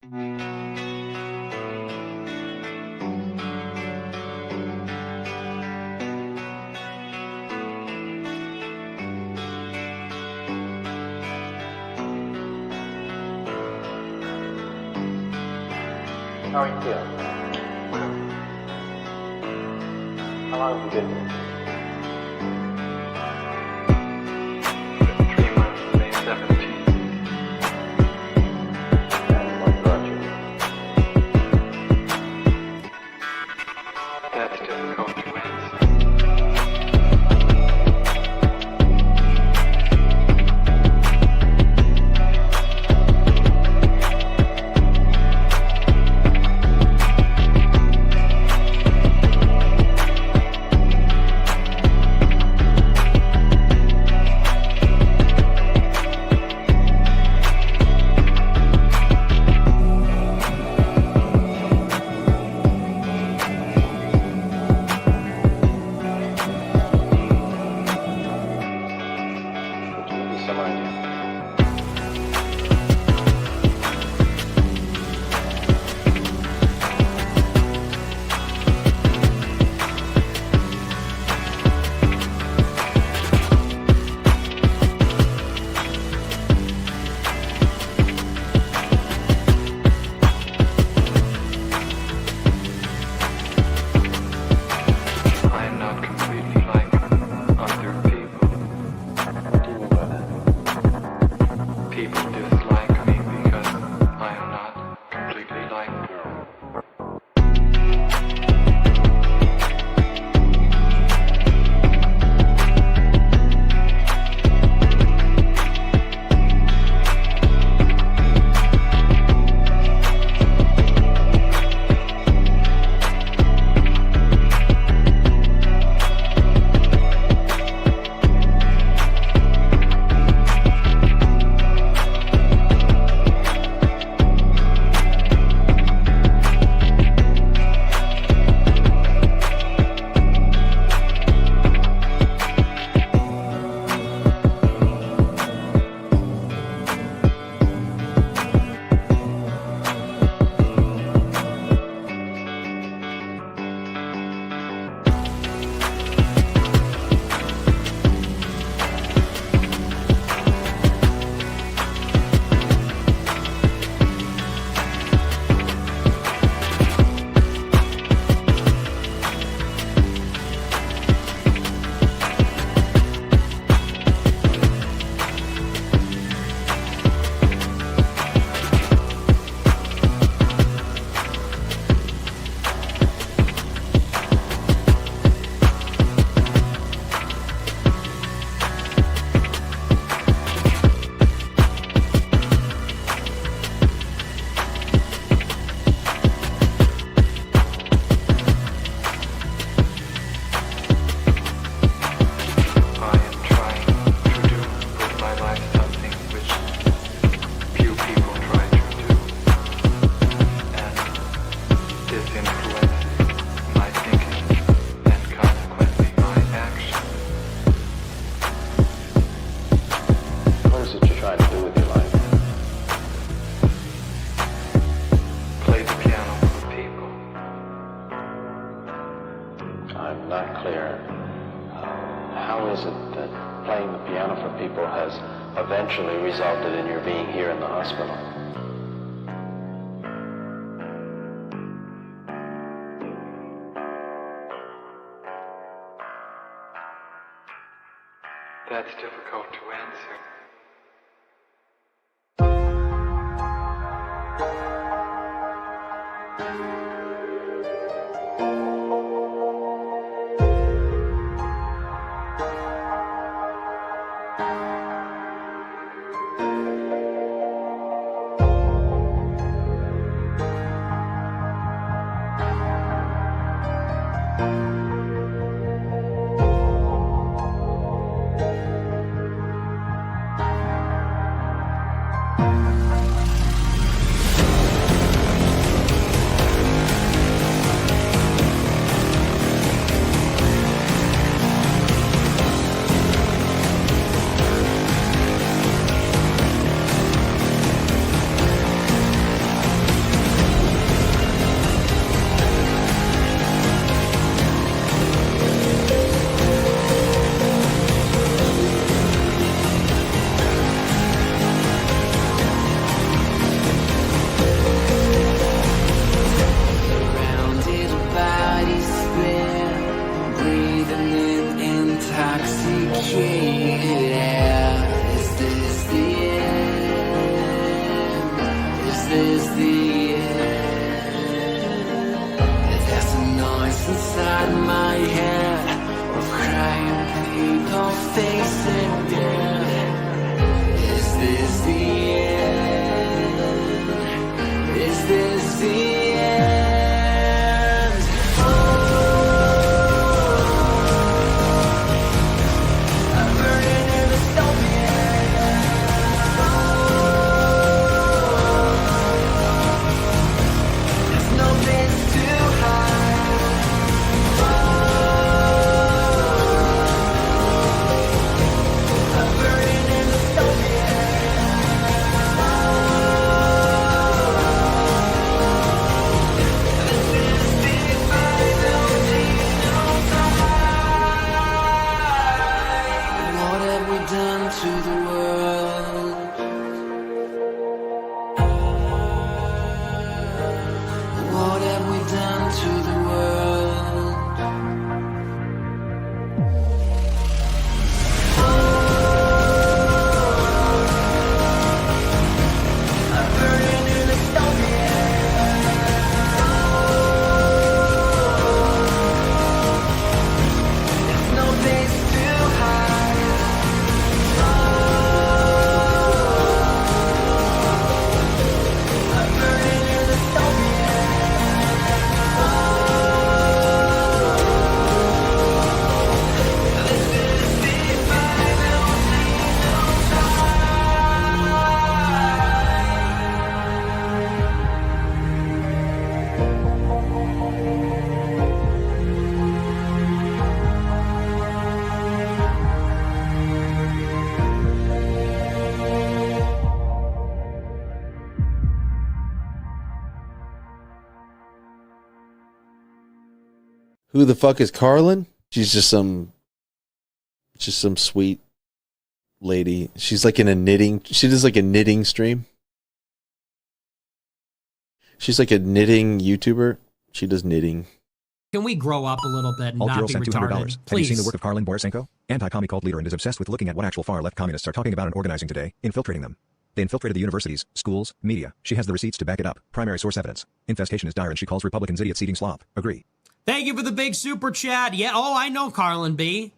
How are you feeling? How long have you been here? 3 months, May 17th. And what brought you? That's difficult to answer. Some idea. I am not completely like other people. What do you mean by that? People dislike me because I am not completely like them. I am trying to do with my life something which few people try to do, and this influences my thinking and consequently my action. What is it you're trying to do with your life? Play the piano for people. I'm not clear. How is it that playing the piano for people has eventually resulted in your being here in the hospital? That's difficult to answer. this the end? There's a noise inside my head of crying people facing death. Is this the end? Is this the end? I'm burning in the there's no place to hide. I'm burning in the this is the final genocide. What have we done to the world? What have we done to the world? I'm burning in the there's no place to hide. I'm burning in the this is the final Who the fuck is Karlyn? She's just some sweet lady. She's like in a knitting. She does like a knitting stream. She's like a knitting YouTuber. She does knitting. Can we grow up a little bit and Alt not Girl be sent retarded? $200. Have you seen the work of Karlyn Borysenko? Anti-commie cult leader and is obsessed with looking at what actual far-left communists are talking about and organizing today, infiltrating them. They infiltrated the universities, schools, media. She has the receipts to back it up. Primary source evidence. Infestation is dire and she calls Republicans idiots eating slop. Agree. Thank you for the big super chat. Yeah, oh, I know Karlyn B.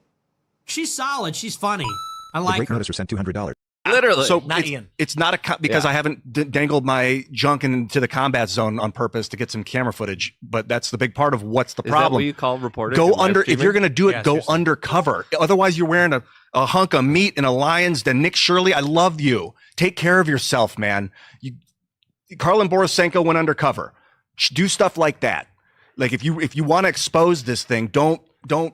She's solid. She's funny. I The like great her. noticer sent $200. Literally. So Not it's, Ian. it's not because Yeah. I haven't dangled my junk into the combat zone on purpose to get some camera footage, but that's the big part of what's the Is that problem. what you call reporting? Go and live under if streaming? you're going to do it. Yeah, go seriously. undercover. Otherwise, you're wearing a hunk of meat in a lion's den. Nick Shirley, I love you. Take care of yourself, man. Karlyn Borysenko went undercover. Do stuff like that. Like if you want to expose this thing, don't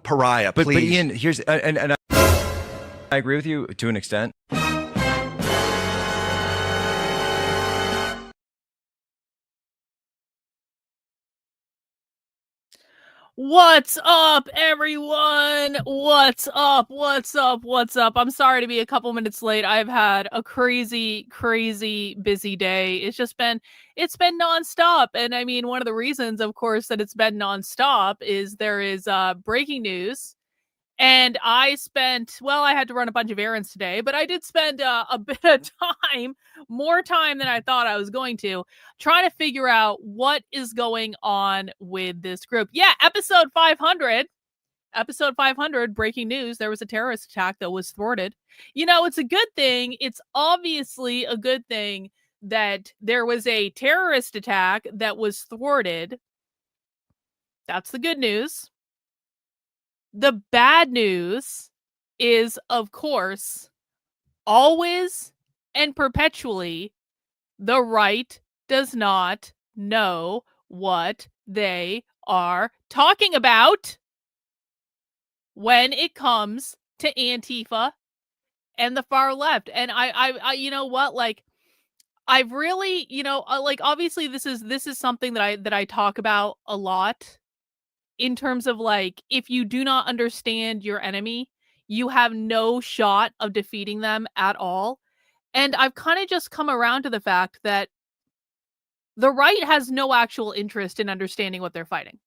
pariah, please. But Ian, here's and I agree with you to an extent. What's up, everyone? What's up? What's up? What's up? I'm sorry to be a couple minutes late. I've had a crazy busy day. It's been nonstop. And I mean, one of the reasons, of course, that it's been nonstop is there is breaking news. And I had to run a bunch of errands today, but I did spend a bit of time, more time than I thought I was going to, trying to figure out what is going on with this group. Yeah, episode 500, breaking news. There was a terrorist attack that was thwarted. You know, it's a good thing. It's obviously a good thing that there was a terrorist attack that was thwarted. That's the good news. The bad news is, of course, always and perpetually, the right does not know what they are talking about when it comes to Antifa and the far left. And I you know what, like, I've really, like, obviously this is something that I talk about a lot. In terms of, like, if you do not understand your enemy, you have no shot of defeating them at all. And I've kind of just come around to the fact that the right has no actual interest in understanding what they're fighting.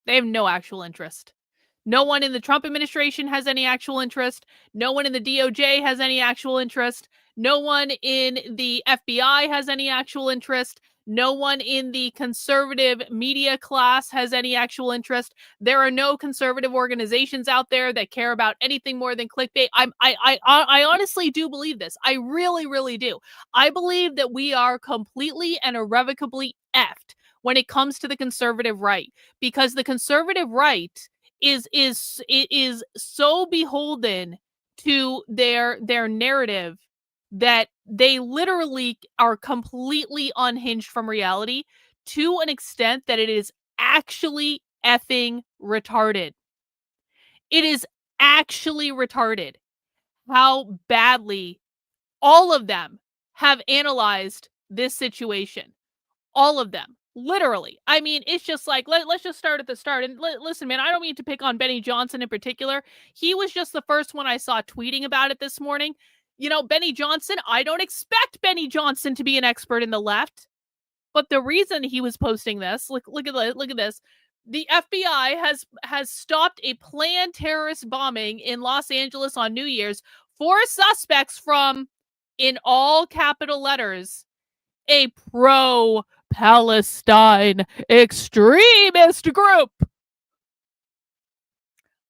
They have no actual interest. No one in the Trump administration has any actual interest. No one in the DOJ has any actual interest. No one in the FBI has any actual interest. No one in the conservative media class has any actual interest. There are no conservative organizations out there that care about anything more than clickbait. I honestly do believe this. I really, really do. I believe that we are completely and irrevocably effed when it comes to the conservative right, because the conservative right is so beholden to their narrative that they literally are completely unhinged from reality to an extent that it is actually effing retarded. It is actually retarded how badly all of them have analyzed this situation. All of them. Literally. I mean, it's just like, let's just start at the start. And listen, man, I don't mean to pick on Benny Johnson in particular. He was just the first one I saw tweeting about it this morning. You know, Benny Johnson, I don't expect Benny Johnson to be an expert in the left. But the reason he was posting this, look at this. The FBI has stopped a planned terrorist bombing in Los Angeles on New Year's. 4 suspects from, in all capital letters, a pro-Palestine extremist group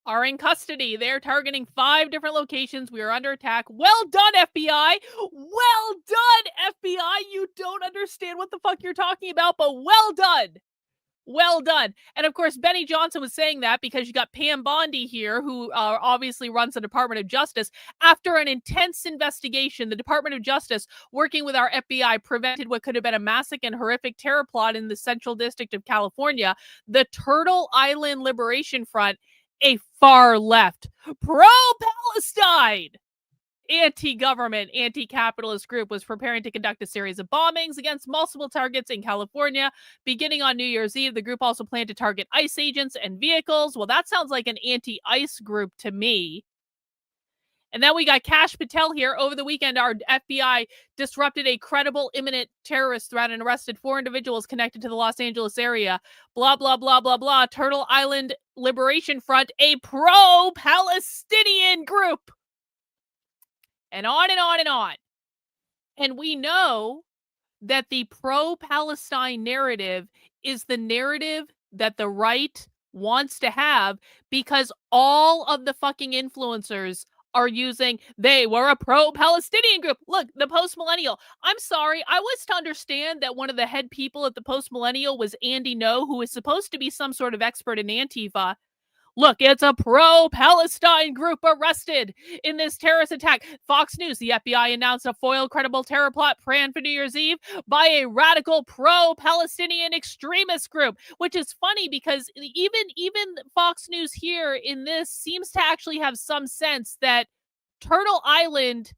are in custody. They're targeting 5 different locations. We are under attack. Well done, FBI. Well done, FBI. You don't understand what the fuck you're talking about, but well done. Well done. And of course, Benny Johnson was saying that because you got Pam Bondi here, who obviously runs the Department of Justice. After an intense investigation, the Department of Justice, working with our FBI, prevented what could have been a massive and horrific terror plot in the Central District of California. The Turtle Island Liberation Front, a far left, pro-Palestine, anti-government, anti-capitalist group, was preparing to conduct a series of bombings against multiple targets in California. Beginning on New Year's Eve, the group also planned to target ICE agents and vehicles. Well, that sounds like an anti-ICE group to me. And then we got Kash Patel here. Over the weekend, our FBI disrupted a credible imminent terrorist threat and arrested 4 individuals connected to the Los Angeles area. Blah, blah, blah, blah, blah. Turtle Island Liberation Front, a pro-Palestinian group. And on and on and on. And we know that the pro-Palestine narrative is the narrative that the right wants to have, because all of the fucking influencers are using, they were a pro-Palestinian group. Look, the Post-Millennial. I'm sorry, I was to understand that one of the head people at the Post-Millennial was Andy No, who is supposed to be some sort of expert in Antifa. Look, it's a pro-Palestine group arrested in this terrorist attack. Fox News, the FBI announced a foiled credible terror plot planned for New Year's Eve by a radical pro-Palestinian extremist group, which is funny because even Fox News here in this seems to actually have some sense that Turtle Island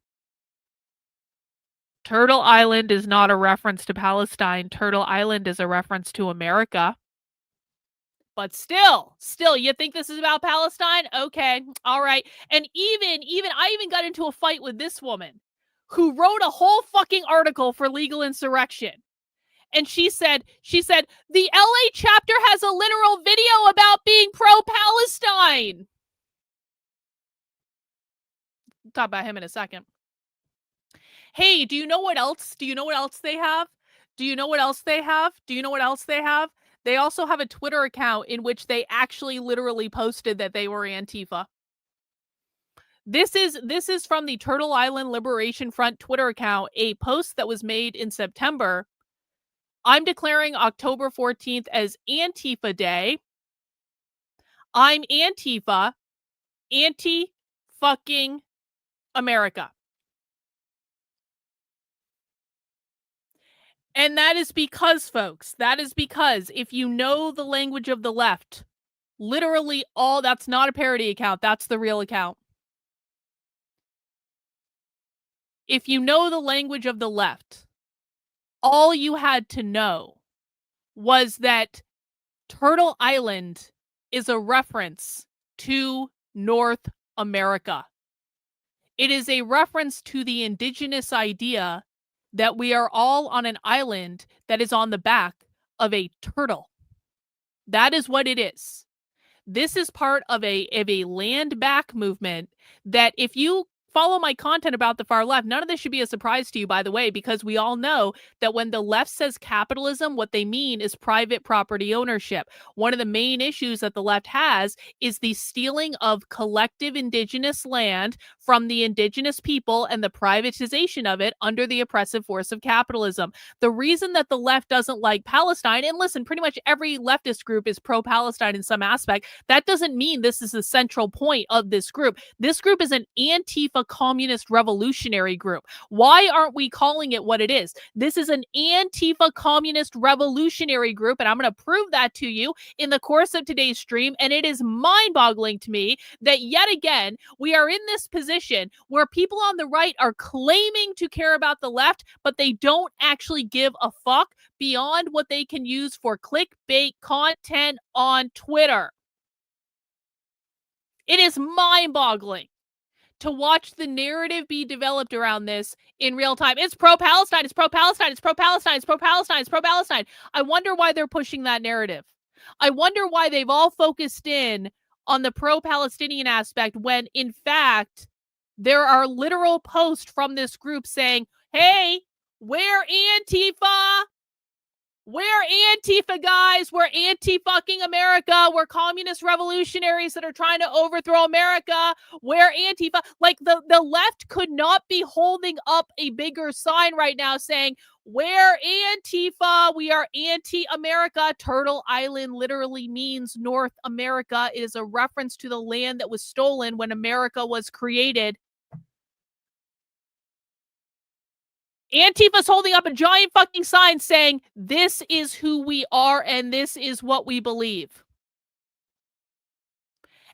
is not a reference to Palestine. Turtle Island is a reference to America. But still, you think this is about Palestine? Okay, all right. And I even got into a fight with this woman who wrote a whole fucking article for Legal Insurrection. And she said, the LA chapter has a literal video about being pro-Palestine. We'll talk about him in a second. Hey, do you know what else? Do you know what else they have? They also have a Twitter account in which they actually literally posted that they were Antifa. This is from the Turtle Island Liberation Front Twitter account, a post that was made in September. I'm declaring October 14th as Antifa Day. I'm Antifa, anti-fucking America. And that is because, folks, if you know the language of the left, literally that's not a parody account, that's the real account. If you know the language of the left, all you had to know was that Turtle Island is a reference to North America. It is a reference to the indigenous idea that we are all on an island that is on the back of a turtle. That is what it is. This is part of a land back movement that, if you follow my content about the far left, none of this should be a surprise to you, by the way, because we all know that when the left says capitalism, what they mean is private property ownership. One of the main issues that the left has is the stealing of collective indigenous land from the indigenous people and the privatization of it under the oppressive force of capitalism. The reason that the left doesn't like Palestine, and listen, pretty much every leftist group is pro-Palestine in some aspect, that doesn't mean this is the central point of this group. This group is an Antifa communist revolutionary group. Why aren't we calling it what it is? This is an Antifa communist revolutionary group, and I'm going to prove that to you in the course of today's stream. And it is mind-boggling to me that yet again, we are in this position where people on the right are claiming to care about the left, but they don't actually give a fuck beyond what they can use for clickbait content on Twitter. It is mind-boggling to watch the narrative be developed around this in real time. It's pro-Palestine, it's pro-Palestine, it's pro-Palestine, it's pro-Palestine, it's pro-Palestine. I wonder why they're pushing that narrative. I wonder why they've all focused in on the pro-Palestinian aspect when, in fact, there are literal posts from this group saying, hey, we're Antifa. We're Antifa, guys. We're anti-fucking America. We're communist revolutionaries that are trying to overthrow America. We're Antifa. Like, the left could not be holding up a bigger sign right now saying, we're Antifa. We are anti-America. Turtle Island literally means North America. It is a reference to the land that was stolen when America was created. Antifa's holding up a giant fucking sign saying, this is who we are and this is what we believe.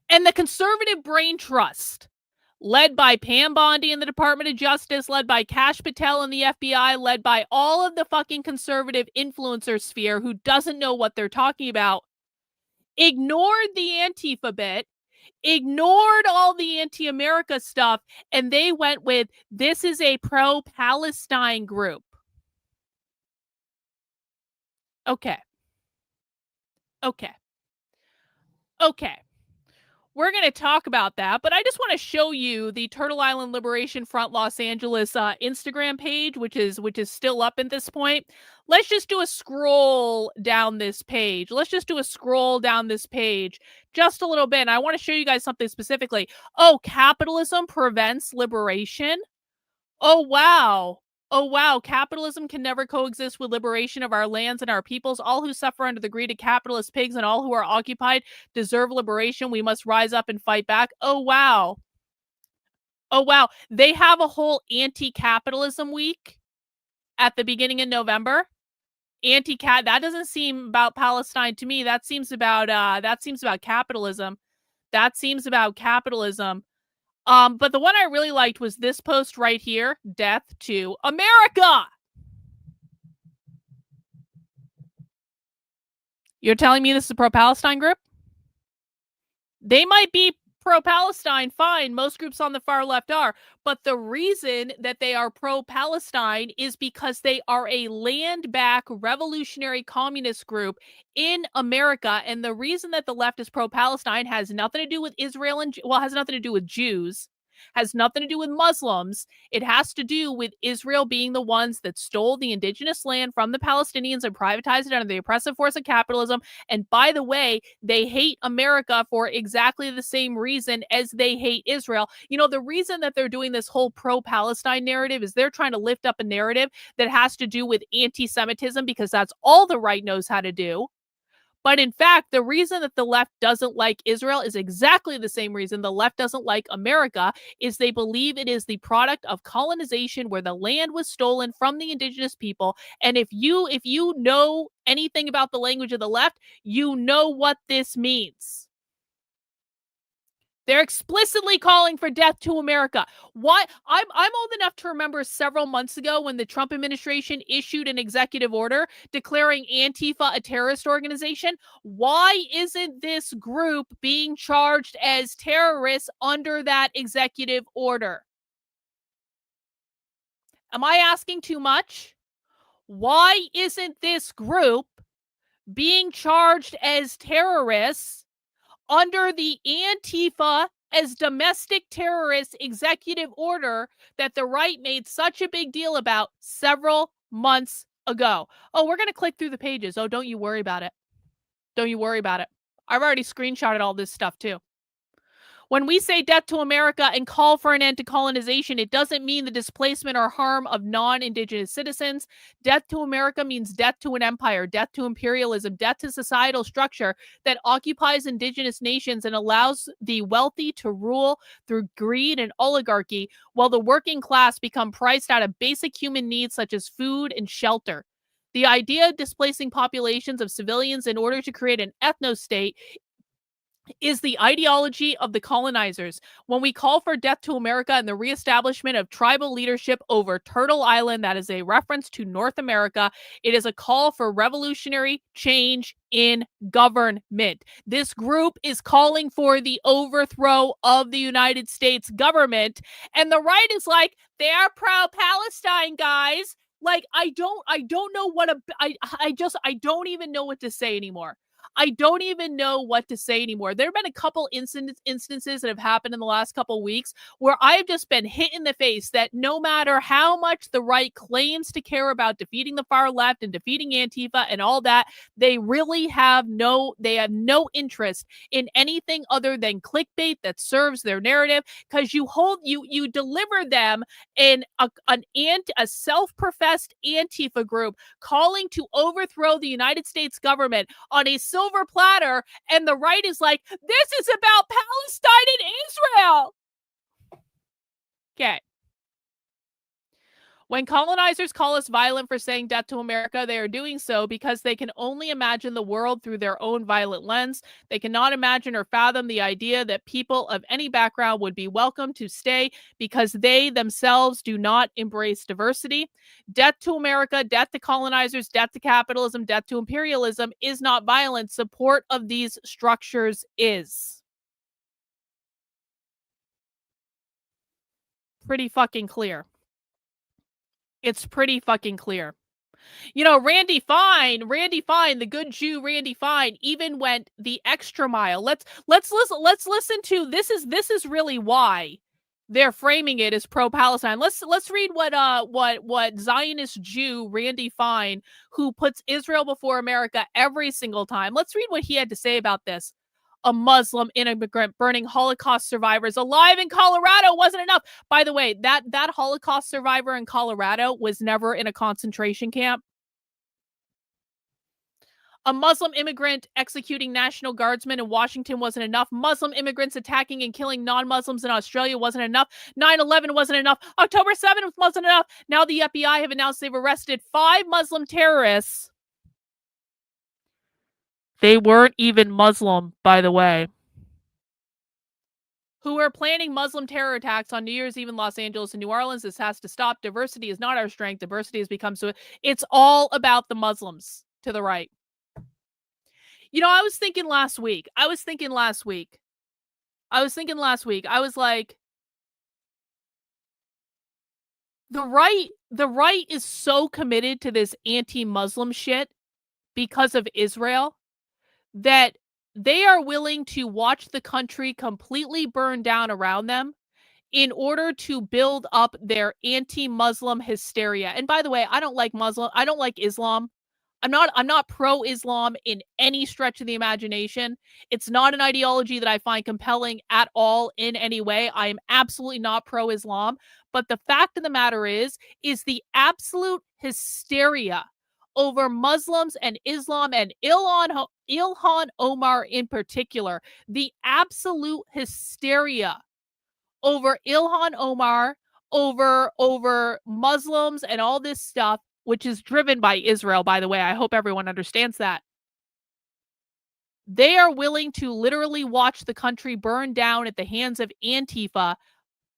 And the conservative brain trust, led by Pam Bondi in the Department of Justice, led by Kash Patel in the FBI, led by all of the fucking conservative influencer sphere who doesn't know what they're talking about, ignored the Antifa bit, ignored all the anti-America stuff, and they went with, this is a pro-Palestine group. Okay. We're going to talk about that, but I just want to show you the Turtle Island Liberation Front Los Angeles Instagram page, which is still up at this point. Let's just do a scroll down this page. Just a little bit. And I want to show you guys something specifically. Oh, capitalism prevents liberation. Oh, wow. Capitalism can never coexist with liberation of our lands and our peoples. All who suffer under the greed of capitalist pigs and all who are occupied deserve liberation. We must rise up and fight back. Oh, wow. They have a whole anti-capitalism week at the beginning of November. Anti-cat, that doesn't seem about Palestine to me. That seems about capitalism. But the one I really liked was this post right here, Death to America. You're telling me this is a pro-Palestine group? They might be pro-Palestine, fine. Most groups on the far left are. But the reason that they are pro-Palestine is because they are a land-back revolutionary communist group in America. And the reason that the left is pro-Palestine has nothing to do with Israel and, well, has nothing to do with Jews, has nothing to do with Muslims. It has to do with Israel being the ones that stole the indigenous land from the Palestinians and privatized it under the oppressive force of capitalism. And by the way, they hate America for exactly the same reason as they hate Israel. You know, the reason that they're doing this whole pro-Palestine narrative is they're trying to lift up a narrative that has to do with anti-Semitism because that's all the right knows how to do. But in fact, the reason that the left doesn't like Israel is exactly the same reason the left doesn't like America, is they believe it is the product of colonization where the land was stolen from the indigenous people. And if you know anything about the language of the left, you know what this means. They're explicitly calling for death to America. Why? I'm old enough to remember several months ago when the Trump administration issued an executive order declaring Antifa a terrorist organization. Why isn't this group being charged as terrorists under that executive order? Am I asking too much? Why isn't this group being charged as terrorists under the Antifa as domestic terrorist executive order that the right made such a big deal about several months ago. Oh, we're going to click through the pages. Oh, don't you worry about it. Don't you worry about it. I've already screenshotted all this stuff too. When we say death to America and call for an end to colonization, it doesn't mean the displacement or harm of non-Indigenous citizens. Death to America means death to an empire, death to imperialism, death to societal structure that occupies Indigenous nations and allows the wealthy to rule through greed and oligarchy, while the working class become priced out of basic human needs such as food and shelter. The idea of displacing populations of civilians in order to create an ethno-state is the ideology of the colonizers. When we call for death to America and the reestablishment of tribal leadership over Turtle Island, that is a reference to North America. It is a call for revolutionary change in government. This group is calling for the overthrow of the United States government, and the right is like, they are pro-Palestine, guys. Like, I don't know what I don't even know what to say anymore. I don't even know what to say anymore. There have been a couple instances that have happened in the last couple weeks where I've just been hit in the face that no matter how much the right claims to care about defeating the far left and defeating Antifa and all that, they really have no interest in anything other than clickbait that serves their narrative, because you deliver them in a self-professed Antifa group calling to overthrow the United States government on a silver platter, and the right is like, this is about Palestine and Israel. Okay. When colonizers call us violent for saying death to America, they are doing so because they can only imagine the world through their own violent lens. They cannot imagine or fathom the idea that people of any background would be welcome to stay because they themselves do not embrace diversity. Death to America, death to colonizers, death to capitalism, death to imperialism is not violence. Support of these structures is. Pretty fucking clear. It's pretty fucking clear. You know, Randy Fine, the good Jew Randy Fine, even went the extra mile. Let's listen to this is really why they're framing it as pro-Palestine. Let's read what Zionist Jew Randy Fine, who puts Israel before America every single time. Let's read what he had to say about this. A Muslim immigrant burning Holocaust survivors alive in Colorado wasn't enough. By the way, that Holocaust survivor in Colorado was never in a concentration camp. A Muslim immigrant executing National Guardsmen in Washington wasn't enough. Muslim immigrants attacking and killing non-Muslims in Australia wasn't enough. 9/11 wasn't enough. October 7th wasn't enough. Now the FBI have announced they've arrested 5 Muslim terrorists. They weren't even Muslim, by the way, who are planning Muslim terror attacks on New Year's Eve in Los Angeles and New Orleans. This has to stop. Diversity is not our strength. Diversity has become so. It's all about the Muslims to the right. You know, I was thinking last week. I was like, the right is so committed to this anti-Muslim shit because of Israel that they are willing to watch the country completely burn down around them in order to build up their anti-Muslim hysteria. And by the way, I don't like Islam. I'm not pro-Islam in any stretch of the imagination. It's not an ideology that I find compelling at all in any way. I am absolutely not pro-Islam. But the fact of the matter is the absolute hysteria over Muslims and Islam and Ilhan Omar in particular, the absolute hysteria over Ilhan Omar, over Muslims and all this stuff, which is driven by Israel, by the way. I hope everyone understands that. They are willing to literally watch the country burn down at the hands of Antifa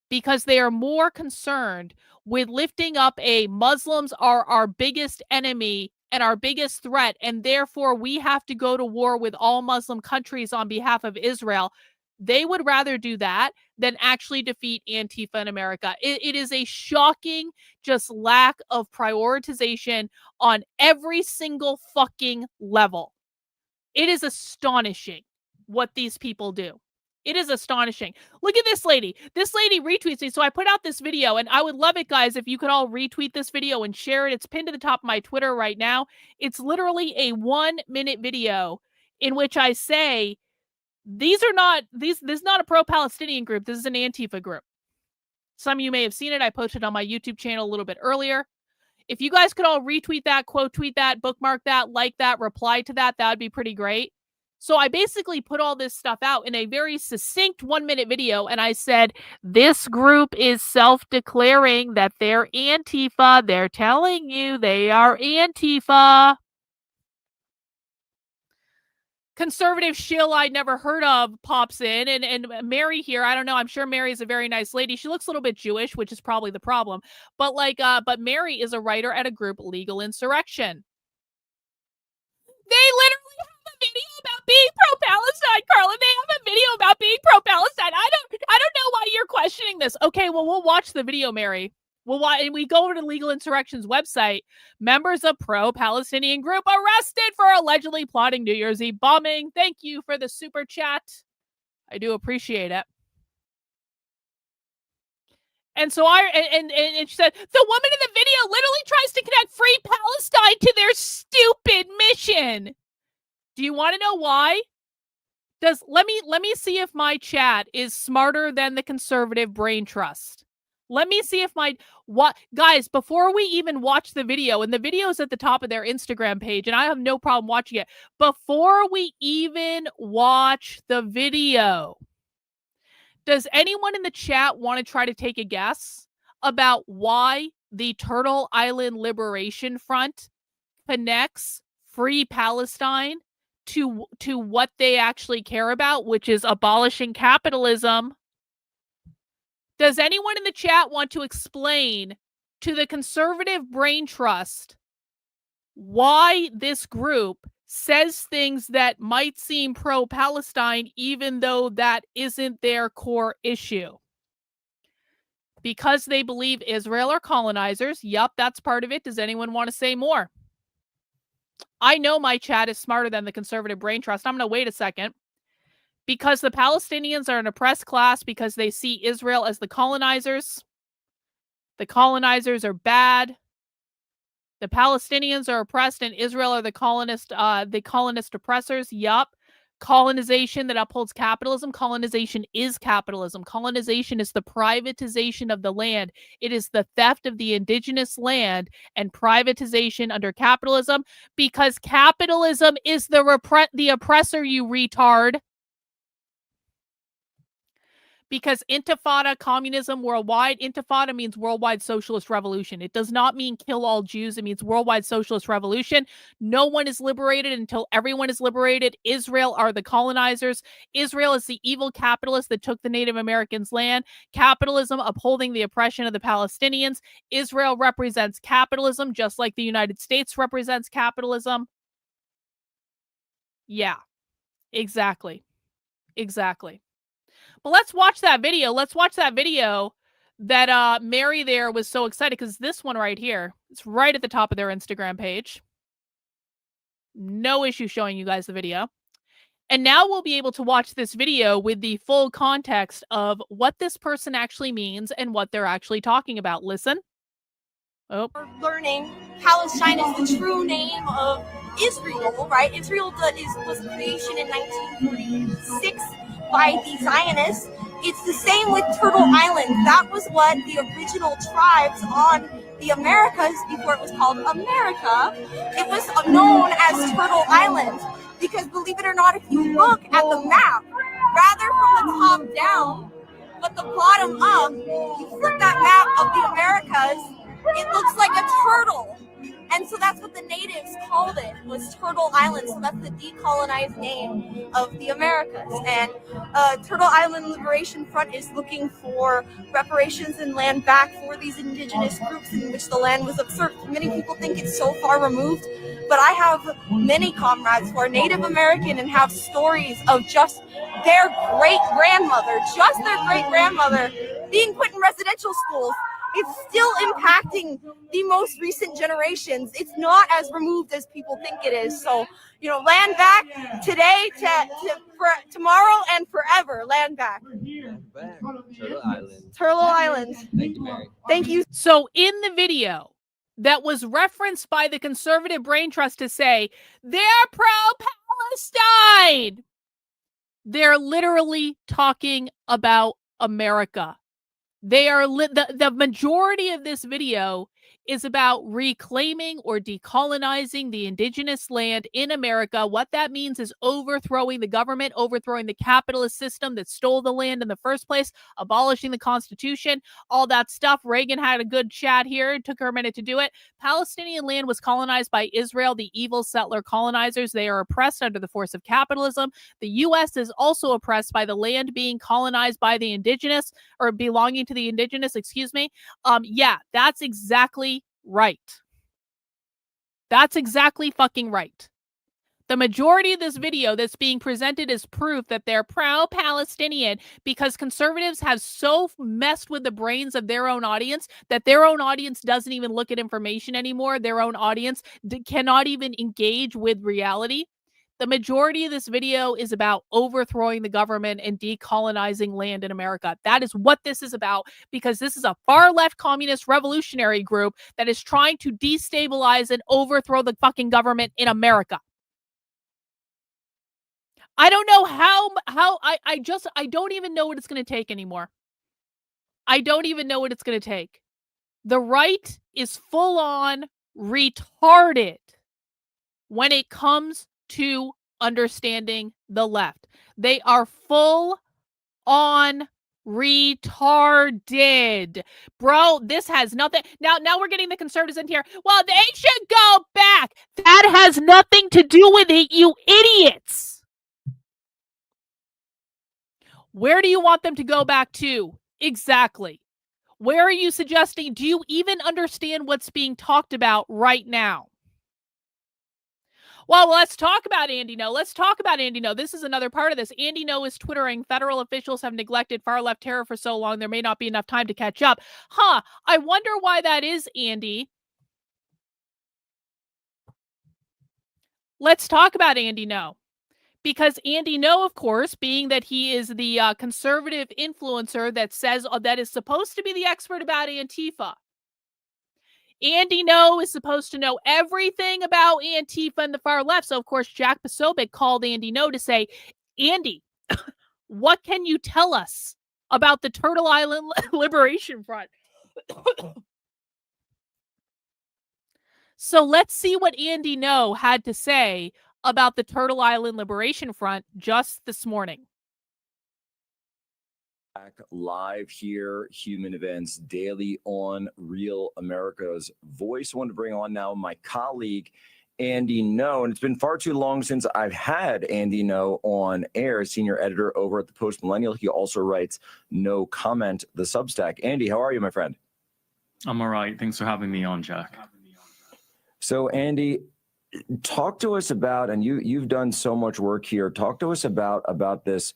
because they are more concerned with lifting up a Muslims are our biggest enemy and our biggest threat, and therefore we have to go to war with all Muslim countries on behalf of Israel. They would rather do that than actually defeat Antifa in America. It is a shocking just lack of prioritization on every single fucking level. It is astonishing what these people do. It is astonishing. Look at this lady. This lady retweets me. So I put out this video, and I would love it, guys, if you could all retweet this video and share it. It's pinned to the top of my Twitter right now. It's literally a 1-minute video in which I say, this is not a pro-Palestinian group. This is an Antifa group. Some of you may have seen it. I posted on my YouTube channel a little bit earlier. If you guys could all retweet that, quote tweet that, bookmark that, like that, reply to that, that would be pretty great. So I basically put all this stuff out in a very succinct 1-minute video, and I said, this group is self-declaring that they're Antifa. They're telling you they are Antifa. Conservative shill I'd never heard of pops in, and Mary here, I don't know, I'm sure Mary is a very nice lady. She looks a little bit Jewish, which is probably the problem. But but Mary is a writer at a group, Legal Insurrection. They literally have a video about being pro-Palestine, Karlyn. They have a video about being pro-Palestine. I don't know why you're questioning this. Okay, well, we'll watch the video, Mary. We go over to Legal Insurrection's website. Members of pro-Palestinian group arrested for allegedly plotting New Year's Eve bombing. Thank you for the super chat. I do appreciate it. And so and she said, the woman in the video literally tries to connect Free Palestine to their stupid mission. Do you want to know why? Let me see if my chat is smarter than the conservative brain trust. Let me see if guys, before we even watch the video, and the video is at the top of their Instagram page, and I have no problem watching it. Before we even watch the video, does anyone in the chat want to try to take a guess about why the Turtle Island Liberation Front connects Free Palestine to what they actually care about, which is abolishing capitalism? Does anyone in the chat want to explain to the conservative brain trust why this group says things that might seem pro-Palestine, even though that isn't their core issue? Because they believe Israel are colonizers. Yup, that's part of it. Does anyone want to say more? I know my chat is smarter than the conservative brain trust. I'm going to wait a second. Because the Palestinians are an oppressed class, because they see Israel as the colonizers. The colonizers are bad. The Palestinians are oppressed, and Israel are the colonist oppressors. Yup. Colonization that upholds capitalism. Colonization is capitalism. Colonization is the privatization of the land. It is the theft of the indigenous land and privatization under capitalism, because capitalism is the oppressor, you retard. Because intifada, communism, worldwide, intifada means worldwide socialist revolution. It does not mean kill all Jews. It means worldwide socialist revolution. No one is liberated until everyone is liberated. Israel are the colonizers. Israel is the evil capitalist that took the Native Americans' land. Capitalism upholding the oppression of the Palestinians. Israel represents capitalism, just like the United States represents capitalism. Yeah, exactly. Exactly. But let's watch that video. Let's watch that video that Mary there was so excited, because this one right here, it's right at the top of their Instagram page. No issue showing you guys the video. And now we'll be able to watch this video with the full context of what this person actually means and what they're actually talking about. Listen. Oh. We're learning Palestine is the true name of Israel, right? Israel was creation in 1946 by the Zionists. It's the same with Turtle Island. That was what the original tribes on the Americas, before it was called America, it was known as Turtle Island. Because believe it or not, if you look at the map, rather from the top down, but the bottom up, you flip that map of the Americas, it looks like a turtle. And so that's what the natives called it, was Turtle Island. So that's the decolonized name of the Americas. And Turtle Island Liberation Front is looking for reparations and land back for these indigenous groups in which the land was usurped. Many people think it's so far removed, but I have many comrades who are Native American and have stories of just their great-grandmother being put in residential schools it's still impacting the most recent generations. It's not as removed as people think it is. So, land back today, for tomorrow, and forever. Land back. Turtle Island. Turtle Island. Thank you, Mary. Thank you. So in the video that was referenced by the conservative brain trust to say they're pro-Palestine, they're literally talking about America. They are the majority of this video is about reclaiming or decolonizing the indigenous land in America. What that means is overthrowing the government, overthrowing the capitalist system that stole the land in the first place, abolishing the Constitution, all that stuff. Reagan had a good chat here. It took her a minute to do it. Palestinian land was colonized by Israel, the evil settler colonizers. They are oppressed under the force of capitalism. The U.S. is also oppressed by the land being colonized by the indigenous, or belonging to the indigenous, yeah, that's exactly right. That's exactly fucking right. The majority of this video that's being presented is proof that they're pro-Palestinian because conservatives have so messed with the brains of their own audience that their own audience doesn't even look at information anymore. Their own audience cannot even engage with reality. The majority of this video is about overthrowing the government and decolonizing land in America. That is what this is about, because this is a far-left communist revolutionary group that is trying to destabilize and overthrow the fucking government in America. I don't know I don't even know what it's going to take anymore. I don't even know what it's going to take. The right is full-on retarded when it comes to understanding the left. They are full on retarded. Bro, this has nothing. Now we're getting the conservatives in here. Well, they should go back. That has nothing to do with it, you idiots. Where do you want them to go back to? Exactly. Where are you suggesting? Do you even understand what's being talked about right now? Well, let's talk about Andy No. This is another part of this. Andy No is twittering, federal officials have neglected far-left terror for so long, there may not be enough time to catch up. I wonder why that is, Andy. Let's talk about Andy No. Because Andy No, of course, being that he is the conservative influencer that says that is supposed to be the expert about Antifa. Andy No is supposed to know everything about Antifa and the far left. So, of course, Jack Posobiec called Andy No to say, Andy, what can you tell us about the Turtle Island Liberation Front? So let's see what Andy No had to say about the Turtle Island Liberation Front just this morning. Live here, Human Events Daily on Real America's Voice. I want to bring on now my colleague, Andy No. And it's been far too long since I've had Andy No on air, senior editor over at the Post Millennial. He also writes No Comment, the Substack. Andy, how are you, my friend? I'm all right. Thanks for having me on, Jack. So, Andy, talk to us about, and you've done so much work here, talk to us about this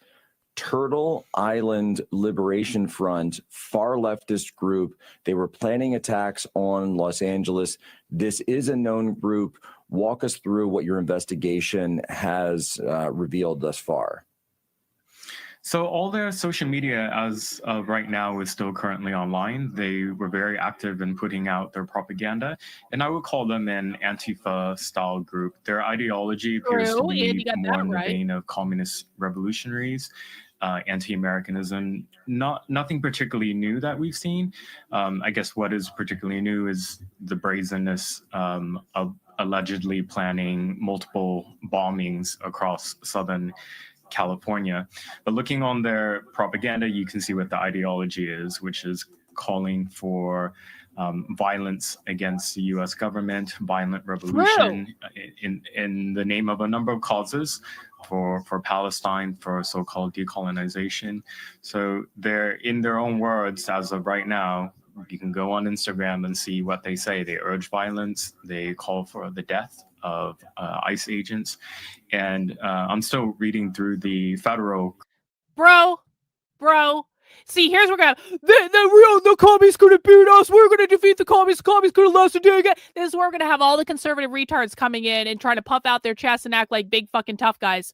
Turtle Island Liberation Front, far leftist group. They were planning attacks on Los Angeles. This is a known group. Walk us through what your investigation has revealed thus far. So all their social media as of right now is still currently online. They were very active in putting out their propaganda, and I would call them an Antifa-style group. Their ideology appears to be more in the vein of communist revolutionaries, anti-Americanism. Nothing particularly new that we've seen. I guess what is particularly new is the brazenness of allegedly planning multiple bombings across Southern California. But looking on their propaganda, you can see what the ideology is, which is calling for violence against the U.S. government, violent revolution in the name of a number of causes for Palestine, for so-called decolonization. So they're, in their own words, as of right now, you can go on Instagram and see what they say. They urge violence. They call for the death of ICE agents. And I'm still reading through the federal. Bro, See, here's what we're gonna. The communists gonna beat us. We're gonna defeat the communists. Communists gonna last a day again. This is where we're gonna have all the conservative retards coming in and trying to puff out their chests and act like big fucking tough guys.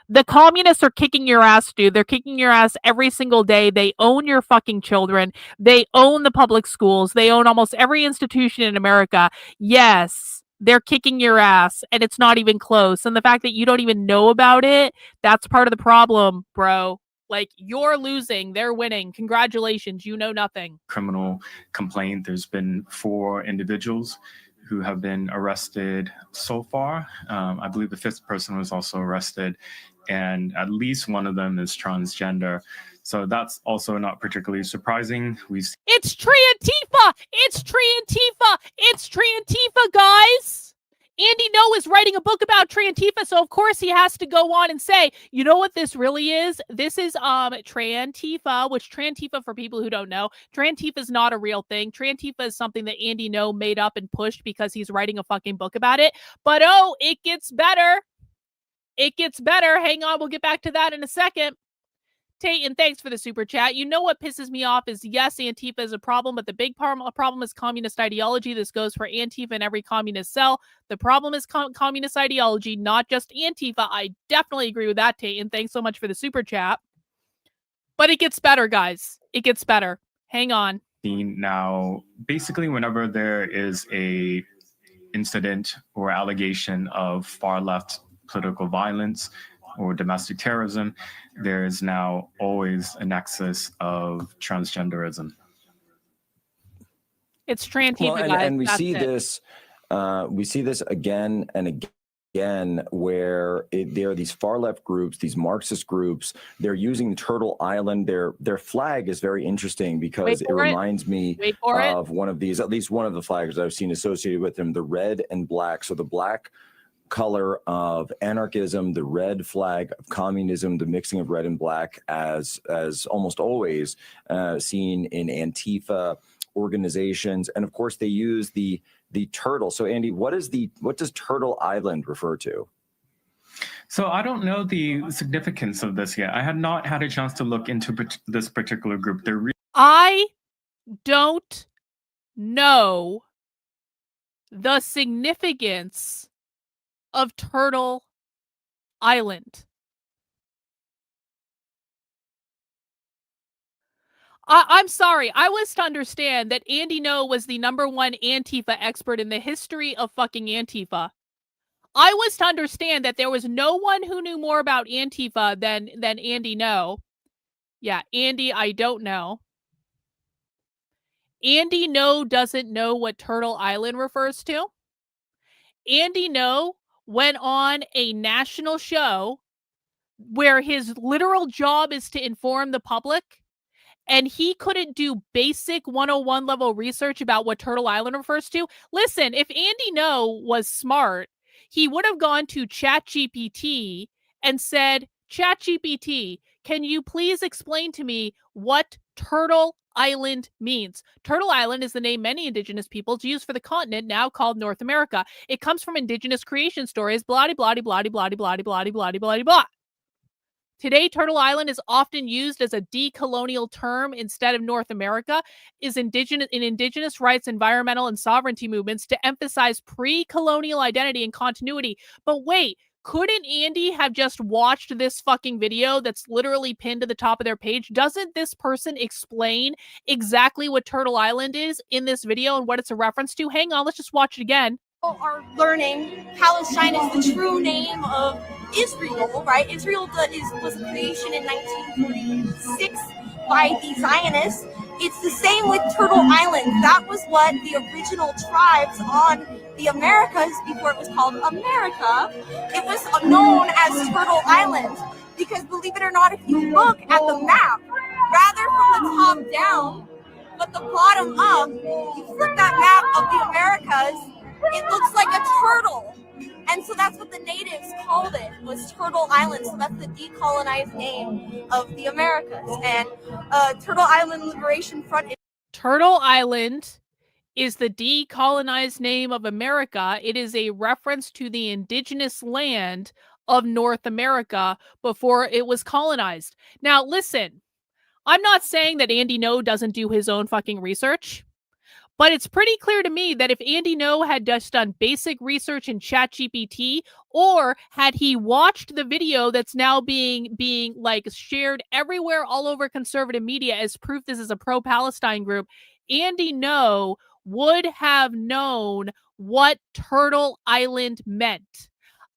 The communists are kicking your ass, dude. They're kicking your ass every single day. They own your fucking children. They own the public schools. They own almost every institution in America. Yes, they're kicking your ass, and it's not even close. And the fact that you don't even know about it, that's part of the problem, bro. Like, you're losing, they're winning. Congratulations, you know nothing. Criminal complaint. There's been 4 individuals who have been arrested so far. I believe the 5th person was also arrested, and at least one of them is transgender. So that's also not particularly surprising. It's Triantifa! It's Triantifa! It's Triantifa, guys! Andy No is writing a book about Triantifa, so of course he has to go on and say, you know what this really is? This is Triantifa, which Triantifa, for people who don't know, Triantifa is not a real thing. Triantifa is something that Andy No made up and pushed because he's writing a fucking book about it. But oh, it gets better. It gets better. Hang on, we'll get back to that in a second. Tate, and thanks for the super chat. You know what pisses me off is, yes, Antifa is a problem, but the big problem is communist ideology. This goes for Antifa and every communist cell. The problem is communist ideology, not just Antifa. I definitely agree with that, Tate, and thanks so much for the super chat. But it gets better, guys. It gets better. Hang on. Now, basically, whenever there is a incident or allegation of far-left political violence or domestic terrorism, there is now always a nexus of transgenderism. It's Trantifa, guys. And we see this again and again, where there are these far left groups, these Marxist groups. They're using Turtle Island. Their flag is very interesting because it reminds me of one of these, at least one of the flags I've seen associated with them, the red and black. So the black color of anarchism, the red flag of communism, the mixing of red and black, as almost always seen in Antifa organizations, and of course they use the turtle. So Andy, what does Turtle Island refer to? So I don't know the significance of this yet. I had not had a chance to look into this particular group. I don't know the significance of Turtle Island. I'm sorry. I was to understand that Andy No was the #1 Antifa expert in the history of fucking Antifa. I was to understand that there was no one who knew more about Antifa than Andy No. Yeah, Andy, I don't know. Andy No doesn't know what Turtle Island refers to. Andy No went on a national show where his literal job is to inform the public, and he couldn't do basic 101 level research about what Turtle Island refers to. Listen, if Andy No was smart, he would have gone to ChatGPT and said, ChatGPT, can you please explain to me what Turtle Island means? Turtle Island is the name many indigenous peoples use for the continent now called North America. It comes from indigenous creation stories, blah, blah, blah, blah, blah, blah, blah, blah, blah, blah. Today, Turtle Island is often used as a decolonial term instead of North America, is indigenous rights, environmental, and sovereignty movements to emphasize pre-colonial identity and continuity. But wait, couldn't Andy have just watched this fucking video that's literally pinned to the top of their page? Doesn't this person explain exactly what Turtle Island is in this video and what it's a reference to? Hang on, let's just watch it again. Are learning Palestine is the true name of Israel, right? Israel was a creation in 1946 by the Zionists. It's the same with Turtle Island. That was what the original tribes on the Americas, before it was called America, it was known as Turtle Island. Because believe it or not, if you look at the map, rather from the top down, but the bottom up, you flip that map of the Americas, it looks like a turtle. And so that's what the natives called it, was Turtle Island. So that's the decolonized name of the Americas. And Turtle Island Liberation Front. Turtle Island is the decolonized name of America. It is a reference to the indigenous land of North America before it was colonized. Now, listen, I'm not saying that Andy No doesn't do his own fucking research, but it's pretty clear to me that if Andy No had just done basic research in ChatGPT, or had he watched the video that's now being like shared everywhere all over conservative media as proof this is a pro-Palestine group, Andy No would have known what Turtle Island meant.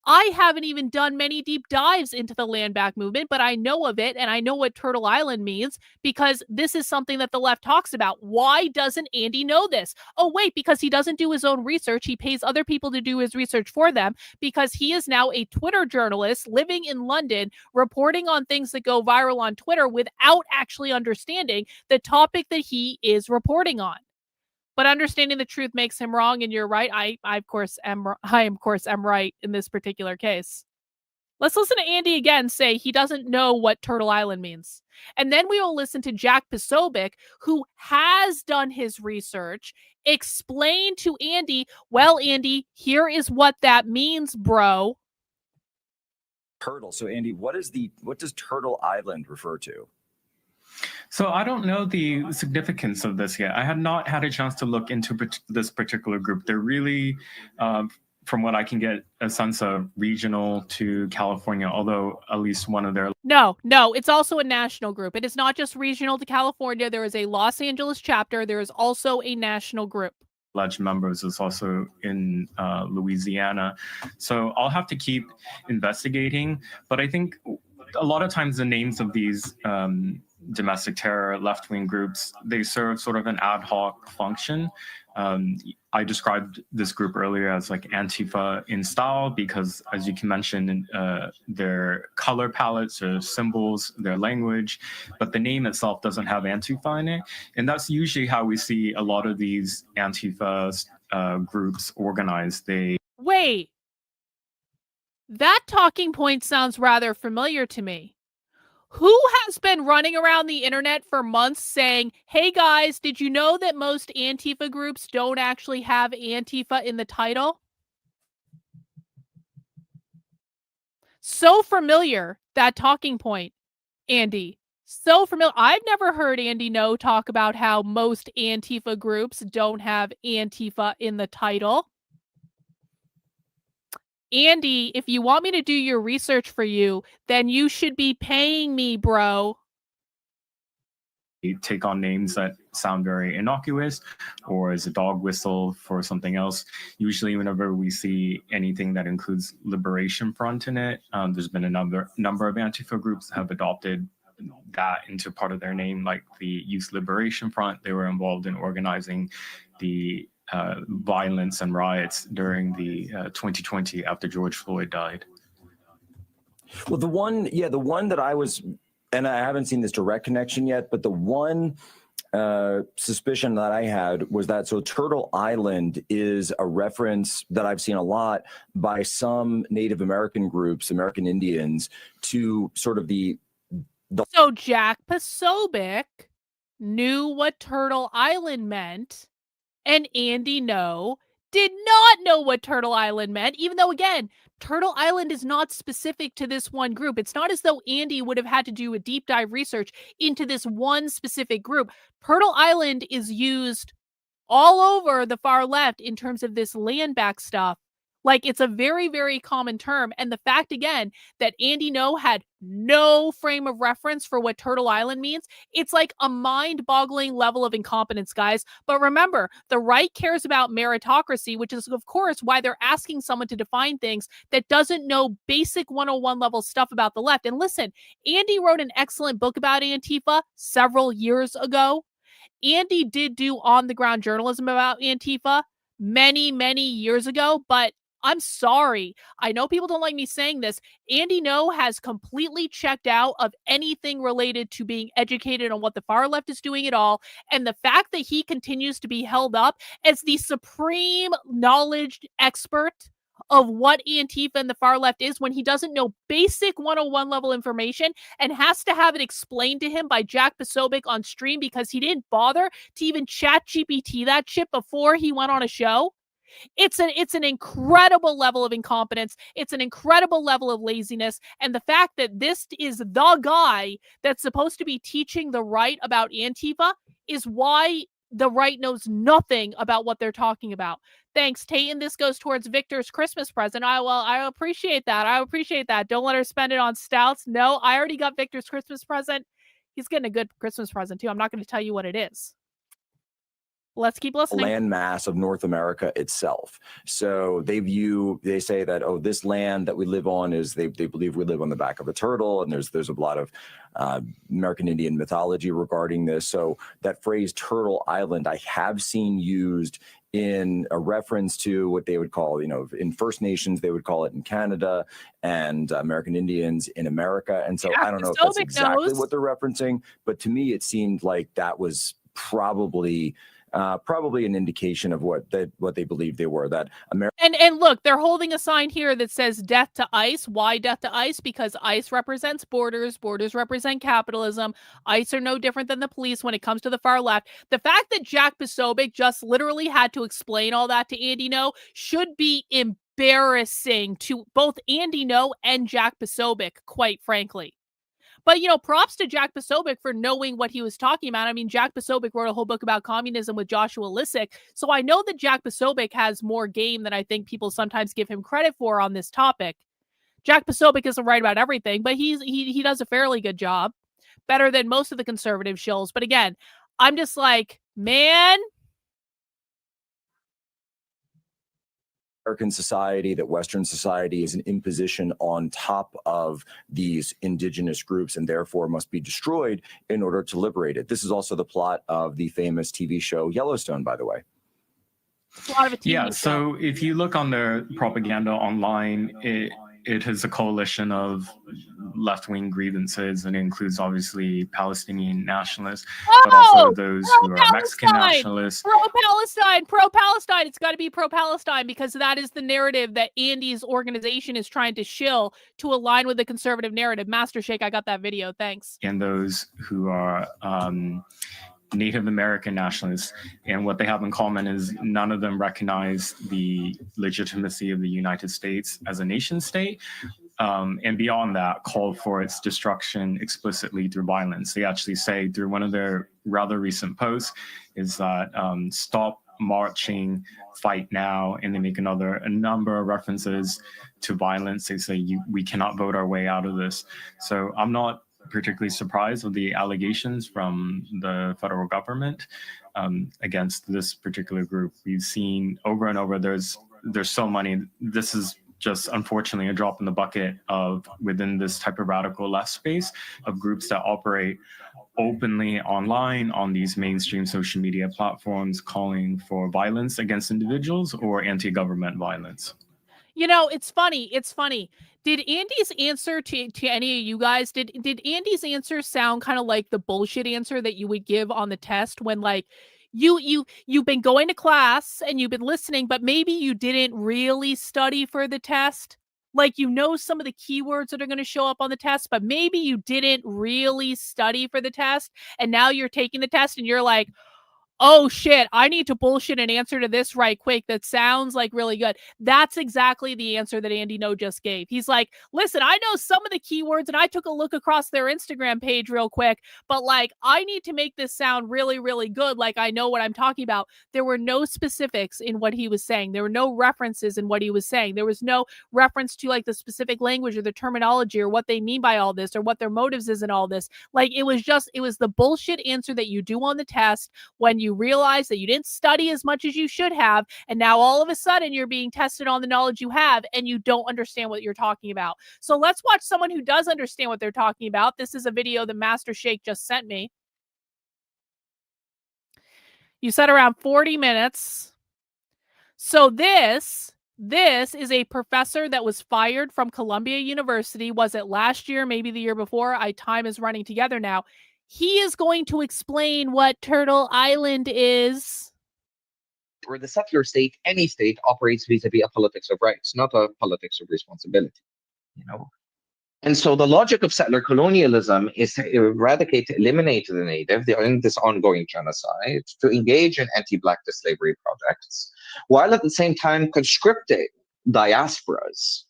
I haven't even done many deep dives into the land back movement, but I know of it and I know what Turtle Island means because this is something that the left talks about. Why doesn't Andy know this? Oh, wait, because he doesn't do his own research. He pays other people to do his research for them because he is now a Twitter journalist living in London, reporting on things that go viral on Twitter without actually understanding the topic that he is reporting on. But understanding the truth makes him wrong, and you're right. I of course am right in this particular case. Let's listen to Andy again say he doesn't know what Turtle Island means. And then we will listen to Jack Posobiec, who has done his research, explain to Andy, well, Andy, here is what that means, bro. Turtle. So Andy, what does Turtle Island refer to? So I don't know the significance of this yet. I had not had a chance to look into this particular group. They're really, from what I can get a sense of, regional to California, although at least one of their... No, it's also a national group. It is not just regional to California. There is a Los Angeles chapter. There is also a national group. Alleged members is also in Louisiana. So I'll have to keep investigating. But I think a lot of times the names of these domestic terror left-wing groups, they serve sort of an ad hoc function. I described this group earlier as like Antifa in style because, as you can mention, their color palettes, their symbols, their language, but the name itself doesn't have Antifa in it. And that's usually how we see a lot of these Antifa groups organized. Wait, that talking point sounds rather familiar to me. Who has been running around the internet for months saying, hey guys, did you know that most Antifa groups don't actually have Antifa in the title? So familiar, that talking point, Andy. So familiar. I've never heard Andy No talk about how most Antifa groups don't have Antifa in the title. Andy, if you want me to do your research for you, then you should be paying me, bro. Take on names that sound very innocuous or as a dog whistle for something else. Usually whenever we see anything that includes Liberation Front in it, there's been a number of Antifa groups that have adopted that into part of their name, like the Youth Liberation Front. They were involved in organizing the violence and riots during the 2020 after George Floyd died. Well, the one that I was, and I haven't seen this direct connection yet, but the one suspicion that I had was that Turtle Island is a reference that I've seen a lot by some Native American groups, American Indians, to sort of the So Jack Posobiec knew what Turtle Island meant, and Andy No did not know what Turtle Island meant, even though, again, Turtle Island is not specific to this one group. It's not as though Andy would have had to do a deep dive research into this one specific group. Turtle Island is used all over the far left in terms of this land back stuff. Like, it's a very, very common term. And the fact, again, that Andy No had no frame of reference for what Turtle Island means, it's like a mind-boggling level of incompetence, guys. But remember, the right cares about meritocracy, which is, of course, why they're asking someone to define things that doesn't know basic 101 level stuff about the left. And listen, Andy wrote an excellent book about Antifa several years ago. Andy did do on-the-ground journalism about Antifa many, many years ago, but I'm sorry. I know people don't like me saying this. Andy No has completely checked out of anything related to being educated on what the far left is doing at all. And the fact that he continues to be held up as the supreme knowledge expert of what Antifa and the far left is when he doesn't know basic 101 level information and has to have it explained to him by Jack Posobiec on stream because he didn't bother to even chat GPT that shit before he went on a show. It's an incredible level of incompetence. It's an incredible level of laziness. And the fact that this is the guy that's supposed to be teaching the right about Antifa is why the right knows nothing about what they're talking about. Thanks, Tate. And this goes towards Victor's Christmas present. I appreciate that. I appreciate that. Don't let her spend it on stouts. No, I already got Victor's Christmas present. He's getting a good Christmas present too. I'm not going to tell you what it is. Let's keep listening. Land mass of North America itself. So they say that, oh, this land that we live on is, they believe we live on the back of a turtle, and there's a lot of American Indian mythology regarding this. So that phrase Turtle Island, I have seen used in a reference to what they would call, in First Nations, they would call it in Canada, and American Indians in America. And so I don't know if that's exactly what they're referencing, but to me, it seemed like that was probably an indication of what they believed they were. That America. And look, they're holding a sign here that says "Death to ICE." Why death to ICE? Because ICE represents borders. Borders represent capitalism. ICE are no different than the police when it comes to the far left. The fact that Jack Posobiec just literally had to explain all that to Andy Ngo should be embarrassing to both Andy Ngo and Jack Posobiec, quite frankly. But, props to Jack Posobiec for knowing what he was talking about. I mean, Jack Posobiec wrote a whole book about communism with Joshua Lissick. So I know that Jack Posobiec has more game than I think people sometimes give him credit for on this topic. Jack Posobiec isn't right about everything, but he does a fairly good job. Better than most of the conservative shills. But again, I'm just like, man. American society, that Western society is an imposition on top of these indigenous groups and therefore must be destroyed in order to liberate it. This is also the plot of the famous TV show Yellowstone, by the way. So if you look on their propaganda online, it is a coalition of left-wing grievances, and it includes obviously Palestinian nationalists, but also those who are Mexican nationalists. Pro-Palestine. It's got to be pro-Palestine, because that is the narrative that Andy's organization is trying to shill to align with the conservative narrative. Master Shake, I got that video. Thanks. And those who are Native American nationalists, and what they have in common is none of them recognize the legitimacy of the United States as a nation state, and beyond that, call for its destruction explicitly through violence. They actually say through one of their rather recent posts is that stop marching, fight now, and they make a number of references to violence. They say we cannot vote our way out of this. So I'm not particularly surprised with the allegations from the federal government against this particular group. We've seen over and over, there's so many. This is just unfortunately a drop in the bucket of within this type of radical left space of groups that operate openly online on these mainstream social media platforms, calling for violence against individuals or anti-government violence. It's funny. Did Andy's answer to any of you guys, did Andy's answer sound kind of like the bullshit answer that you would give on the test when, like, you've been going to class and you've been listening, but maybe you didn't really study for the test? Like, some of the keywords that are going to show up on the test, but maybe you didn't really study for the test, and now you're taking the test and you're like, oh shit, I need to bullshit an answer to this right quick that sounds like really good. That's exactly the answer that Andy Ngo just gave. He's like, listen, I know some of the keywords and I took a look across their Instagram page real quick, but like, I need to make this sound really, really good. Like, I know what I'm talking about. There were no specifics in what he was saying. There were no references in what he was saying. There was no reference to like the specific language or the terminology or what they mean by all this or what their motives is in all this. Like, it was the bullshit answer that you do on the test when you realize that you didn't study as much as you should have, and now all of a sudden you're being tested on the knowledge you have and you don't understand what you're talking about. So let's watch someone who does understand what they're talking about. This is a video that Master Shake just sent me. You said around 40 minutes. So this is a professor that was fired from Columbia University. Was it last year? Maybe the year before? Time is running together now. He is going to explain what Turtle Island is. Where the settler state, any state, operates vis-a-vis a politics of rights, not a politics of responsibility. And so the logic of settler colonialism is to eradicate, to eliminate the native, in this ongoing genocide, to engage in anti-black slavery projects, while at the same time conscripting diasporas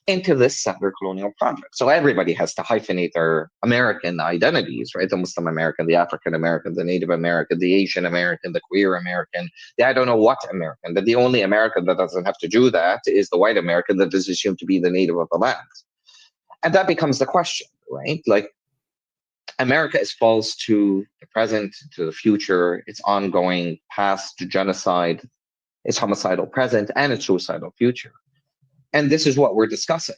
into this settler colonial project. So everybody has to hyphenate their American identities, right? The Muslim American, the African American, the Native American, the Asian American, the queer American, the I don't know what American. But the only American that doesn't have to do that is the white American that is assumed to be the native of the land. And that becomes the question, right? Like, America is false to the present, to the future, its ongoing past to genocide, its homicidal present, and its suicidal future. And this is what we're discussing.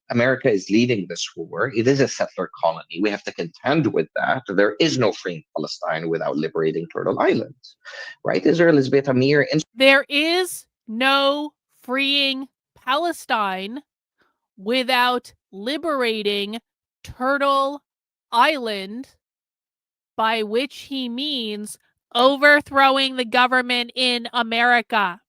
America is leading this war. It is a settler colony. We have to contend with that. There is no freeing Palestine without liberating Turtle Island, right? Israel is a mere... There is no freeing Palestine without liberating Turtle Island, by which he means overthrowing the government in America.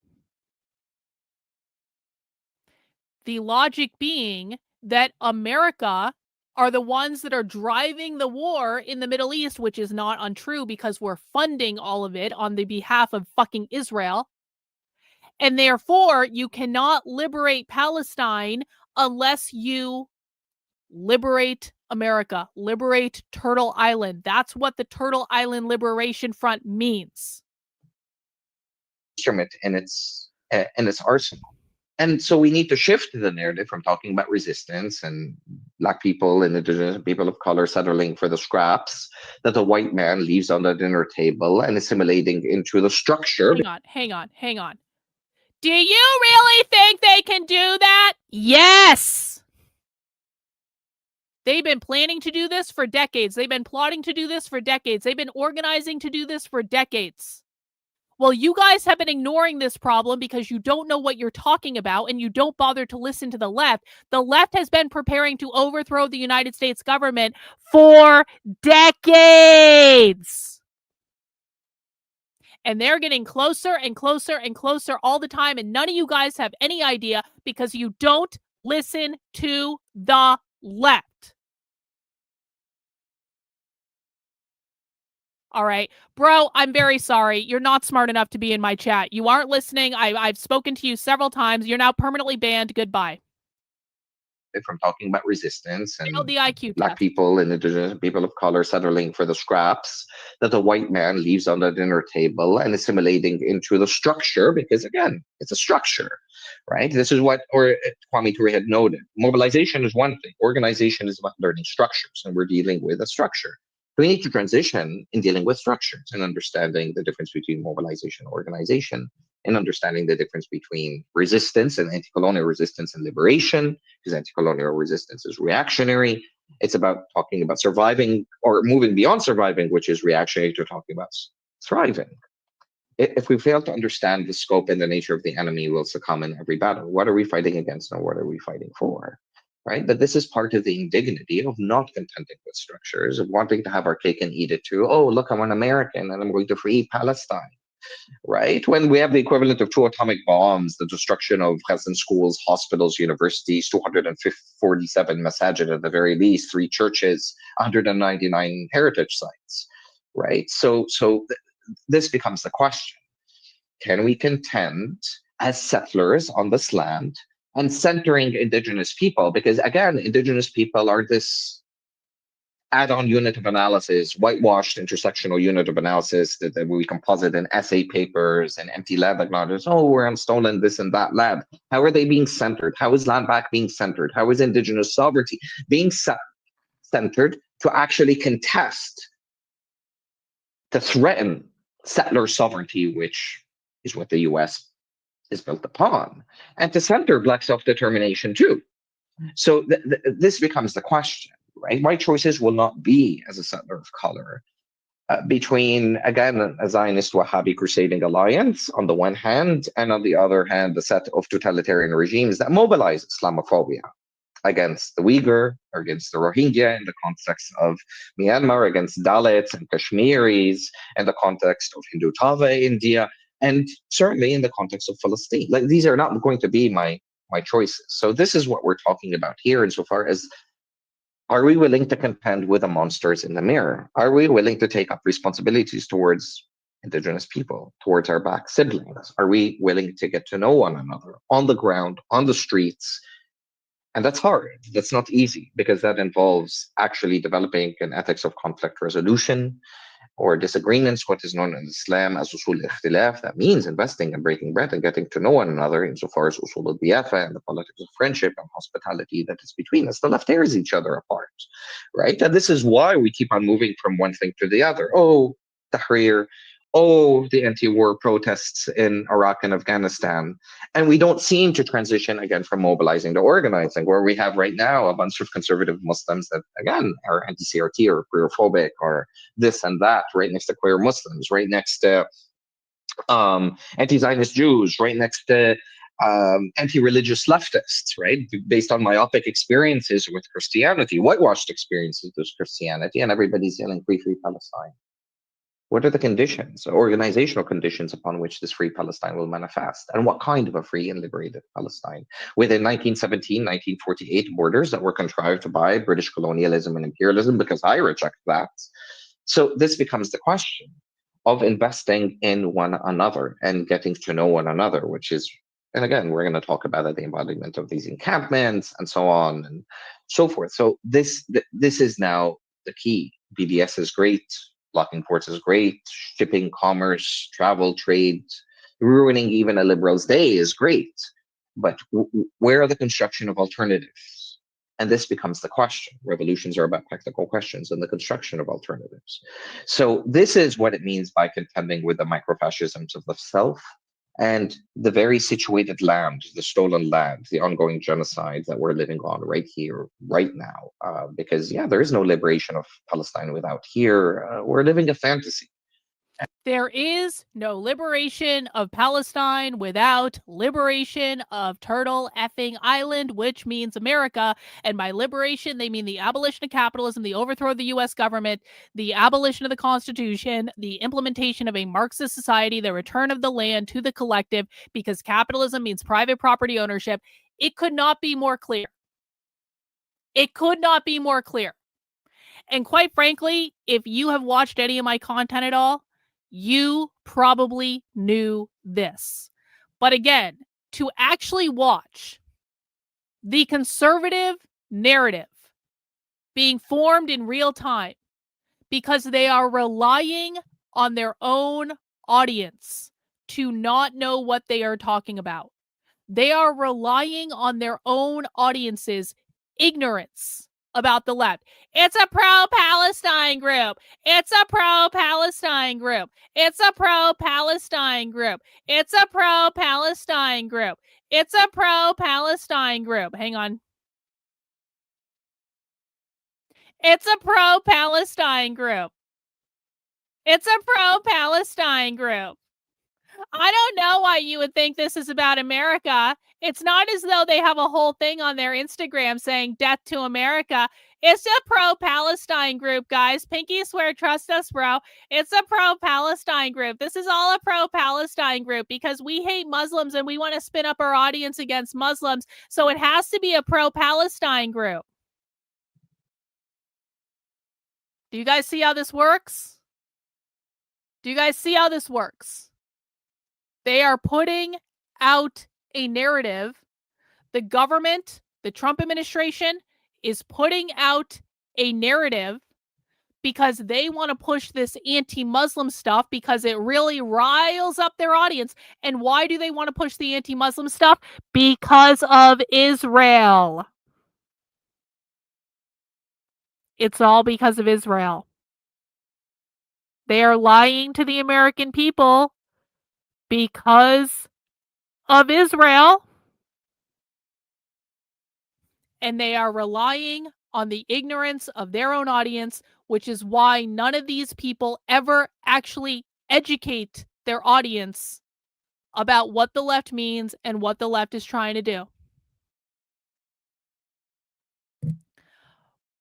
The logic being that America are the ones that are driving the war in the Middle East, which is not untrue because we're funding all of it on the behalf of fucking Israel. And therefore, you cannot liberate Palestine unless you liberate America, liberate Turtle Island. That's what the Turtle Island Liberation Front means. Instrument in its arsenal. And so we need to shift the narrative from talking about resistance and Black people and indigenous people of color settling for the scraps that the white man leaves on the dinner table and assimilating into the structure. Hang on. Do you really think they can do that? Yes! They've been planning to do this for decades. They've been plotting to do this for decades. They've been organizing to do this for decades. Well, you guys have been ignoring this problem because you don't know what you're talking about and you don't bother to listen to the left. The left has been preparing to overthrow the United States government for decades. And they're getting closer and closer and closer all the time. And none of you guys have any idea because you don't listen to the left. All right. Bro, I'm very sorry. You're not smart enough to be in my chat. You aren't listening. I've spoken to you several times. You're now permanently banned. Goodbye. From talking about resistance and the IQ Black test. people and indigenous people of color settling for the scraps that the white man leaves on the dinner table and assimilating into the structure, because again, it's a structure, right? This is what Kwame Ture had noted. Mobilization is one thing. Organization is about learning structures, and we're dealing with a structure. We need to transition in dealing with structures and understanding the difference between mobilization and organization, and understanding the difference between resistance and anti-colonial resistance and liberation, because anti-colonial resistance is reactionary. It's about talking about surviving or moving beyond surviving, which is reactionary, to talking about thriving. If we fail to understand the scope and the nature of the enemy, we'll succumb in every battle. What are we fighting against and what are we fighting for? Right? But this is part of the indignity of not contending with structures, of wanting to have our cake and eat it too. Oh, look, I'm an American and I'm going to free Palestine. Right? When we have the equivalent of 2 atomic bombs, the destruction of Gaza schools, hospitals, universities, 247 masajid at the very least, 3 churches, 199 heritage sites. Right? So this becomes the question. Can we contend as settlers on this land and centering indigenous people? Because again, indigenous people are this add-on unit of analysis, whitewashed intersectional unit of analysis that we composite in essay papers and empty lab acknowledgements. Oh, we're stolen this and that lab. How are they being centered? How is land back being centered? How is indigenous sovereignty being centered to actually contest, to threaten settler sovereignty, which is what the US is built upon, and to center Black self-determination too? So this becomes the question. Right? My choices will not be, as a settler of color, between, again, a Zionist Wahhabi crusading alliance on the one hand, and on the other hand, the set of totalitarian regimes that mobilize Islamophobia against the Uyghur, or against the Rohingya in the context of Myanmar, against Dalits and Kashmiris in the context of Hindu Tava India, and certainly in the context of Palestine. Like, these are not going to be my choices. So this is what we're talking about here, insofar as Are we willing to contend with the monsters in the mirror? Are we willing to take up responsibilities towards indigenous people, towards our black siblings? Are we willing to get to know one another on the ground, on the streets? And that's hard. That's not easy because that involves actually developing an ethics of conflict resolution or disagreements, what is known in Islam as usul ikhtilaf. That means investing and breaking bread and getting to know one another insofar as usul al-diyafa and the politics of friendship and hospitality that is between us. The left tears each other apart, right? And this is why we keep on moving from one thing to the other. Oh, Tahrir. Oh, the anti-war protests in Iraq and Afghanistan. And we don't seem to transition again from mobilizing to organizing, where we have right now a bunch of conservative Muslims that, again, are anti-CRT or queerphobic or this and that, right next to queer Muslims, right next to anti-Zionist Jews, right next to anti-religious leftists, right? Based on myopic experiences with Christianity, whitewashed experiences with Christianity, and everybody's yelling free, free Palestine. What are the conditions, organizational conditions upon which this free Palestine will manifest? And what kind of a free and liberated Palestine? Within 1917, 1948 borders that were contrived by British colonialism and imperialism, because I reject that. So this becomes the question of investing in one another and getting to know one another, which is, and again, we're going to talk about the embodiment of these encampments and so on and so forth. So this is now the key. BDS is great. Blocking ports is great. Shipping, commerce, travel, trade, ruining even a liberal's day is great. But where are the construction of alternatives? And this becomes the question. Revolutions are about practical questions and the construction of alternatives. So this is what it means by contending with the microfascisms of the self and the very situated land, the stolen land, the ongoing genocide that we're living on right here, right now. Because, yeah, there is no liberation of Palestine without here. We're living a fantasy. There is no liberation of Palestine without liberation of Turtle effing Island, which means America. And by liberation, they mean the abolition of capitalism, the overthrow of the U.S. government, the abolition of the Constitution, the implementation of a Marxist society, the return of the land to the collective, because capitalism means private property ownership. It could not be more clear. It could not be more clear. And quite frankly, if you have watched any of my content at all, you probably knew this. But again, to actually watch the conservative narrative being formed in real time because they are relying on their own audience to not know what they are talking about. They are relying on their own audience's ignorance about the left. It's a pro-Palestine group. It's a pro-Palestine group. It's a pro-Palestine group. It's a pro-Palestine group. It's a pro-Palestine group. Hang on. It's a pro-Palestine group. It's a pro-Palestine group. I don't know why you would think this is about America. It's not as though they have a whole thing on their Instagram saying death to America. It's a pro-Palestine group, guys. Pinky swear, trust us, bro. It's a pro-Palestine group. This is all a pro-Palestine group because we hate Muslims and we want to spin up our audience against Muslims. So it has to be a pro-Palestine group. Do you guys see how this works? Do you guys see how this works? They are putting out a narrative. The government, the Trump administration, is putting out a narrative because they want to push this anti-Muslim stuff because it really riles up their audience. And why do they want to push the anti-Muslim stuff? Because of Israel. It's all because of Israel. They are lying to the American people because of Israel, and they are relying on the ignorance of their own audience, which is why none of these people ever actually educate their audience about what the left means and what the left is trying to do.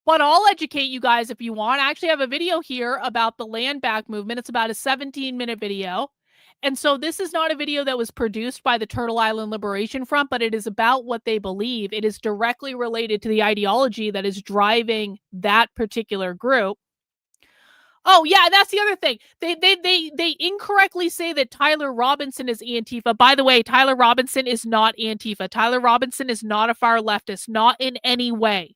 But I'll educate you guys if you want. I actually have a video here about the land back movement. It's about a 17-minute video. And so this is not a video that was produced by the Turtle Island Liberation Front, but it is about what they believe. It is directly related to the ideology that is driving that particular group. Oh yeah, that's the other thing. They incorrectly say that Tyler Robinson is Antifa. By the way, Tyler Robinson is not Antifa. Tyler Robinson is not a far leftist, not in any way.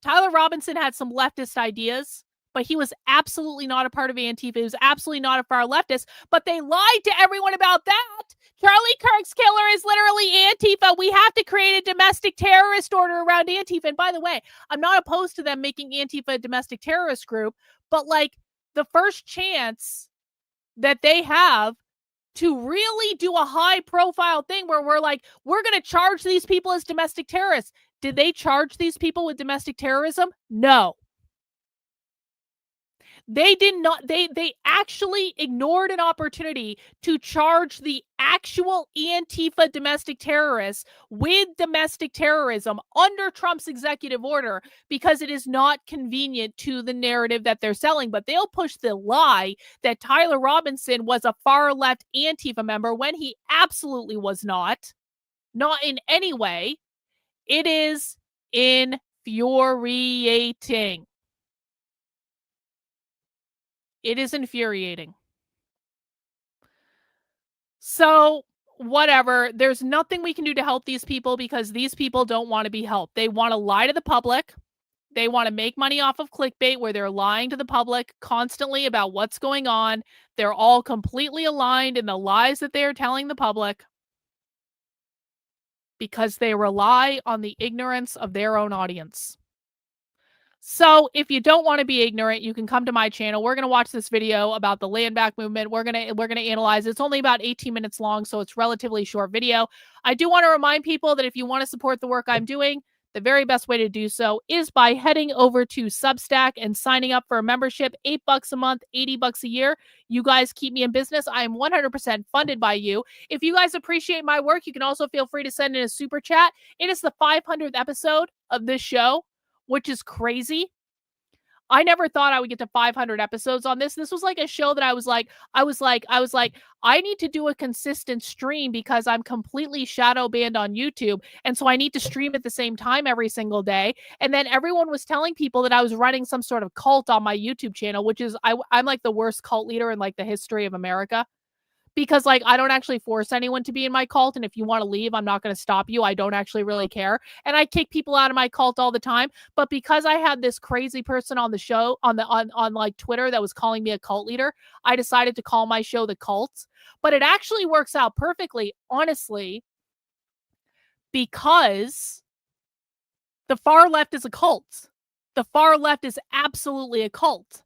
Tyler Robinson had some leftist ideas, but he was absolutely not a part of Antifa. He was absolutely not a far leftist, but they lied to everyone about that. Charlie Kirk's killer is literally Antifa. We have to create a domestic terrorist order around Antifa. And by the way, I'm not opposed to them making Antifa a domestic terrorist group, but like the first chance that they have to really do a high profile thing where we're like, we're going to charge these people as domestic terrorists. Did they charge these people with domestic terrorism? No. They did not. They actually ignored an opportunity to charge the actual Antifa domestic terrorists with domestic terrorism under Trump's executive order because it is not convenient to the narrative that they're selling. But they'll push the lie that Tyler Robinson was a far left Antifa member when he absolutely was not in any way. It is infuriating. It is infuriating. So, whatever. There's nothing we can do to help these people because these people don't want to be helped. They want to lie to the public. They want to make money off of clickbait where they're lying to the public constantly about what's going on. They're all completely aligned in the lies that they are telling the public because they rely on the ignorance of their own audience. So if you don't want to be ignorant, you can come to my channel. We're going to watch this video about the land back movement. We're going to analyze it. It's only about 18 minutes long, so it's relatively short video. I do want to remind people that if you want to support the work I'm doing, the very best way to do so is by heading over to Substack and signing up for a membership. $8 a month, $80 a year. You guys keep me in business. I am 100% funded by you. If you guys appreciate my work, you can also feel free to send in a super chat. It is the 500th episode of this show, which is crazy. I never thought I would get to 500 episodes on this. This was like a show that I was like, I need to do a consistent stream because I'm completely shadow banned on YouTube. And so I need to stream at the same time every single day. And then everyone was telling people that I was running some sort of cult on my YouTube channel, which is, I'm like the worst cult leader in like the history of America. Because, like, I don't actually force anyone to be in my cult. And if you want to leave, I'm not going to stop you. I don't actually really care. And I kick people out of my cult all the time. But because I had this crazy person on the show, on like Twitter that was calling me a cult leader, I decided to call my show The Cult. But it actually works out perfectly, honestly, because the far left is a cult. The far left is absolutely a cult.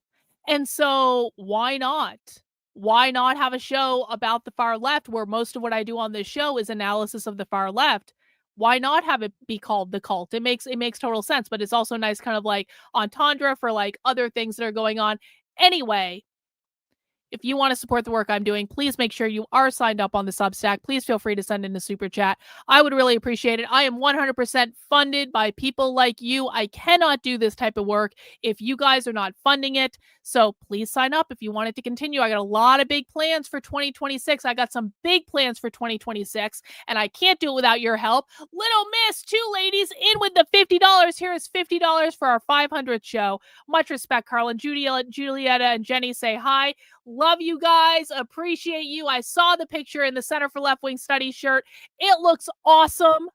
And so why not? Why not have a show about the far left where most of what I do on this show is analysis of the far left? Why not have it be called The Cult? It makes total sense, but it's also nice kind of like entendre for like other things that are going on. Anyway, if you want to support the work I'm doing, please make sure you are signed up on the Substack. Please feel free to send in a super chat. I would really appreciate it. I am 100% funded by people like you. I cannot do this type of work if you guys are not funding it. So please sign up if you want it to continue. I got a lot of big plans for 2026. I got some big plans for 2026, and I can't do it without your help. Little Miss, 2 ladies in with the $50. Here is $50 for our 500th show. Much respect, Karlyn. Julietta, and Jenny say hi. Love you guys. Appreciate you. I saw the picture in the Center for Left Wing Studies shirt. It looks awesome.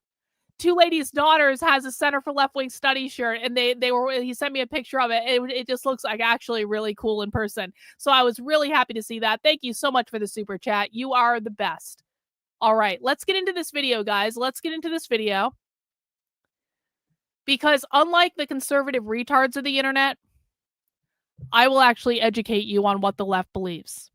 2 ladies' daughters has a Center for Left Wing Studies shirt, and he sent me a picture of it. It just looks like actually really cool in person. So I was really happy to see that. Thank you so much for the super chat. You are the best. All right, let's get into this video, guys. Let's get into this video. Because unlike the conservative retards of the internet, I will actually educate you on what the left believes.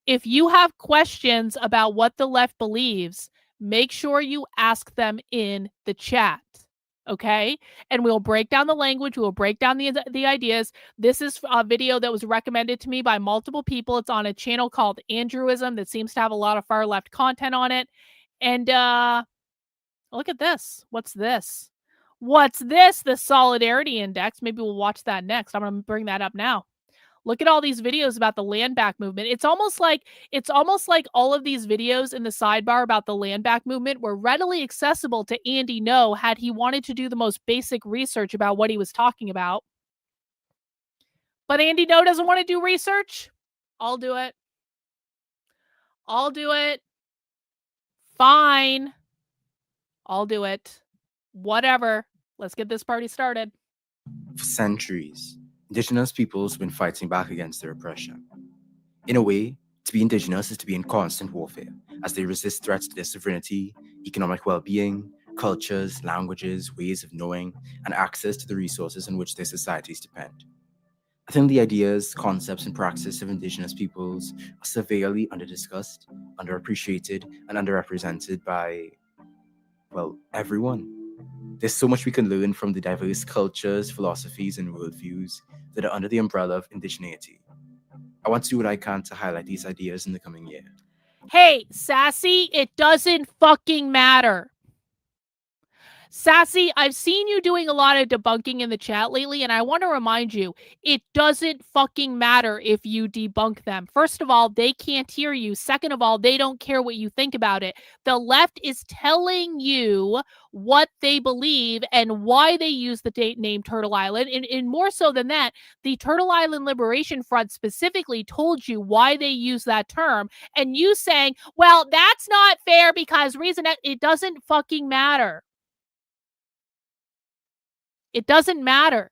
If you have questions about what the left believes, make sure you ask them in the chat, okay? And we'll break down the language. We'll break down the ideas. This is a video that was recommended to me by multiple people. It's on a channel called Andrewism that seems to have a lot of far left content on it. And look at this. What's this? What's this? The Solidarity Index. Maybe we'll watch that next. I'm going to bring that up now. Look at all these videos about the land back movement. It's almost like all of these videos in the sidebar about the land back movement were readily accessible to Andy No had he wanted to do the most basic research about what he was talking about. But Andy No doesn't want to do research. I'll do it. I'll do it. Fine. I'll do it. Whatever. Let's get this party started. For centuries, indigenous peoples have been fighting back against their oppression. In a way, to be indigenous is to be in constant warfare as they resist threats to their sovereignty, economic well-being, cultures, languages, ways of knowing, and access to the resources on which their societies depend. I think the ideas, concepts, and practices of indigenous peoples are severely under-discussed, underappreciated, and underrepresented by, well, everyone. There's so much we can learn from the diverse cultures, philosophies, and worldviews that are under the umbrella of indigeneity. I want to do what I can to highlight these ideas in the coming year. Hey, Sassy, it doesn't fucking matter. Sassy, I've seen you doing a lot of debunking in the chat lately, and I want to remind you, it doesn't fucking matter if you debunk them. First of all, they can't hear you. Second of all, they don't care what you think about it. The left is telling you what they believe and why they use the name Turtle Island. And more so than that, the Turtle Island Liberation Front specifically told you why they use that term. And you saying, well, that's not fair because reason it doesn't fucking matter. It doesn't matter.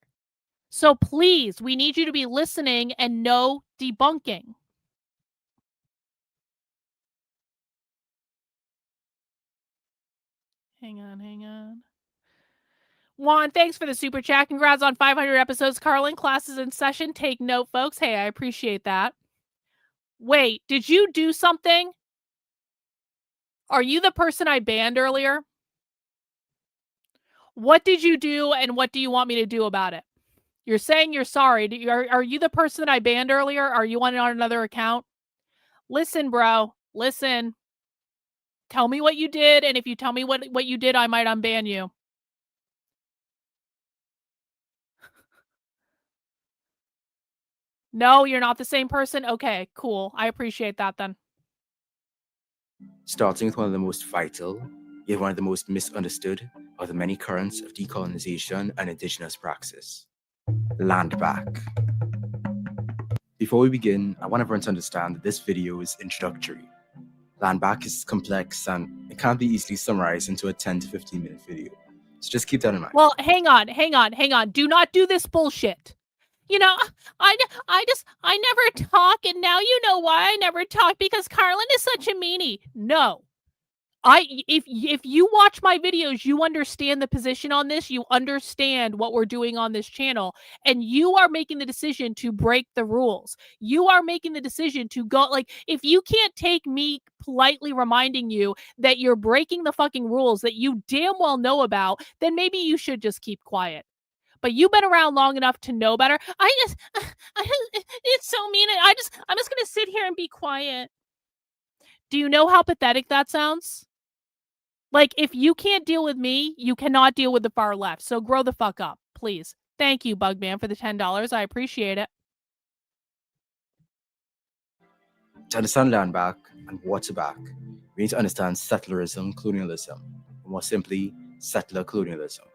So please, we need you to be listening and no debunking. Hang on. Juan, thanks for the super chat. Congrats on 500 episodes. Karlyn, classes in session. Take note, folks. Hey, I appreciate that. Wait, did you do something? Are you the person I banned earlier? What did you do and what do you want me to do about it? You're saying you're sorry. Are you the person that I banned earlier? Are you on another account? Listen, bro. Listen. Tell me what you did, and if you tell me what you did, I might unban you. No, you're not the same person? Okay, cool. I appreciate that then. Starting with one of the most vital, yet one of the most misunderstood of the many currents of decolonization and indigenous praxis. Land back. Before we begin, I want everyone to understand that this video is introductory. Land back is complex and it can't be easily summarized into a 10 to 15 minute video. So just keep that in mind. Well, hang on. Do not do this bullshit. You know, I never talk, and now you know why I never talk, because Karlyn is such a meanie. No. If you watch my videos, you understand the position on this, you understand what we're doing on this channel, and you are making the decision to break the rules. You are making the decision to go, like, if you can't take me politely reminding you that you're breaking the fucking rules that you damn well know about, then maybe you should just keep quiet. But you've been around long enough to know better. It's so mean. I'm just gonna sit here and be quiet. Do you know how pathetic that sounds? Like, if you can't deal with me, you cannot deal with the far left. So grow the fuck up, please. Thank you, Bugman, for the $10. I appreciate it. To understand land back and what's back, we need to understand settlerism, colonialism, or more simply, settler colonialism.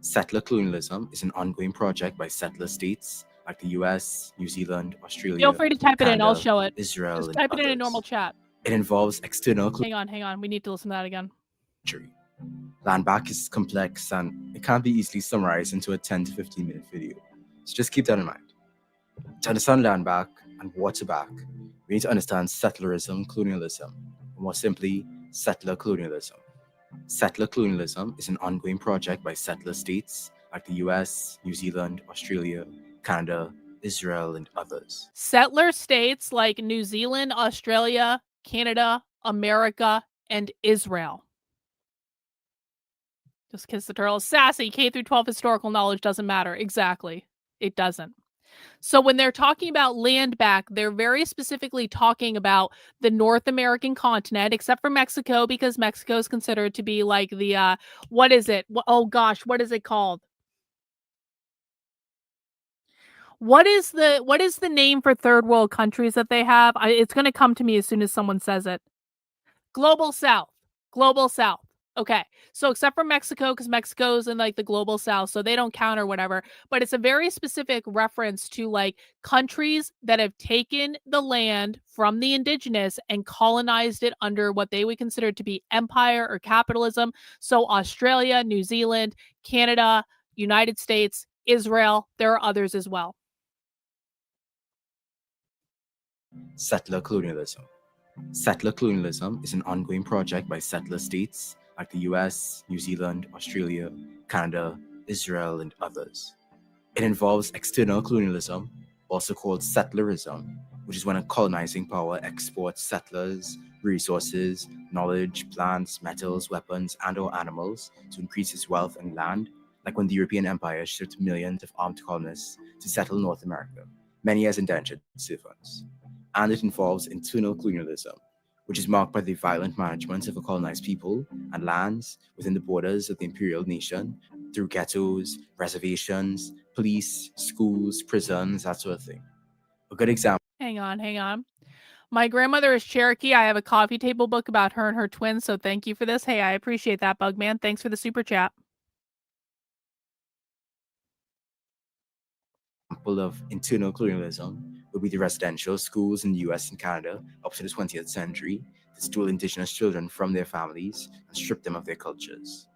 Settler colonialism is an ongoing project by settler states like the US, New Zealand, Australia. Feel free to type Canada, it in. I'll show it. Israel, just and type it in a others. normal chat. It involves external. Hang on. We need to listen to that again. Land back is complex and it can't be easily summarized into a 10 to 15 minute video. So just keep that in mind. To understand land back and what's back, we need to understand settlerism, colonialism, or more simply, settler colonialism. Settler colonialism is an ongoing project by settler states like the US, New Zealand, Australia, Canada, Israel, and others. Settler states like New Zealand, Australia, Canada, America, and Israel. Just kiss the turtle. Sassy, K through 12 historical knowledge doesn't matter. Exactly. It doesn't. So when they're talking about land back, they're very specifically talking about the North American continent, except for Mexico, because Mexico is considered to be like the, what is it? Oh gosh, what is it called? What is the name for third world countries that they have? It's going to come to me as soon as someone says it. Global South. Global South. Okay. So except for Mexico, because Mexico's in like the global South, so they don't count or whatever. But it's a very specific reference to like countries that have taken the land from the indigenous and colonized it under what they would consider to be empire or capitalism. So Australia, New Zealand, Canada, United States, Israel. There are others as well. Settler colonialism. Settler colonialism is an ongoing project by settler states like the US, New Zealand, Australia, Canada, Israel, and others. It involves external colonialism, also called settlerism, which is when a colonizing power exports settlers, resources, knowledge, plants, metals, weapons, and/or animals to increase its wealth and land, like when the European Empire shipped millions of armed colonists to settle North America, many as indentured servants. And it involves internal colonialism, which is marked by the violent management of a colonized people and lands within the borders of the imperial nation through ghettos, reservations, police, schools, prisons, that sort of thing. A good example. Hang on. My grandmother is Cherokee. I have a coffee table book about her and her twins, so thank you for this. Hey, I appreciate that, Bugman. Thanks for the super chat. Of internal colonialism would be the residential schools in the US and Canada up to the 20th century that stole indigenous children from their families and stripped them of their cultures.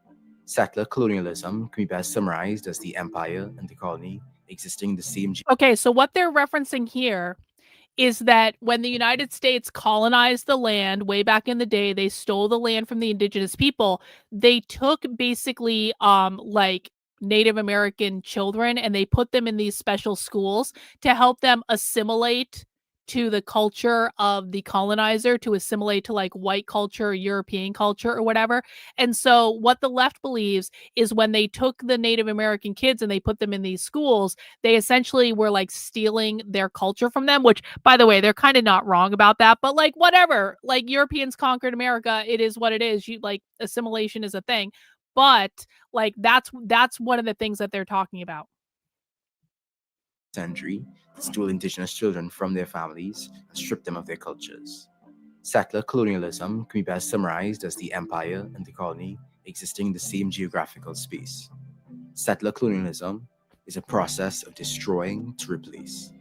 Settler colonialism can be best summarized as the empire and the colony existing in the same. Okay, so what they're referencing here is that when the United States colonized the land way back in the day, they stole the land from the indigenous people. They took basically like Native American children and they put them in these special schools to help them assimilate to the culture of the colonizer, to assimilate to like white culture or European culture or whatever. And so what the left believes is when they took the Native American kids and they put them in these schools, they essentially were like stealing their culture from them, which by the way, they're kind of not wrong about that, but like whatever, like Europeans conquered America. It is what it is. You like assimilation is a thing, but like that's one of the things that they're talking about. Century that stole indigenous children from their families and stripped them of their cultures. Settler colonialism can be best summarized as the empire and the colony existing in the same geographical space. Settler colonialism is a process of destroying to replace.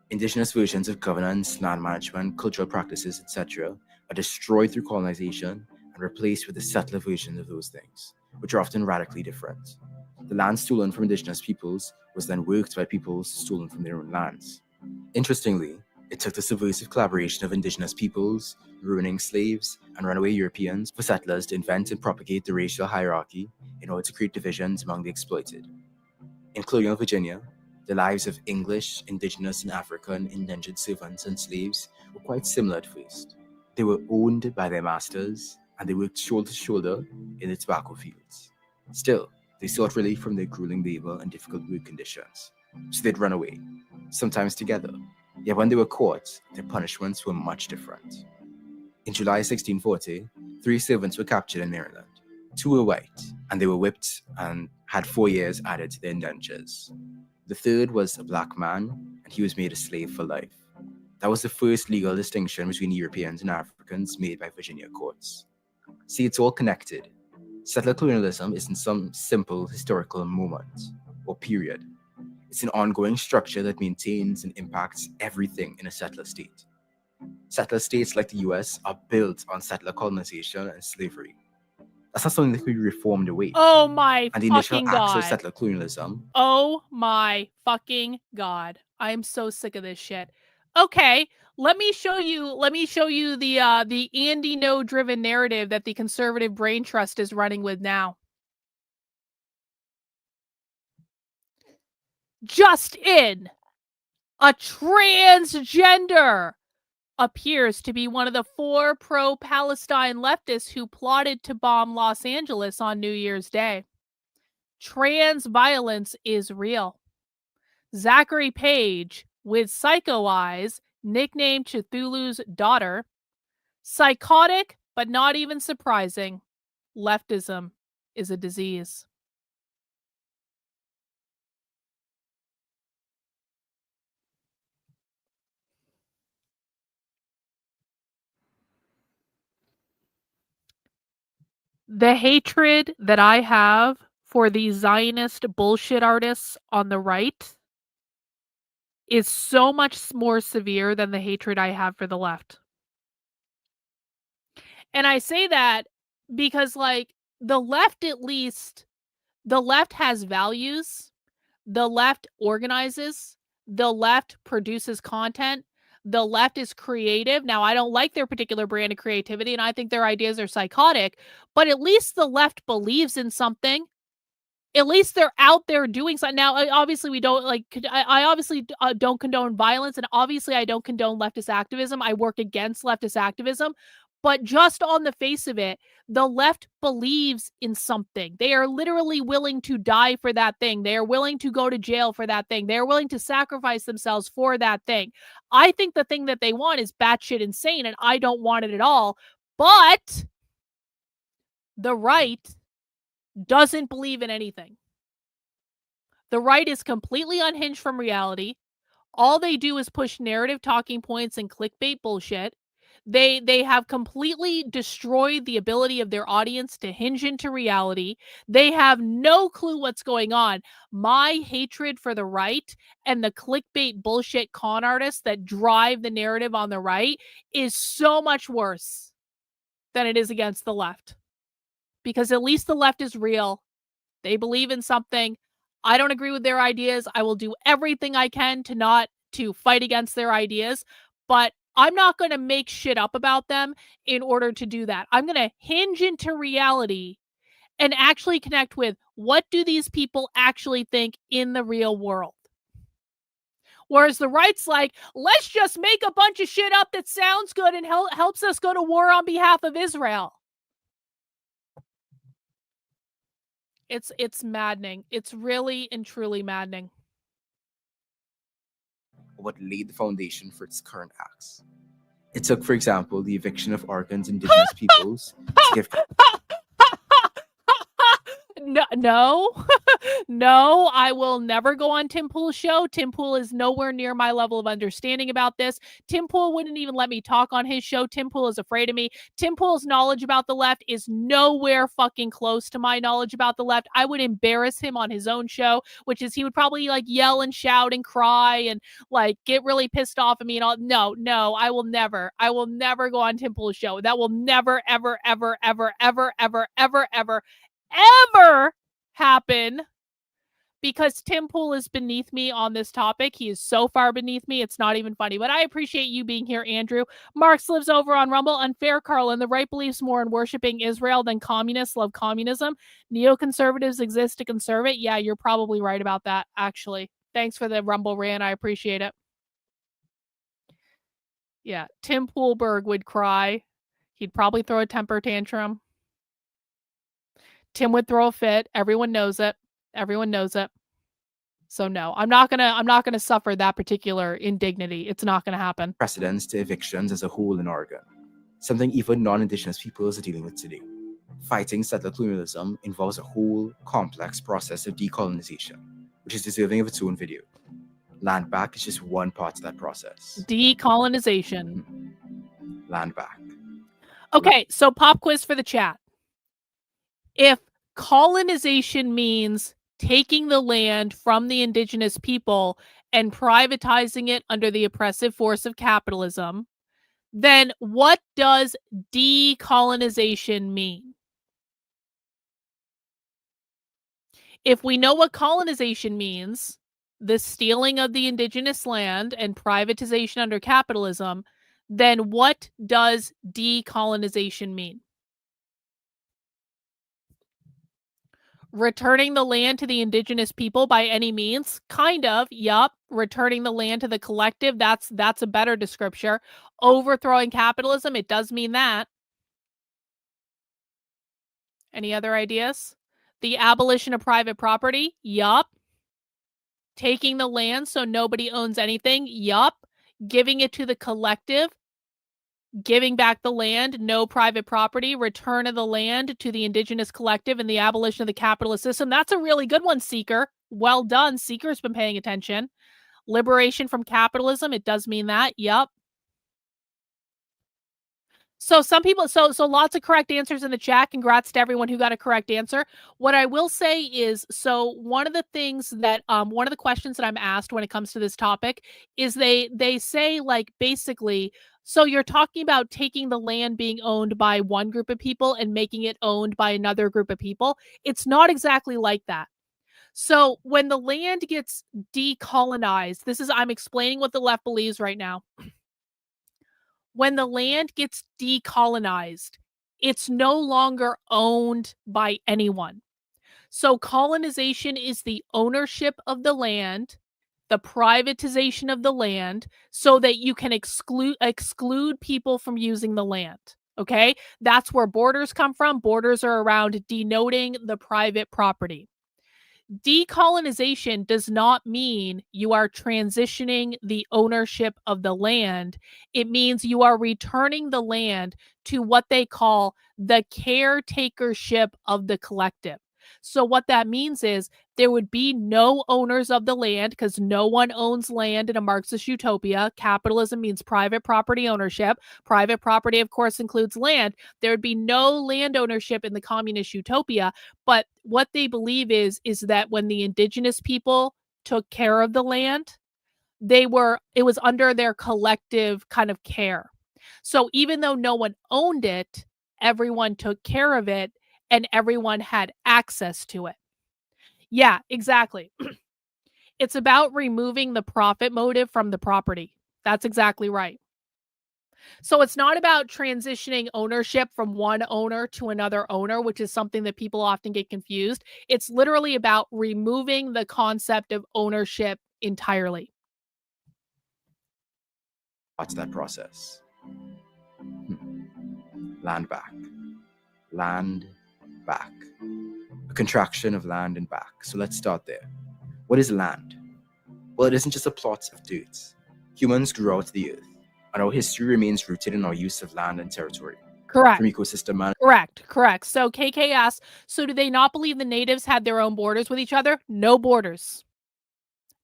Indigenous versions of governance, land management, cultural practices, etc. are destroyed through colonization and replaced with the settler versions of those things, which are often radically different. The land stolen from indigenous peoples was then worked by peoples stolen from their own lands. Interestingly, it took the subversive collaboration of indigenous peoples, ruining slaves, and runaway Europeans for settlers to invent and propagate the racial hierarchy in order to create divisions among the exploited. In colonial Virginia, the lives of English, indigenous, and African indentured servants and slaves were quite similar at first. They were owned by their masters, and they worked shoulder to shoulder in the tobacco fields. Still, they sought relief from their grueling labor and difficult work conditions, so they'd run away, sometimes together. Yet when they were caught, their punishments were much different. In July 1640, 3 servants were captured in Maryland. 2 were white, and they were whipped and had 4 years added to their indentures. The third was a black man, and he was made a slave for life. That was the first legal distinction between Europeans and Africans made by Virginia courts. See, it's all connected. Settler colonialism isn't some simple historical moment or period. It's an ongoing structure that maintains and impacts everything in a settler state. Settler states like the US are built on settler colonization and slavery. That's not something that could be reformed away. Oh my and the initial fucking acts God. of settler colonialism. Oh my fucking God. I'm so sick of this shit. Okay, let me show you the Andy No driven narrative that the conservative brain trust is running with now. Just in, a transgender appears to be one of the 4 pro-Palestine leftists who plotted to bomb Los Angeles on New Year's Day. Trans violence is real. Zachary Page, with psycho eyes, nicknamed Cthulhu's daughter. Psychotic, but not even surprising. Leftism is a disease. The hatred that I have for these Zionist bullshit artists on the right is so much more severe than the hatred I have for the left. And I say that because, like, the left, at least, the left has values, the left organizes, the left produces content, the left is creative. Now, I don't like their particular brand of creativity, and I think their ideas are psychotic, but at least the left believes in something. At least they're out there doing something. Now, obviously, we don't like. I obviously don't condone violence, and obviously, I don't condone leftist activism. I work against leftist activism, but just on the face of it, the left believes in something. They are literally willing to die for that thing. They are willing to go to jail for that thing. They are willing to sacrifice themselves for that thing. I think the thing that they want is batshit insane, and I don't want it at all. But the right doesn't believe in anything. The right is completely unhinged from reality. All they do is push narrative talking points and clickbait bullshit. They have completely destroyed the ability of their audience to hinge into reality. They have no clue what's going on. My hatred for the right and the clickbait bullshit con artists that drive the narrative on the right is so much worse than it is against the left. Because at least the left is real. They believe in something. I don't agree with their ideas. I will do everything I can to fight against their ideas, but I'm not going to make shit up about them in order to do that. I'm going to hinge into reality and actually connect with what do these people actually think in the real world. Whereas the right's like, let's just make a bunch of shit up that sounds good and helps us go to war on behalf of Israel. It's maddening. It's really and truly maddening. What laid the foundation for its current acts. It took, for example, the eviction of Oregon's indigenous peoples to give No, no, I will never go on Tim Pool's show. Tim Pool is nowhere near my level of understanding about this. Tim Pool wouldn't even let me talk on his show. Tim Pool is afraid of me. Tim Pool's knowledge about the left is nowhere fucking close to my knowledge about the left. I would embarrass him on his own show, which is he would probably like yell and shout and cry and like get really pissed off at me and all. No, I will never go on Tim Pool's show. That will never, ever, ever, ever, ever, ever, ever, ever, ever happen, because Tim Pool is beneath me on this topic. He is so far beneath me, it's not even funny. But I appreciate you being here, Andrew. Marx lives over on Rumble. Unfair, Karlyn. The right believes more in worshiping Israel than communists love communism. Neoconservatives exist to conserve it. Yeah, you're probably right about that, actually. Thanks for the Rumble rant. I appreciate it. Yeah, Tim Poolberg would cry. He'd probably throw a temper tantrum. Tim would throw a fit. Everyone knows it. Everyone knows it. So no, I'm not gonna suffer that particular indignity. It's not gonna happen. Precedents to evictions as a whole in Oregon, something even non-indigenous peoples are dealing with today. Fighting settler colonialism involves a whole complex process of decolonization, which is deserving of its own video. Land back is just one part of that process. Decolonization. Land back. Okay, so pop quiz for the chat. If colonization means taking the land from the indigenous people and privatizing it under the oppressive force of capitalism, then what does decolonization mean? If we know what colonization means, the stealing of the indigenous land and privatization under capitalism, then what does decolonization mean? Returning the land to the indigenous people by any means? Kind of, yup. Returning the land to the collective, that's a better description. Overthrowing capitalism, it does mean that. Any other ideas? The abolition of private property? Yup. Taking the land so nobody owns anything? Yup. Giving it to the collective? Giving back the land, no private property, return of the land to the indigenous collective, and the abolition of the capitalist system. That's a really good one, Seeker. Well done. Seeker's been paying attention. Liberation from capitalism, it does mean that. Yep. So some people, so lots of correct answers in the chat. Congrats to everyone who got a correct answer. What I will say is, so one of the things that, one of the questions that I'm asked when it comes to this topic is they say, like, basically, so you're talking about taking the land being owned by one group of people and making it owned by another group of people. It's not exactly like that. So when the land gets decolonized, I'm explaining what the left believes right now. When the land gets decolonized, it's no longer owned by anyone. So colonization is the ownership of the land, the privatization of the land, so that you can exclude people from using the land. Okay? That's where borders come from. Borders are around denoting the private property. Decolonization does not mean you are transitioning the ownership of the land. It means you are returning the land to what they call the caretakership of the collective. So what that means is there would be no owners of the land because no one owns land in a Marxist utopia. Capitalism means private property ownership. Private property, of course, includes land. There would be no land ownership in the communist utopia. But what they believe is that when the indigenous people took care of the land, it was under their collective kind of care. So even though no one owned it, everyone took care of it and everyone had access to it. Yeah, exactly. It's about removing the profit motive from the property. That's exactly right. So it's not about transitioning ownership from one owner to another owner, which is something that people often get confused. It's literally about removing the concept of ownership entirely. What's that process? Land back. Land back. A contraction of land and back. So let's start there. What is land? Well, it isn't just a plot of dirt. Humans grew out the earth, and our history remains rooted in our use of land and territory. Correct. From ecosystem management. Correct. So KK asks, so do they not believe the natives had their own borders with each other? No borders.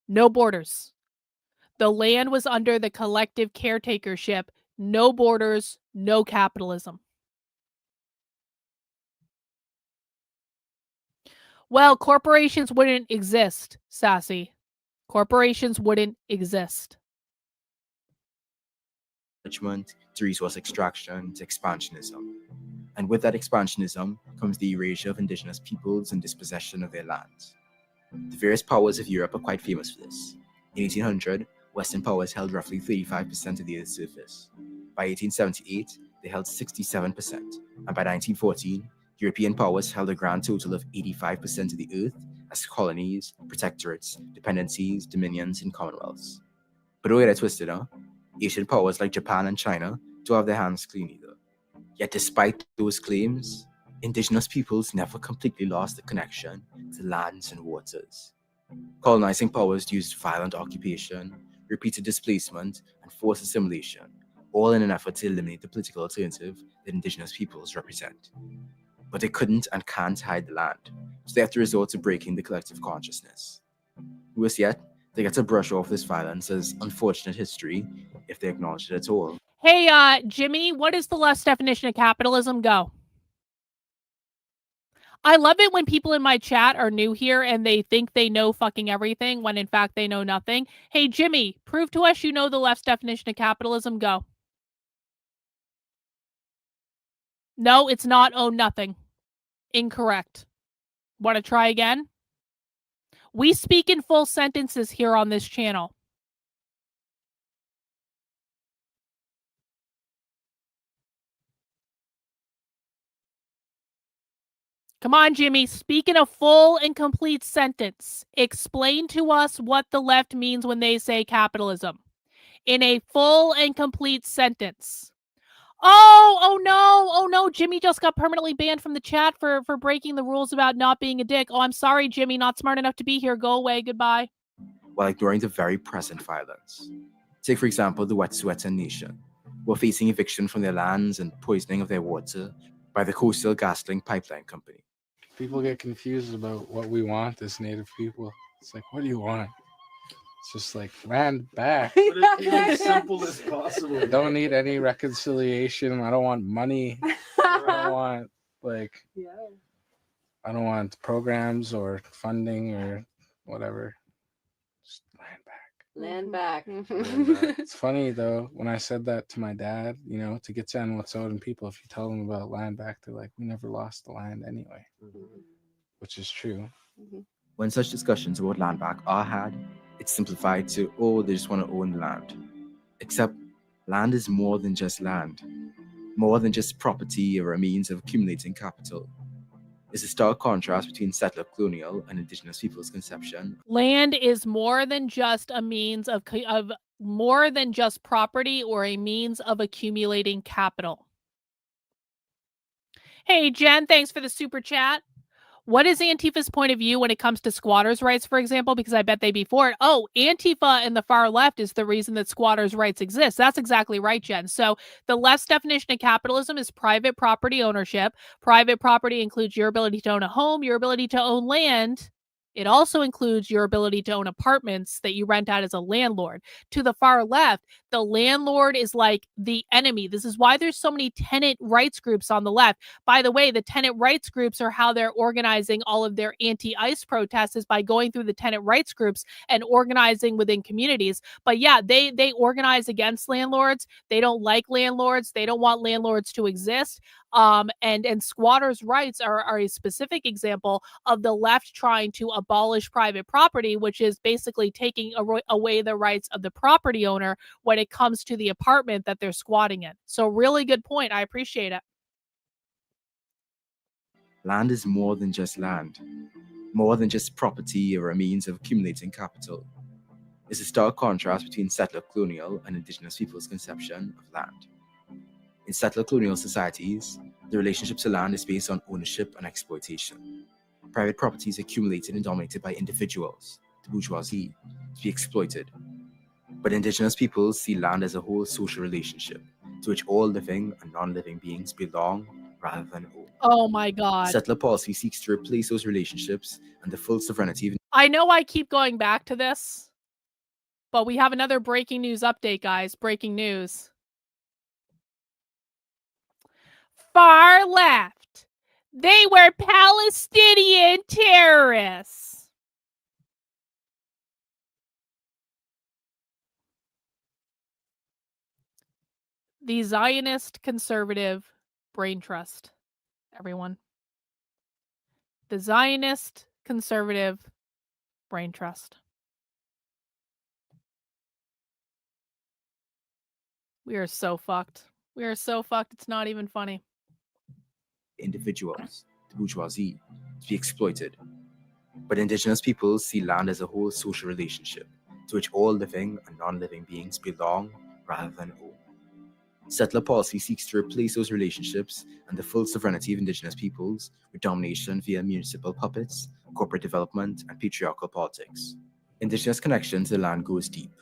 No borders. The land was under the collective caretakership. No borders, no capitalism. Well, corporations wouldn't exist, Sassy. Corporations wouldn't exist. Management to resource extraction to expansionism. And with that expansionism comes the erasure of indigenous peoples and dispossession of their lands. The various powers of Europe are quite famous for this. In 1800, Western powers held roughly 35% of the Earth's surface. By 1878, they held 67%, and by 1914, European powers held a grand total of 85% of the Earth as colonies, protectorates, dependencies, dominions, and commonwealths. But don't get it twisted, huh? Asian powers like Japan and China don't have their hands clean either. Yet despite those claims, indigenous peoples never completely lost the connection to lands and waters. Colonizing powers used violent occupation, repeated displacement, and forced assimilation, all in an effort to eliminate the political alternative that indigenous peoples represent. But they couldn't and can't hide the land, so they have to resort to breaking the collective consciousness. Worse yet, they get to brush off this violence as unfortunate history if they acknowledge it at all. Hey, Jimmy, what is the left's definition of capitalism? Go. I love it when people in my chat are new here and they think they know fucking everything when in fact they know nothing. Hey, Jimmy, prove to us you know the left's definition of capitalism. Go. No, it's not own nothing. Incorrect. Want to try again? We speak in full sentences here on this channel. Come on, Jimmy. Speak in a full and complete sentence. Explain to us what the left means when they say capitalism. In a full and complete sentence. Oh no. Jimmy just got permanently banned from the chat for breaking the rules about not being a dick. Oh, I'm sorry, Jimmy. Not smart enough to be here. Go away. Goodbye. While ignoring the very present violence. Take, for example, the Wet'suwet'en Nation, who are facing eviction from their lands and poisoning of their water by the Coastal GasLink Pipeline Company. People get confused about what we want as Native people. It's like, what do you want? It's just like land back. But it's as simple as possible. I don't need any reconciliation. I don't want money. I don't want I don't want programs or funding or whatever. Just land back. Land back. It's funny though, when I said that to my dad, you know, to get San Watsodan people, if you tell them about land back, they're like, we never lost the land anyway, which is true. When such discussions about land back are had, it's simplified to, oh, they just want to own the land. Except land is more than just land, more than just property or a means of accumulating capital. It's a stark contrast between settler colonial and indigenous people's conception. Land is more than just a means of more than just property or a means of accumulating capital. Hey, Jen, thanks for the super chat. What is Antifa's point of view when it comes to squatters' rights, for example? Because I bet they'd be for it. Oh, Antifa and the far left is the reason that squatters' rights exist. That's exactly right, Jen. So the left's definition of capitalism is private property ownership. Private property includes your ability to own a home, your ability to own land. It also includes your ability to own apartments that you rent out as a landlord. To the far left, the landlord is like the enemy. This is why there's so many tenant rights groups on the left. By the way, the tenant rights groups are how they're organizing all of their anti-ICE protests, is by going through the tenant rights groups and organizing within communities. But yeah, they organize against landlords. They don't like landlords. They don't want landlords to exist. And squatters' rights are a specific example of the left trying to abolish private property, which is basically taking away the rights of the property owner when it comes to the apartment that they're squatting in. So really good point. I appreciate it. Land is more than just land, more than just property or a means of accumulating capital. It's a stark contrast between settler colonial and indigenous people's conception of land. In settler colonial societies, the relationship to land is based on ownership and exploitation. Private property is accumulated and dominated by individuals, the bourgeoisie, to be exploited. But indigenous peoples see land as a whole social relationship to which all living and non-living beings belong rather than own. Oh my God. Settler policy seeks to replace those relationships and the full sovereignty of... I know I keep going back to this, but we have another breaking news update, guys. Breaking news. Far left. They were Palestinian terrorists. The Zionist conservative brain trust, everyone. The Zionist conservative brain trust. We are so fucked. We are so fucked. It's not even funny. Individuals, the bourgeoisie, to be exploited. But indigenous peoples see land as a whole social relationship to which all living and non-living beings belong rather than own. Settler policy seeks to replace those relationships and the full sovereignty of indigenous peoples with domination via municipal puppets, corporate development, and patriarchal politics. Indigenous connection to the land goes deep,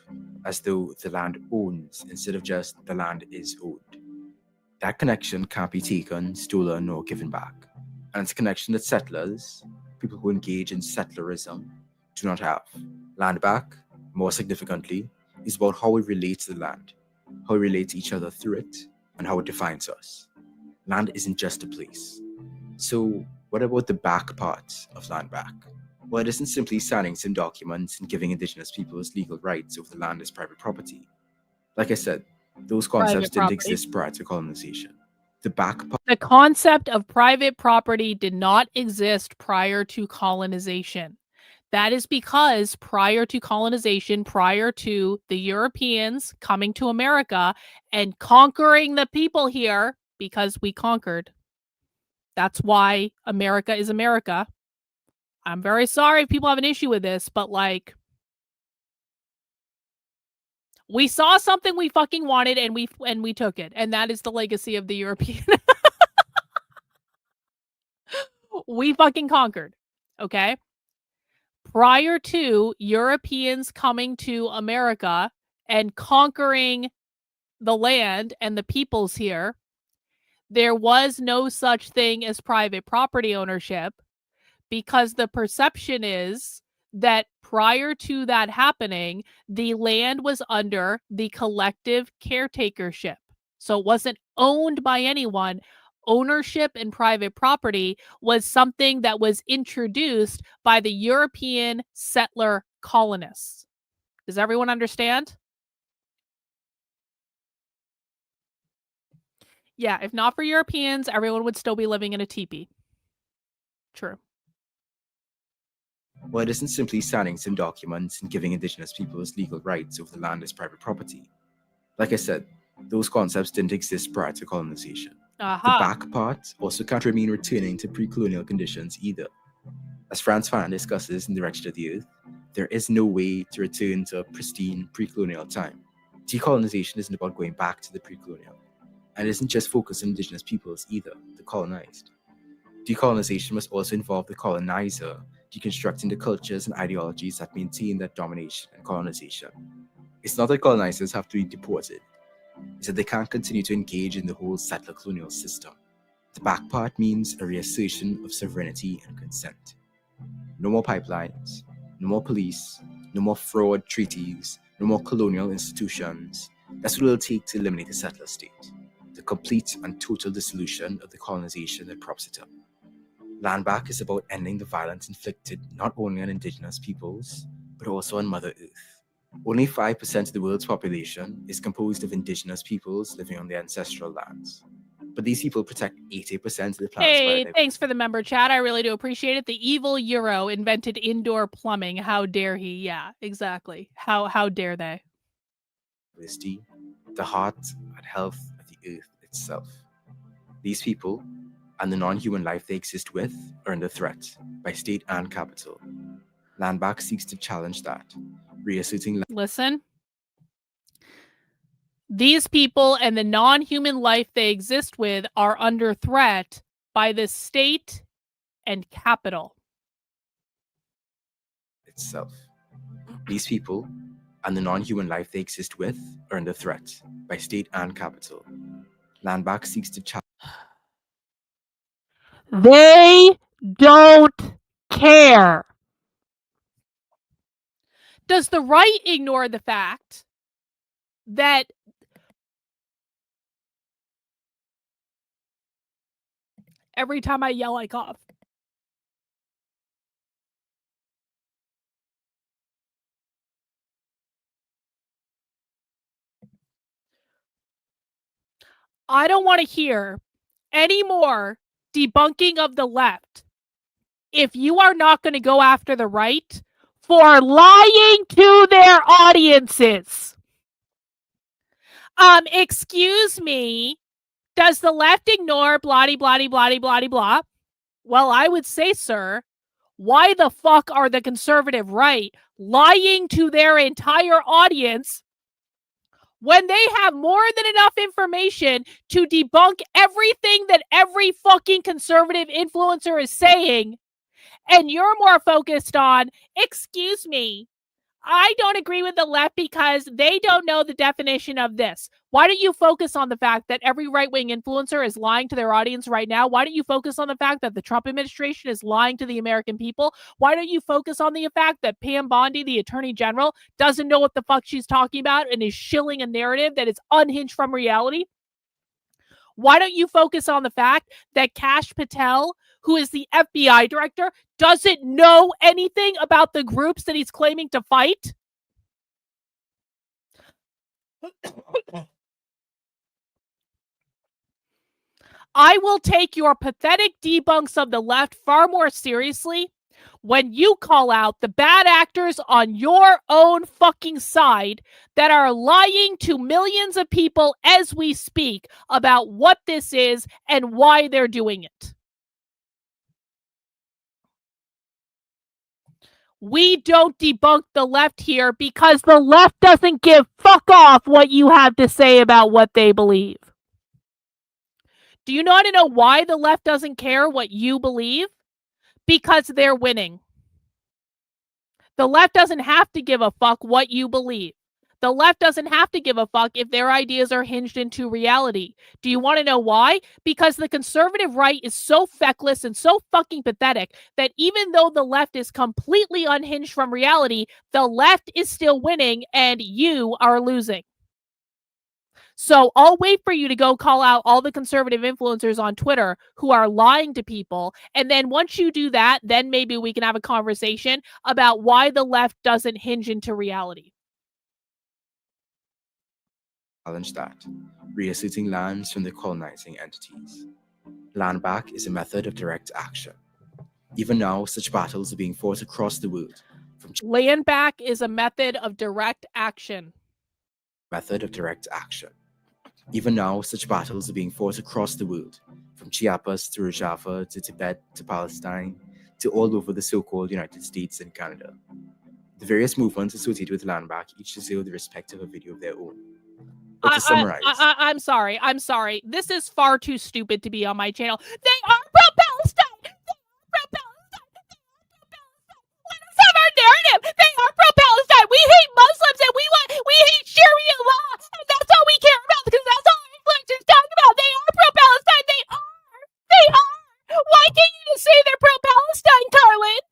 as though the land owns instead of just the land is owned. That connection can't be taken, stolen, or given back. And it's a connection that settlers, people who engage in settlerism, do not have. Land back, more significantly, is about how we relate to the land, how we relate to each other through it, and how it defines us. Land isn't just a place. So what about the back part of land back? Well, it isn't simply signing some documents and giving indigenous peoples legal rights over the land as private property. Like I said, those concepts didn't exist prior to colonization. The concept of private property did not exist prior to colonization. That is because prior to colonization, prior to the Europeans coming to America and conquering the people here, because we conquered. That's why America is America. I'm very sorry if people have an issue with this, but like, we saw something we fucking wanted and we took it. And that is the legacy of the European. We fucking conquered. Okay. Prior to Europeans coming to America and conquering the land and the peoples here, there was no such thing as private property ownership, because the perception is that prior to that happening, the land was under the collective caretakership. So it wasn't owned by anyone. Ownership and private property was something that was introduced by the European settler colonists. Does everyone understand? Yeah, if not for Europeans, everyone would still be living in a teepee. True. Well, it isn't simply signing some documents and giving indigenous peoples legal rights over the land as private property. Like I said, those concepts didn't exist prior to colonization. The back part also can't remain returning to pre-colonial conditions either. As Franz Fanon discusses in Direction of the Earth, there is no way to return to a pristine pre-colonial time. Decolonization isn't about going back to the pre-colonial, and it isn't just focused on indigenous peoples either, the colonized. Decolonization must also involve the colonizer deconstructing the cultures and ideologies that maintain that domination and colonization. It's not that colonizers have to be deported, it's that they can't continue to engage in the whole settler colonial system. The back part means a reassertion of sovereignty and consent. No more pipelines, no more police, no more fraud treaties, no more colonial institutions. That's what it'll take to eliminate the settler state, the complete and total dissolution of the colonization that props it up. Land back is about ending the violence inflicted not only on indigenous peoples, but also on Mother Earth. Only 5% of the world's population is composed of indigenous peoples living on their ancestral lands. But these people protect 80% of the planet's Hey, thanks for the member chat. I really do appreciate it. The evil Euro invented indoor plumbing. How dare he? Yeah, exactly. How dare they? biodiversity, the heart and health of the earth itself. These people and the non-human life they exist with are under threat by state and capital. Landback seeks to challenge that, reasserting... Listen. These people and the non-human life they exist with are under threat by the state and capital itself. These people and the non-human life they exist with are under threat by state and capital. Landback seeks to challenge... They don't care. Does the right ignore the fact that every time I yell, I cough? I don't want to hear any more debunking of the left if you are not going to go after the right for lying to their audiences. Excuse me, does the left ignore blah, blah, blah, blah, blah? Well, I would say, sir, why the fuck are the conservative right lying to their entire audience when they have more than enough information to debunk everything that every fucking conservative influencer is saying, and you're more focused on, excuse me, I don't agree with the left because they don't know the definition of this. Why don't you focus on the fact that every right-wing influencer is lying to their audience right now? Why don't you focus on the fact that the Trump administration is lying to the American people? Why don't you focus on the fact that Pam Bondi, the Attorney General, doesn't know what the fuck she's talking about and is shilling a narrative that is unhinged from reality? Why don't you focus on the fact that Kash Patel, who is the FBI director, doesn't know anything about the groups that he's claiming to fight? I will take your pathetic debunks of the left far more seriously when you call out the bad actors on your own fucking side that are lying to millions of people as we speak about what this is and why they're doing it. We don't debunk the left here because the left doesn't give fuck off what you have to say about what they believe. Do you want to know why the left doesn't care what you believe? Because they're winning. The left doesn't have to give a fuck what you believe. The left doesn't have to give a fuck if their ideas are hinged into reality. Do you want to know why? Because the conservative right is so feckless and so fucking pathetic that even though the left is completely unhinged from reality, the left is still winning and you are losing. So I'll wait for you to go call out all the conservative influencers on Twitter who are lying to people. And then once you do that, then maybe we can have a conversation about why the left doesn't hinge into reality. Challenge that, reasserting lands from the colonizing entities. Land back is a method of direct action. Even now, such battles are being fought across the world. Land back is a method of direct action. Even now, such battles are being fought across the world, from Chiapas to Rojava to Tibet to Palestine to all over the so-called United States and Canada. The various movements associated with land back each deserve the respect of a video of their own. But to summarize, I'm sorry. This is far too stupid to be on my channel. They are pro-Palestine. Let us have our narrative. They are pro-Palestine. We hate Muslims and we hate Sharia law, and that's all we care about because that's all influencers talk about. They are pro-Palestine. They are. Why can't you just say they're pro-Palestine, Karlyn?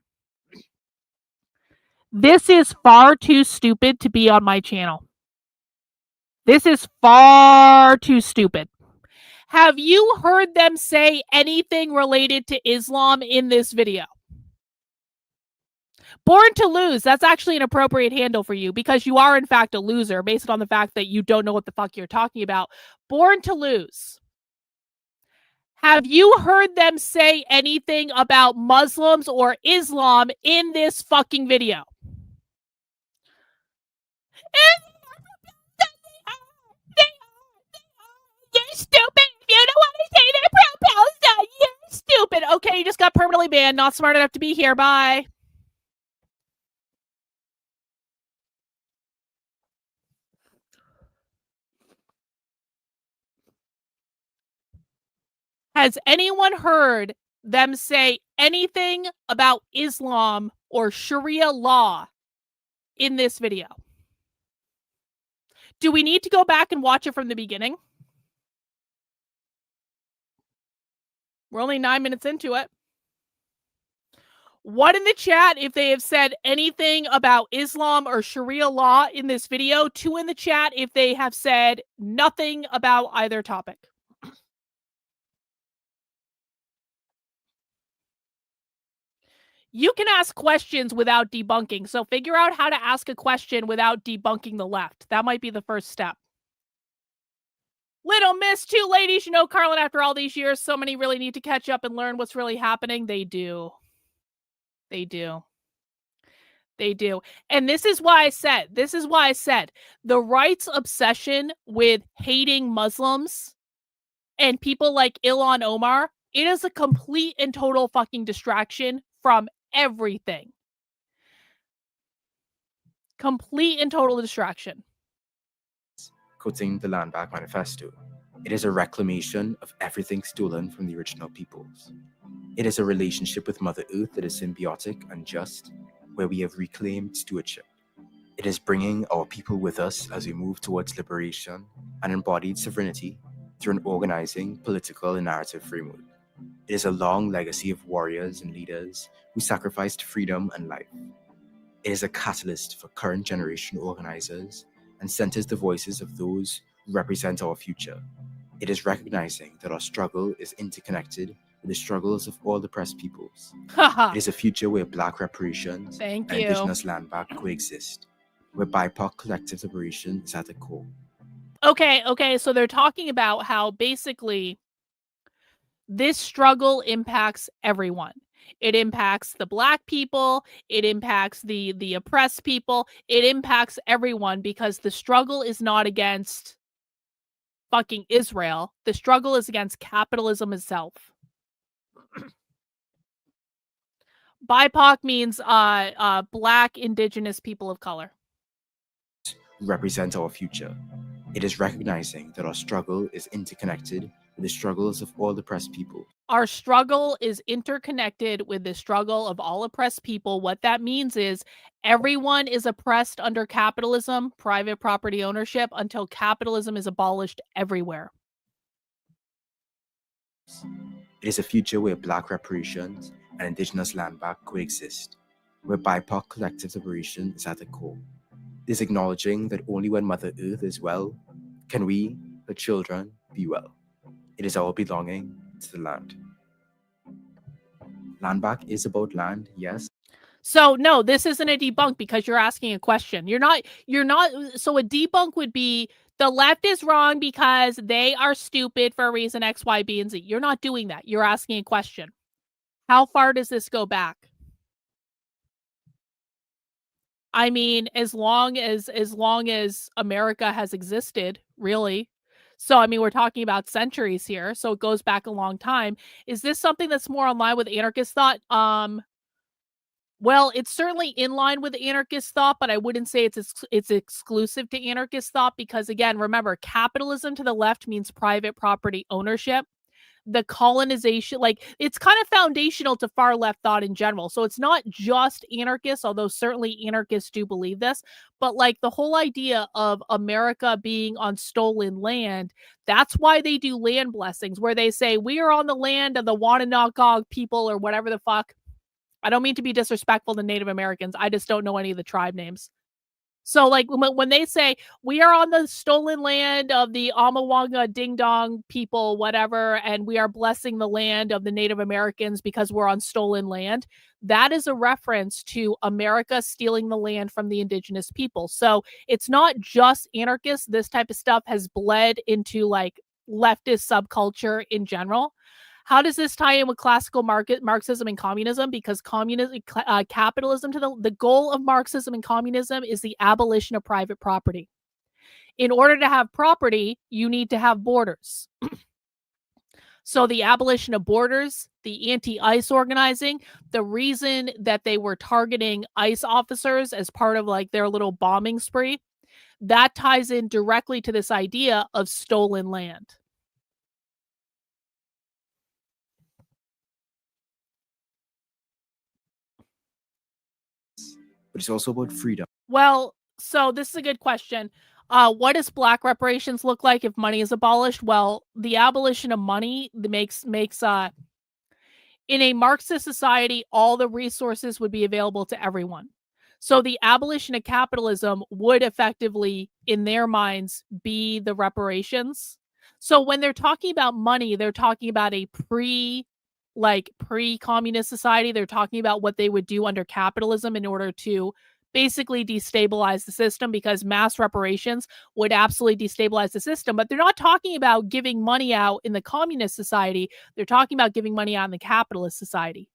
This is far too stupid to be on my channel. This is far too stupid. Have you heard them say anything related to Islam in this video? Born to lose, that's actually an appropriate handle for you because you are in fact a loser based on the fact that you don't know what the fuck you're talking about. Born to lose. Have you heard them say anything about Muslims or Islam in this fucking video? You're stupid. If you don't want to say they're pro-Palestine, you're stupid. Okay, you just got permanently banned. Not smart enough to be here. Bye. Has anyone heard them say anything about Islam or Sharia law in this video? Do we need to go back and watch it from the beginning? We're only 9 minutes into it. One in the chat if they have said anything about Islam or Sharia law in this video. 2 in the chat if they have said nothing about either topic. You can ask questions without debunking, so figure out how to ask a question without debunking the left. That might be the first step. Little Miss, 2 ladies, you know, Karlyn, after all these years, so many really need to catch up and learn what's really happening. They do. They do. They do. And this is why I said, the right's obsession with hating Muslims and people like Ilhan Omar, it is a complete and total fucking distraction from everything. Complete and total distraction. quoting the Land Back Manifesto, it is a reclamation of everything stolen from the original peoples. It is a relationship with Mother Earth that is symbiotic and just, where we have reclaimed stewardship. It is bringing our people with us as we move towards liberation and embodied sovereignty through an organizing, political, and narrative framework. It is a long legacy of warriors and leaders who sacrificed freedom and life. It is a catalyst for current generation organizers and centers the voices of those who represent our future. It is recognizing that our struggle is interconnected with the struggles of all oppressed peoples. It is a future where Black reparations and Indigenous land back coexist, where BIPOC collective liberation is at the core. Okay, so they're talking about how basically this struggle impacts everyone. It impacts the Black people, it impacts the oppressed people, it impacts everyone because the struggle is not against fucking Israel. The struggle is against capitalism itself. BIPOC means Black, Indigenous people of color. Represent our future. It is recognizing that our struggle is interconnected with the struggles of all oppressed people. Our struggle is interconnected with the struggle of all oppressed people. What that means is everyone is oppressed under capitalism, private property ownership, until capitalism is abolished everywhere. It is a future where Black reparations and Indigenous land back coexist, where BIPOC collective liberation is at the core. It is acknowledging that only when Mother Earth is well, can we, her children, be well. It is our belonging to the land. Land back is about land, yes. So no, this isn't a debunk because you're asking a question. You're not, so a debunk would be the left is wrong because they are stupid for a reason X, Y, B, and Z. You're not doing that. You're asking a question. How far does this go back? I mean, as long as America has existed, really. So, I mean, we're talking about centuries here, so it goes back a long time. Is this something that's more in line with anarchist thought? Well, it's certainly in line with anarchist thought, but I wouldn't say it's exclusive to anarchist thought because, again, remember, capitalism to the left means private property ownership. The colonization, like, it's kind of foundational to far left thought in general. So it's not just anarchists, although certainly anarchists do believe this, but like the whole idea of America being on stolen land, that's why they do land blessings, where they say, we are on the land of the Wampanoag people or whatever the fuck. I don't mean to be disrespectful to Native Americans. I just don't know any of the tribe names. So, like, when they say, we are on the stolen land of the Amawanga Ding Dong people, whatever, and we are blessing the land of the Native Americans because we're on stolen land, that is a reference to America stealing the land from the indigenous people. So it's not just anarchists. This type of stuff has bled into, like, leftist subculture in general. How does this tie in with classical Marxism and communism? Because capitalism, the goal of Marxism and communism is the abolition of private property. In order to have property, you need to have borders. So the abolition of borders, the anti-ICE organizing, the reason that they were targeting ICE officers as part of like their little bombing spree, that ties in directly to this idea of stolen land. But it's also about freedom. Well, so this is a good question. What does Black reparations look like if money is abolished? Well, the abolition of money makes in a Marxist society, all the resources would be available to everyone. So the abolition of capitalism would effectively, in their minds, be the reparations. So when they're talking about money, they're talking about a pre-communist society. They're talking about what they would do under capitalism in order to basically destabilize the system, because mass reparations would absolutely destabilize the system. But they're not talking about giving money out in the communist society. They're talking about giving money out in the capitalist society.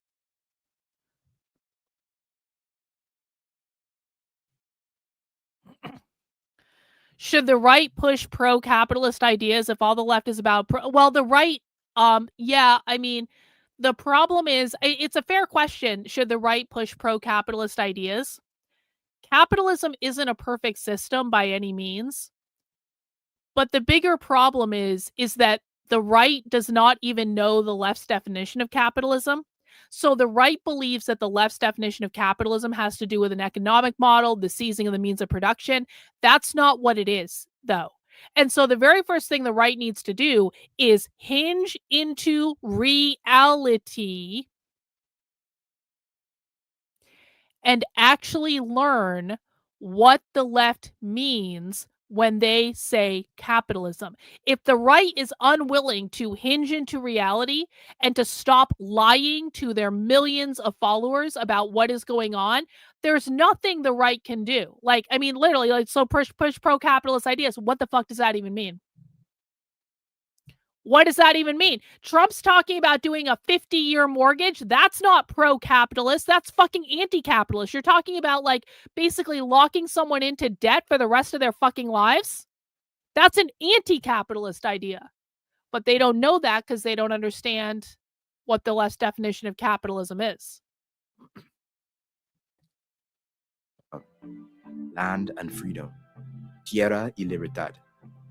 Should the right push pro-capitalist ideas if all the left is about well, the right, yeah, I mean, the problem is, it's a fair question. Should the right push pro-capitalist ideas? Capitalism isn't a perfect system by any means. But the bigger problem is that the right does not even know the left's definition of capitalism. So the right believes that the left's definition of capitalism has to do with an economic model, the seizing of the means of production. That's not what it is, though. And so the very first thing the right needs to do is hinge into reality and actually learn what the left means when they say capitalism. If the right is unwilling to hinge into reality and to stop lying to their millions of followers about what is going on, there's nothing the right can do. Like, I mean, literally, like, so push pro-capitalist ideas. What the fuck does that even mean? What does that even mean? Trump's talking about doing a 50-year mortgage. That's not pro-capitalist. That's fucking anti-capitalist. You're talking about, like, basically locking someone into debt for the rest of their fucking lives. That's an anti-capitalist idea. But they don't know that because they don't understand what the left's definition of capitalism is. Land and freedom. Tierra y libertad.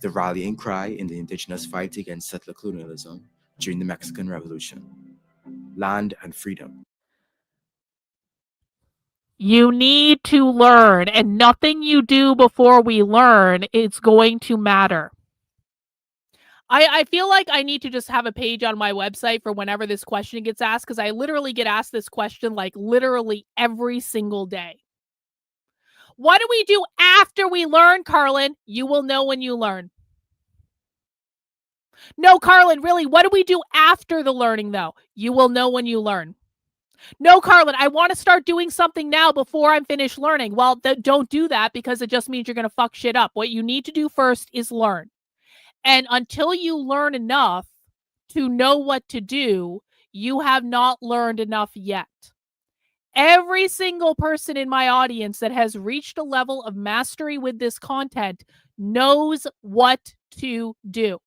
The rallying cry in the indigenous fight against settler colonialism during the Mexican Revolution. Land and freedom. You need to learn, and nothing you do before we learn is going to matter. I feel like I need to just have a page on my website for whenever this question gets asked, because I literally get asked this question like literally every single day. What do we do after we learn, Karlyn? You will know when you learn. No, Karlyn, really, what do we do after the learning, though? You will know when you learn. No, Karlyn, I want to start doing something now before I'm finished learning. Well, don't do that, because it just means you're going to fuck shit up. What you need to do first is learn. And until you learn enough to know what to do, you have not learned enough yet. Every single person in my audience that has reached a level of mastery with this content knows what to do.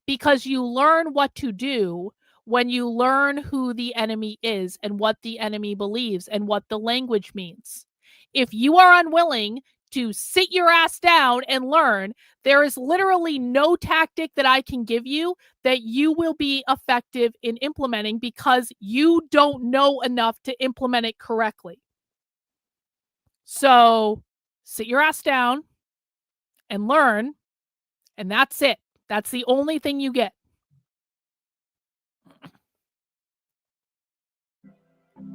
Because you learn what to do when you learn who the enemy is and what the enemy believes and what the language means. If you are unwilling to sit your ass down and learn, there is literally no tactic that I can give you that you will be effective in implementing, because you don't know enough to implement it correctly. So sit your ass down and learn, and that's it. That's the only thing you get.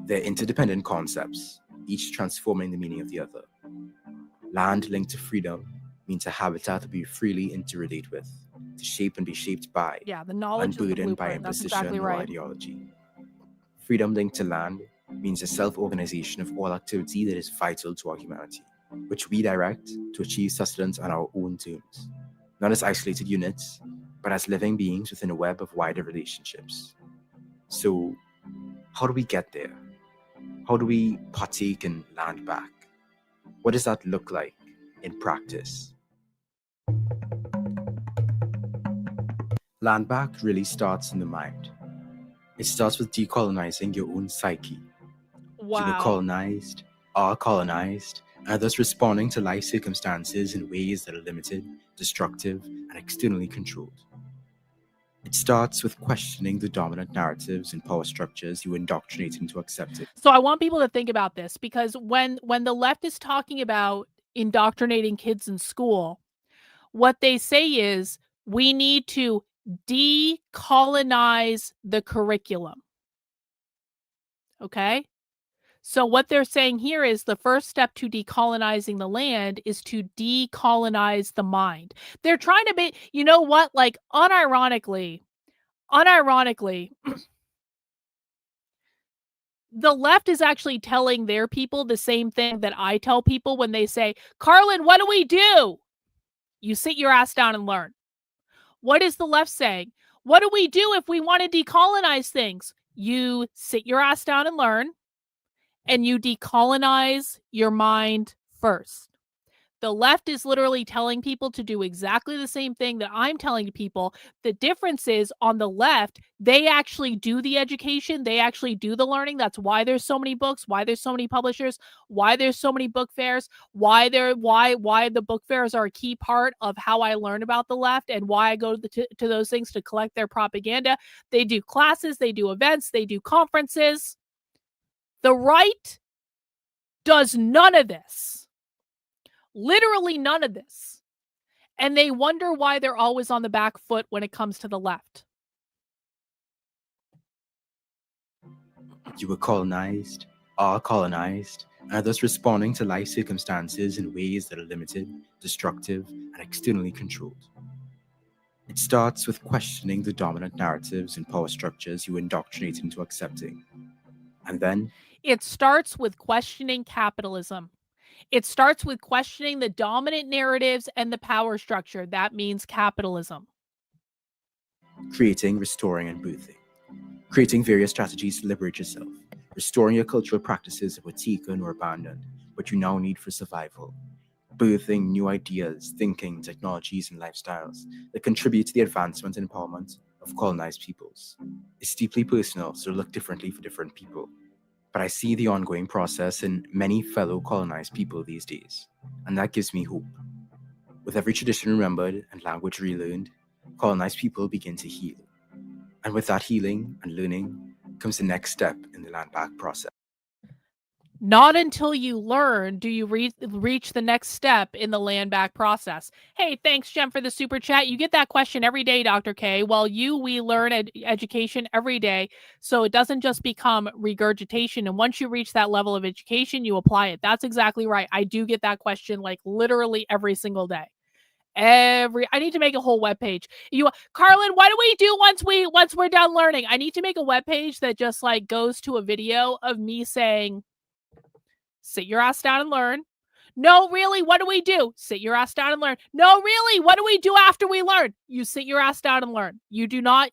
They're interdependent concepts, each transforming the meaning of the other. Land linked to freedom means a habitat to be freely interrelate with, to shape and be shaped by, Yeah, the knowledge is the unburdened by blueprint. That's imposition exactly or right. ideology. Freedom linked to land means a self-organization of all activity that is vital to our humanity, which we direct to achieve sustenance on our own terms, not as isolated units, but as living beings within a web of wider relationships. So, how do we get there? How do we partake in land back? What does that look like in practice? Land back really starts in the mind. It starts with decolonizing your own psyche. Wow. You were colonized, are colonized, and thus responding to life circumstances in ways that are limited, destructive, and externally controlled. It starts with questioning the dominant narratives and power structures you indoctrinate into accepting. So I want people to think about this, because when the left is talking about indoctrinating kids in school, what they say is we need to decolonize the curriculum. Okay? So what they're saying here is the first step to decolonizing the land is to decolonize the mind. They're trying to be, you know what, like unironically, the left is actually telling their people the same thing that I tell people when they say, Karlyn, what do we do? You sit your ass down and learn. What is the left saying? What do we do if we want to decolonize things? You sit your ass down and learn, and you decolonize your mind first. The left is literally telling people to do exactly the same thing that I'm telling people. The difference is on the left, they actually do the education. They actually do the learning. That's why there's so many books, why there's so many publishers, why there's so many book fairs, why the book fairs are a key part of how I learn about the left, and why I go to those things to collect their propaganda. They do classes, they do events, they do conferences. The right does none of this. Literally none of this. And they wonder why they're always on the back foot when it comes to the left. You were colonized, are colonized, and are thus responding to life circumstances in ways that are limited, destructive, and externally controlled. It starts with questioning the dominant narratives and power structures you indoctrinate into accepting. And then it starts with questioning capitalism. It starts with questioning the dominant narratives and the power structure. That means capitalism. Creating, restoring, and birthing. Creating various strategies to liberate yourself. Restoring your cultural practices that were taken or abandoned, but you now need for survival. Birthing new ideas, thinking, technologies, and lifestyles that contribute to the advancement and empowerment of colonized peoples. It's deeply personal, so it'll look differently for different people. But I see the ongoing process in many fellow colonized people these days, and that gives me hope. With every tradition remembered and language relearned, colonized people begin to heal. And with that healing and learning comes the next step in the land back process. Not until you learn do you reach the next step in the land back process. Hey, thanks, Jem, for the super chat. You get that question every day, Dr. K. Well, we learn education every day, so it doesn't just become regurgitation. And once you reach that level of education, you apply it. That's exactly right. I do get that question like literally every single day. I need to make a whole webpage. Karlyn, what do we do once we're done learning? I need to make a webpage that just like goes to a video of me saying, sit your ass down and learn. No, really, what do we do? Sit your ass down and learn. No, really, what do we do after we learn? You sit your ass down and learn. You do not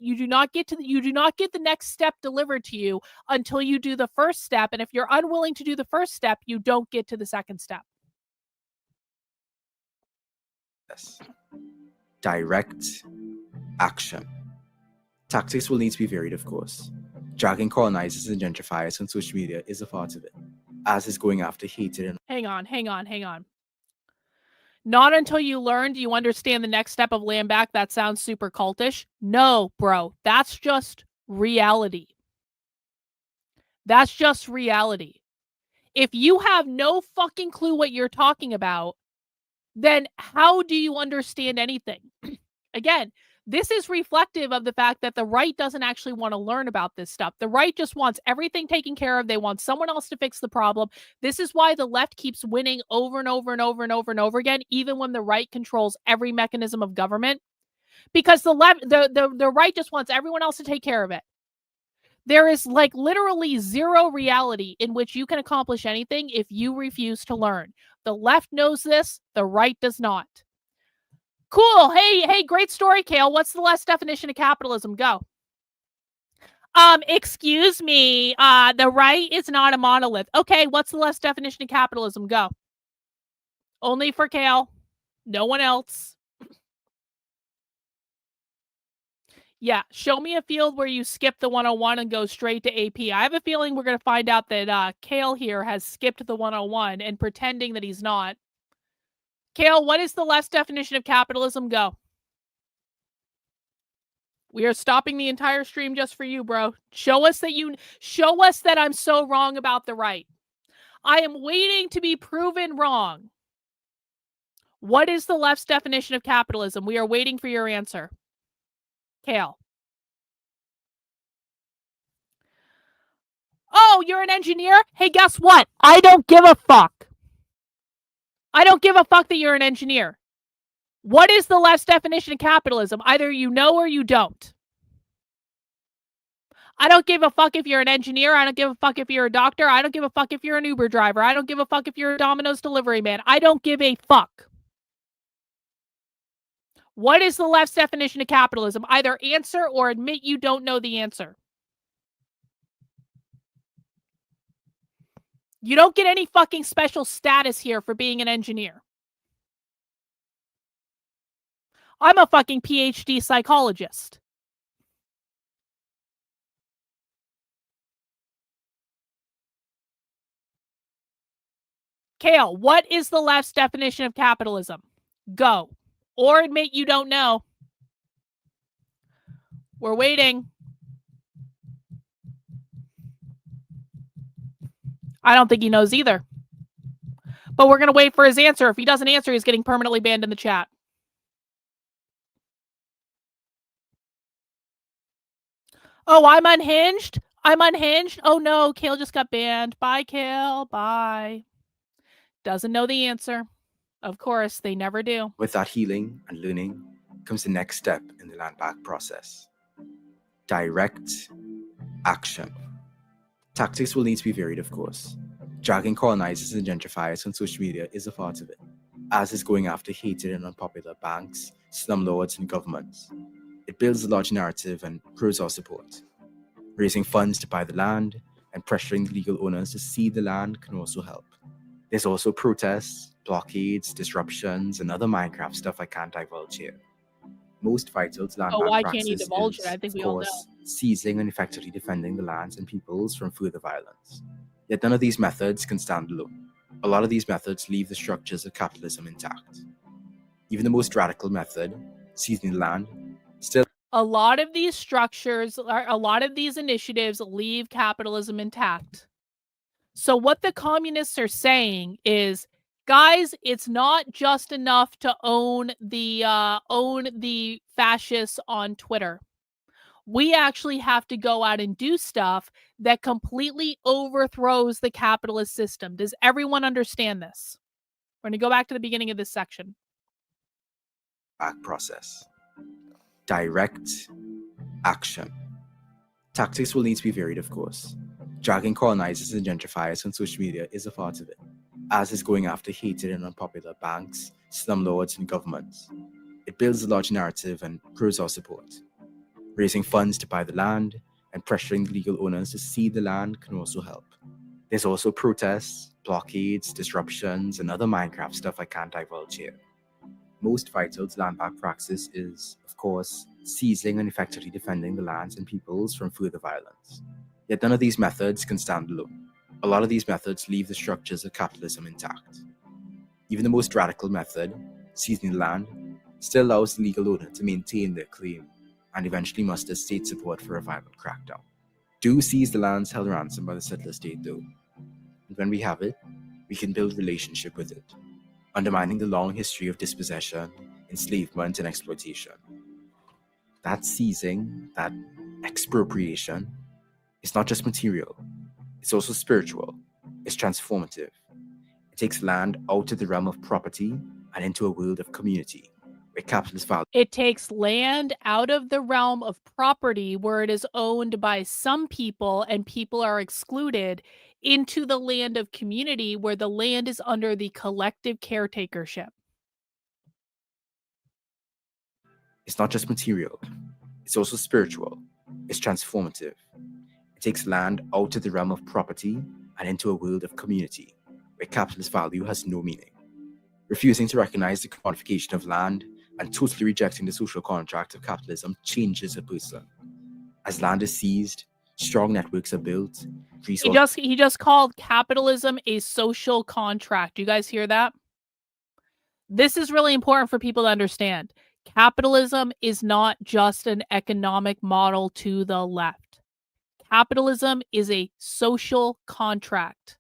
get the next step delivered to you until you do the first step. And if you're unwilling to do the first step, you don't get to the second step. Yes. Direct action. Tactics will need to be varied, of course. Dragging colonizers and gentrifiers on social media is a part of it, as is going after hated and Hang on. Not until you learn do you understand the next step of land back. That sounds super cultish. No, bro. That's just reality. That's just reality. If you have no fucking clue what you're talking about, then how do you understand anything? Again, this is reflective of the fact that the right doesn't actually want to learn about this stuff. The right just wants everything taken care of. They want someone else to fix the problem. This is why the left keeps winning over and over and over and over and over again, even when the right controls every mechanism of government. Because the right just wants everyone else to take care of it. There is like literally zero reality in which you can accomplish anything if you refuse to learn. The left knows this, the right does not. Cool. Hey, great story, Kale. What's the last definition of capitalism? Go. Excuse me. The right is not a monolith. Okay, what's the last definition of capitalism? Go. Only for Kale. No one else. Yeah, show me a field where you skip the 101 and go straight to AP. I have a feeling we're going to find out that Kale here has skipped the 101 and pretending that he's not. Kale, what is the left definition of capitalism? Go. We are stopping the entire stream just for you, bro. Show us that I'm so wrong about the right. I am waiting to be proven wrong. What is the left's definition of capitalism? We are waiting for your answer. Kale. Oh, you're an engineer? Hey, guess what? I don't give a fuck. I don't give a fuck that you're an engineer. What is the left's definition of capitalism? Either you know or you don't. I don't give a fuck if you're an engineer. I don't give a fuck if you're a doctor. I don't give a fuck if you're an Uber driver. I don't give a fuck if you're a Domino's delivery man. I don't give a fuck. What is the left's definition of capitalism? Either answer or admit you don't know the answer. You don't get any fucking special status here for being an engineer. I'm a fucking PhD psychologist. Kale, what is the left's definition of capitalism? Go. Or admit you don't know. We're waiting. I don't think he knows either. But we're going to wait for his answer. If he doesn't answer, he's getting permanently banned in the chat. Oh, I'm unhinged? I'm unhinged? Oh no, Kale just got banned. Bye, Kale. Bye. Doesn't know the answer. Of course, they never do. with that healing and learning comes the next step in the land back process. Direct action. Tactics will need to be varied, of course. Dragging colonizers and gentrifiers on social media is a part of it, as is going after hated and unpopular banks, slumlords, and governments. It builds a large narrative and proves our support. Raising funds to buy the land and pressuring legal owners to cede the land can also help. There's also protests, blockades, disruptions, and other Minecraft stuff I can't divulge here. Most vital to land Oh, back why can't you practice divulge is, it? I think of we all know. course, seizing and effectively defending the lands and peoples from further violence. Yet none of these methods can stand alone. A lot of these methods leave the structures of capitalism intact. Even the most radical method, seizing the land, still... A lot of these structures, a lot of these initiatives leave capitalism intact. So what the communists are saying is, guys, it's not just enough to own the fascists on Twitter. We actually have to go out and do stuff that completely overthrows the capitalist system. Does everyone understand this? We're going to go back to the beginning of this section. Back process. Direct action. Tactics will need to be varied, of course. Dragging colonizers and gentrifiers on social media is a part of it, as is going after hated and unpopular banks, slumlords, and governments. It builds a large narrative and proves our support. Raising funds to buy the land and pressuring the legal owners to cede the land can also help. There's also protests, blockades, disruptions, and other Minecraft stuff I can't divulge here. Most vital to land back praxis is, of course, seizing and effectively defending the lands and peoples from further violence. Yet none of these methods can stand alone. A lot of these methods leave the structures of capitalism intact. Even the most radical method, seizing the land, still allows the legal owner to maintain their claim and eventually muster state support for a violent crackdown. Do seize the lands held ransom by the settler state though. And when we have it, we can build relationship with it, undermining the long history of dispossession, enslavement, and exploitation. That seizing, that expropriation, is not just material, it's also spiritual, it's transformative. It takes land out of the realm of property and into a world of community, where capitalist value. It takes land out of the realm of property where it is owned by some people and people are excluded into the land of community where the land is under the collective caretakership. It's not just material, it's also spiritual, it's transformative. It takes land out of the realm of property and into a world of community, where capitalist value has no meaning. Refusing to recognize the commodification of land and totally rejecting the social contract of capitalism changes a person. As land is seized, strong networks are built. He just called capitalism a social contract. Do you guys hear that? This is really important for people to understand. Capitalism is not just an economic model to the left. Capitalism is a social contract.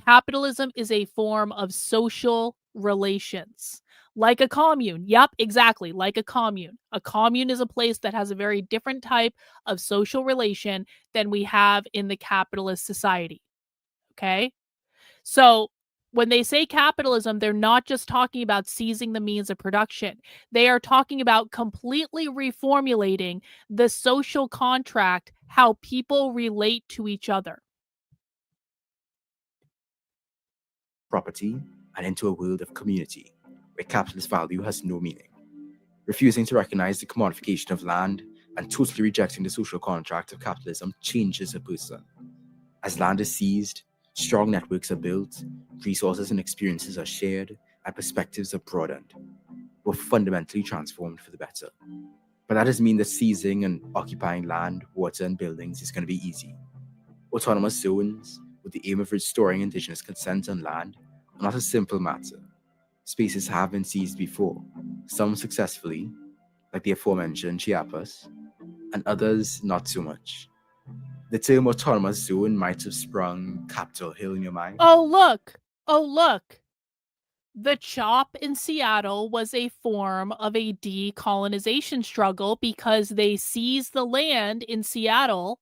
Capitalism is a form of social relations. Like a commune. Yep, exactly. Like a commune. A commune is a place that has a very different type of social relation than we have in the capitalist society. Okay? So when they say capitalism, they're not just talking about seizing the means of production. They are talking about completely reformulating the social contract, how people relate to each other. Property and into a world of community, where capitalist value has no meaning. Refusing to recognize the commodification of land and totally rejecting the social contract of capitalism changes a person. As land is seized, strong networks are built, resources and experiences are shared, and perspectives are broadened. We're fundamentally transformed for the better. But that doesn't mean that seizing and occupying land, water, and buildings is going to be easy. Autonomous zones, with the aim of restoring indigenous consent on land, are not a simple matter. Spaces have been seized before, some successfully, like the aforementioned Chiapas, and others not so much. The term autonomous zone might have sprung Capitol Hill in your mind. Oh, look. The CHOP in Seattle was a form of a decolonization struggle because they seized the land in Seattle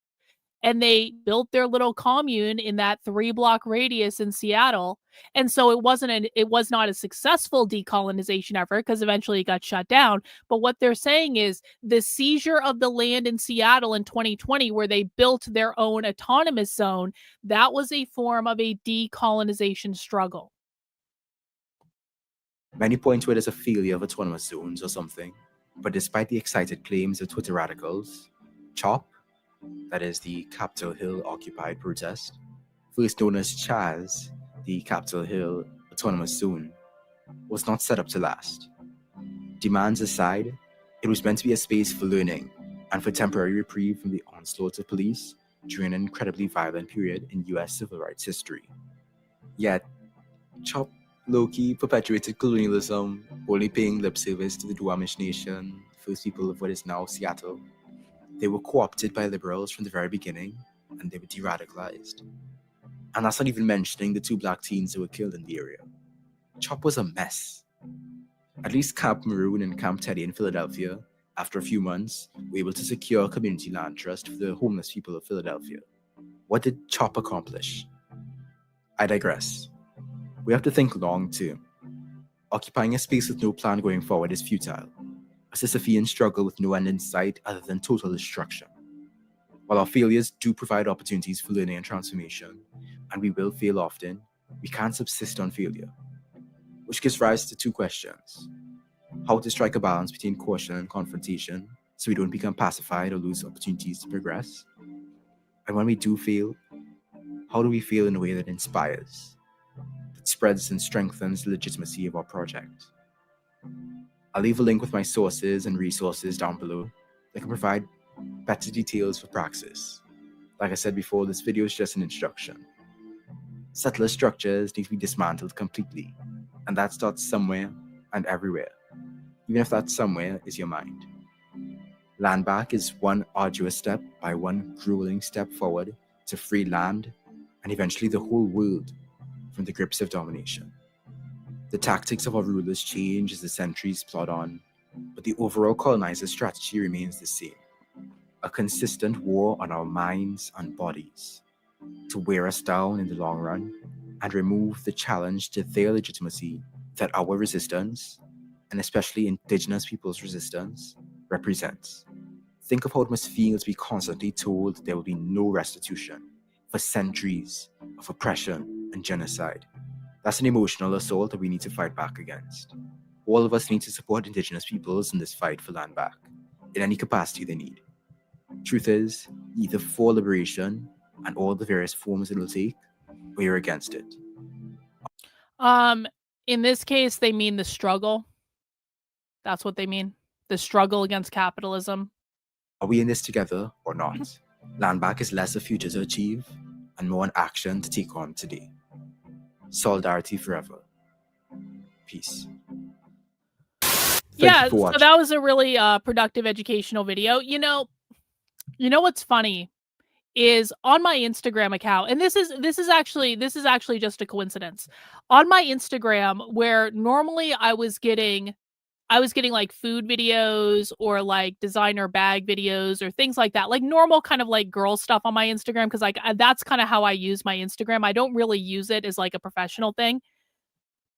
and they built their little commune in that 3-block radius in Seattle. And so it was not a successful decolonization effort because eventually it got shut down. But what they're saying is the seizure of the land in Seattle in 2020, where they built their own autonomous zone, that was a form of a decolonization struggle. Many point to it as a failure of autonomous zones or something, but despite the excited claims of Twitter radicals, CHOP, that is the Capitol Hill Occupied Protest, first known as CHAZ, the Capitol Hill Autonomous Zone, was not set up to last. Demands aside, it was meant to be a space for learning and for temporary reprieve from the onslaught of police during an incredibly violent period in US civil rights history. Yet, CHOP low-key perpetuated colonialism, only paying lip service to the Duwamish Nation, first people of what is now Seattle, they were co-opted by liberals from the very beginning, and they were de-radicalized. And that's not even mentioning the 2 black teens who were killed in the area. CHOP was a mess. At least Camp Maroon and Camp Teddy in Philadelphia, after a few months, were able to secure community land trust for the homeless people of Philadelphia. What did CHOP accomplish? I digress. We have to think long term. Occupying a space with no plan going forward is futile. A Sisyphean struggle with no end in sight other than total destruction. While our failures do provide opportunities for learning and transformation, and we will fail often, we can't subsist on failure. Which gives rise to 2 questions. How to strike a balance between caution and confrontation so we don't become pacified or lose opportunities to progress. And when we do fail, how do we fail in a way that inspires, that spreads and strengthens the legitimacy of our project? I'll leave a link with my sources and resources down below that can provide better details for praxis. Like I said before, this video is just an introduction. Settler structures need to be dismantled completely, and that starts somewhere and everywhere, even if that somewhere is your mind. Land back is one arduous step by one grueling step forward to free land and eventually the whole world from the grips of domination. The tactics of our rulers change as the centuries plod on, but the overall colonizer strategy remains the same. A consistent war on our minds and bodies to wear us down in the long run and remove the challenge to their legitimacy that our resistance, and especially indigenous people's resistance, represents. Think of how it must feel to be constantly told there will be no restitution for centuries of oppression and genocide. That's an emotional assault that we need to fight back against. All of us need to support indigenous peoples in this fight for land back, in any capacity they need. Truth is, either for liberation and all the various forms it will take, or you're against it. In this case, they mean the struggle. That's what they mean. The struggle against capitalism. Are we in this together or not? Land back is less a future to achieve and more an action to take on today. Solidarity forever. Peace. Yeah, so that was a really productive educational video. You know what's funny is on my Instagram account, and this is actually just a coincidence. On my Instagram, where normally I was getting like food videos or like designer bag videos or things like that, like normal kind of like girl stuff on my Instagram, because like that's kind of how I use my Instagram. I don't really use it as like a professional thing.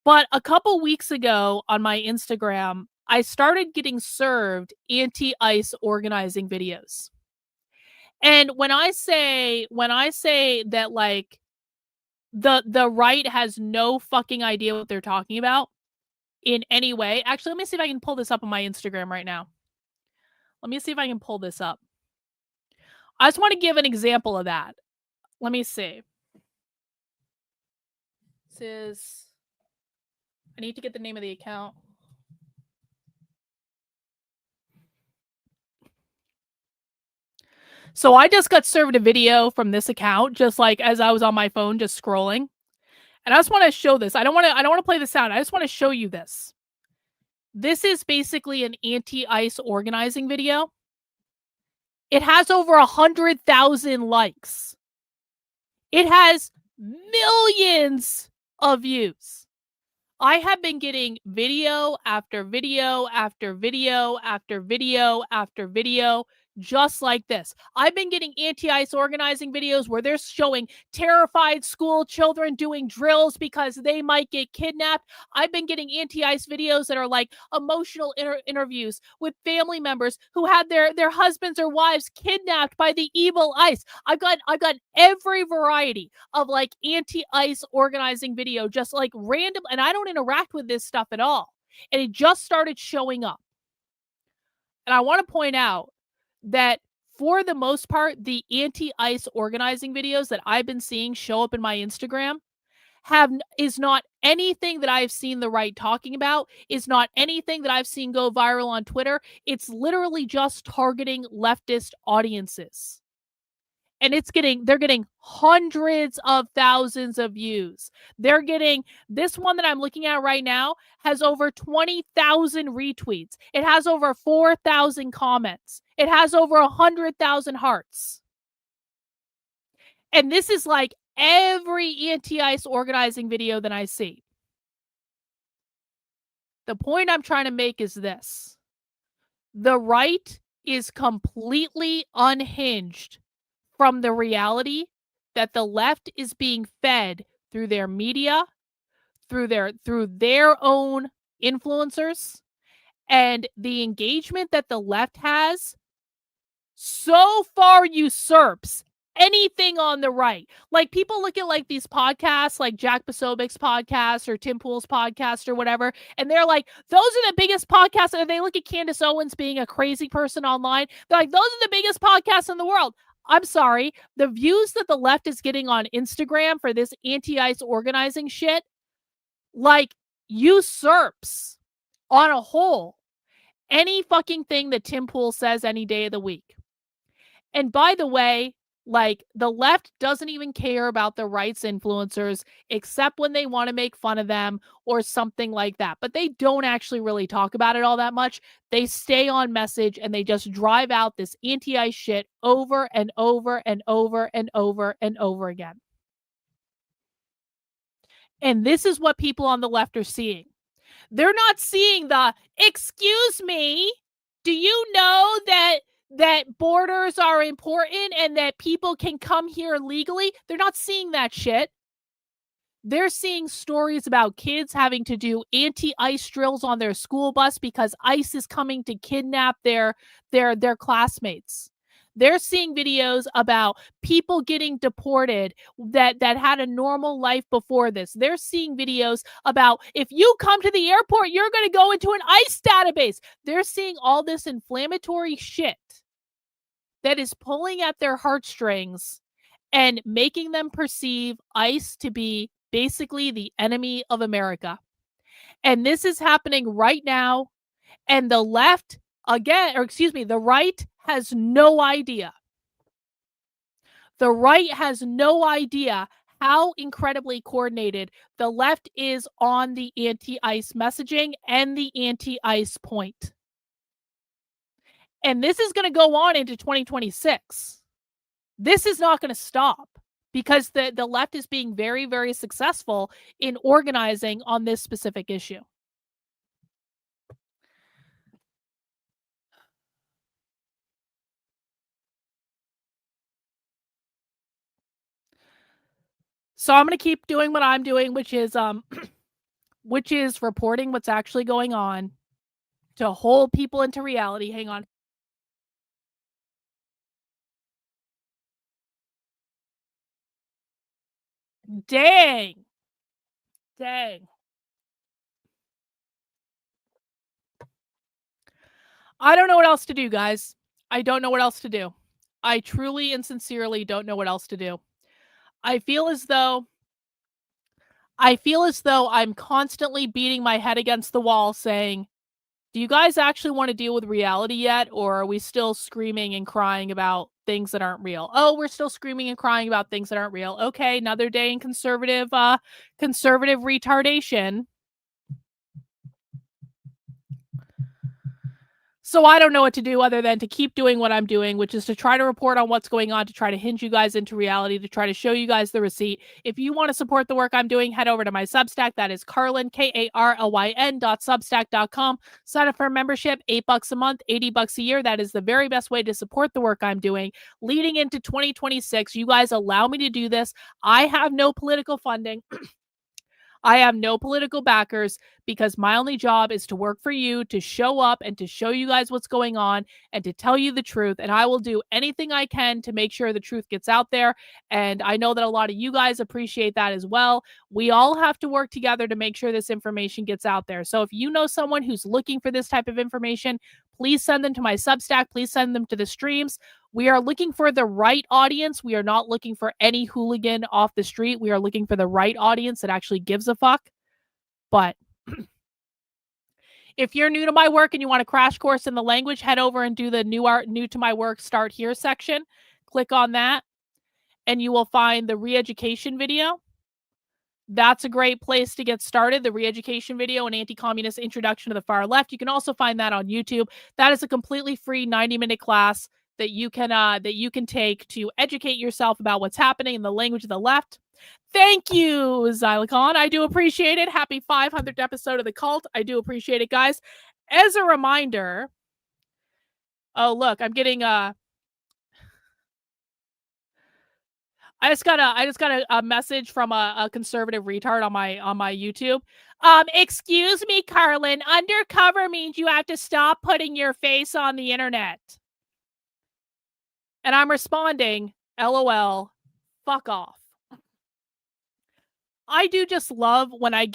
But a couple weeks ago on my Instagram, I started getting served anti-ICE organizing videos. And when I say that like the right has no fucking idea what they're talking about in any way. Actually, let me see if I can pull this up on my Instagram right now. Let me see if I can pull this up. I just want to give an example of that. Let me see. This is, I need to get the name of the account. So I just got served a video from this account, just like as I was on my phone, just scrolling. And I just want to show this. I don't want to play this out. I just want to show you this. This is basically an anti-ICE organizing video. It has over 100,000 likes. It has millions of views. I have been getting video after video after video after video after video just like this. I've been getting anti-ICE organizing videos where they're showing terrified school children doing drills because they might get kidnapped. I've been getting anti-ICE videos that are like emotional interviews with family members who had their husbands or wives kidnapped by the evil ICE. I've got every variety of like anti-ICE organizing video, just like random, and I don't interact with this stuff at all. And it just started showing up. And I want to point out that for the most part, the anti-ICE organizing videos that I've been seeing show up in my Instagram is not anything that I've seen the right talking about, is not anything that I've seen go viral on Twitter. It's literally just targeting leftist audiences. And they're getting hundreds of thousands of views. They're getting, this one that I'm looking at right now has over 20,000 retweets. It has over 4,000 comments. It has over 100,000 hearts. And this is like every anti-ICE organizing video that I see. The point I'm trying to make is this. The right is completely unhinged from the reality that the left is being fed through their media, through their own influencers, and the engagement that the left has so far usurps anything on the right. Like, people look at like these podcasts, like Jack Posobiec's podcast or Tim Pool's podcast or whatever, and they're like, those are the biggest podcasts. And they look at Candace Owens being a crazy person online. They're like, those are the biggest podcasts in the world. I'm sorry. The views that the left is getting on Instagram for this anti-ICE organizing shit, like, usurps on a whole any fucking thing that Tim Pool says any day of the week. And by the way, like, the left doesn't even care about the right's influencers except when they want to make fun of them or something like that. But they don't actually really talk about it all that much. They stay on message and they just drive out this anti-ICE shit over and over and over and over and over again. And this is what people on the left are seeing. They're not seeing the, excuse me, do you know that borders are important and that people can come here legally? They're not seeing that shit. They're seeing stories about kids having to do anti-ICE drills on their school bus because ICE is coming to kidnap their classmates. They're seeing videos about people getting deported that had a normal life before this. They're seeing videos about, if you come to the airport, you're going to go into an ICE database. They're seeing all this inflammatory shit that is pulling at their heartstrings and making them perceive ICE to be basically the enemy of America. And this is happening right now. And the left, the right has no idea. The right has no idea how incredibly coordinated the left is on the anti-ICE messaging and the anti-ICE point. And this is going to go on into 2026. This is not going to stop because the left is being very, very successful in organizing on this specific issue. So I'm going to keep doing what I'm doing, which is reporting what's actually going on to hold people into reality. Hang on. Dang. I don't know what else to do, guys. I don't know what else to do. I truly and sincerely don't know what else to do. I feel as though I'm constantly beating my head against the wall saying, do you guys actually want to deal with reality yet? Or are we still screaming and crying about things that aren't real? Oh, we're still screaming and crying about things that aren't real. Okay, another day in conservative retardation. So I don't know what to do other than to keep doing what I'm doing, which is to try to report on what's going on, to try to hinge you guys into reality, to try to show you guys the receipt. If you want to support the work I'm doing, head over to my Substack. That is Karlyn, KARLYN.substack.com. Sign up for a membership, $8 a month, $80 a year. That is the very best way to support the work I'm doing. Leading into 2026, you guys allow me to do this. I have no political funding. I have no political backers because my only job is to work for you, to show up and to show you guys what's going on and to tell you the truth. And I will do anything I can to make sure the truth gets out there. And I know that a lot of you guys appreciate that as well. We all have to work together to make sure this information gets out there. So if you know someone who's looking for this type of information, please send them to my Substack. Please send them to the streams. We are looking for the right audience. We are not looking for any hooligan off the street. We are looking for the right audience that actually gives a fuck. But if you're new to my work and you want a crash course in the language, head over and do the new to my work start here section. Click on that. and you will find the re-education video. That's a great place to get started. The re-education video, an anti-communist introduction to the far left. You can also find that on YouTube. That is a completely free 90-minute class that you can take to educate yourself about what's happening in the language of the left. Thank you, Xylicon. I do appreciate it. Happy 500th episode of the cult. I do appreciate it, guys. As a reminder, oh look, I'm getting I just got a message from a conservative retard on my YouTube. Excuse me, Karlyn. Undercover means you have to stop putting your face on the internet. And I'm responding, LOL, fuck off. I do just love when I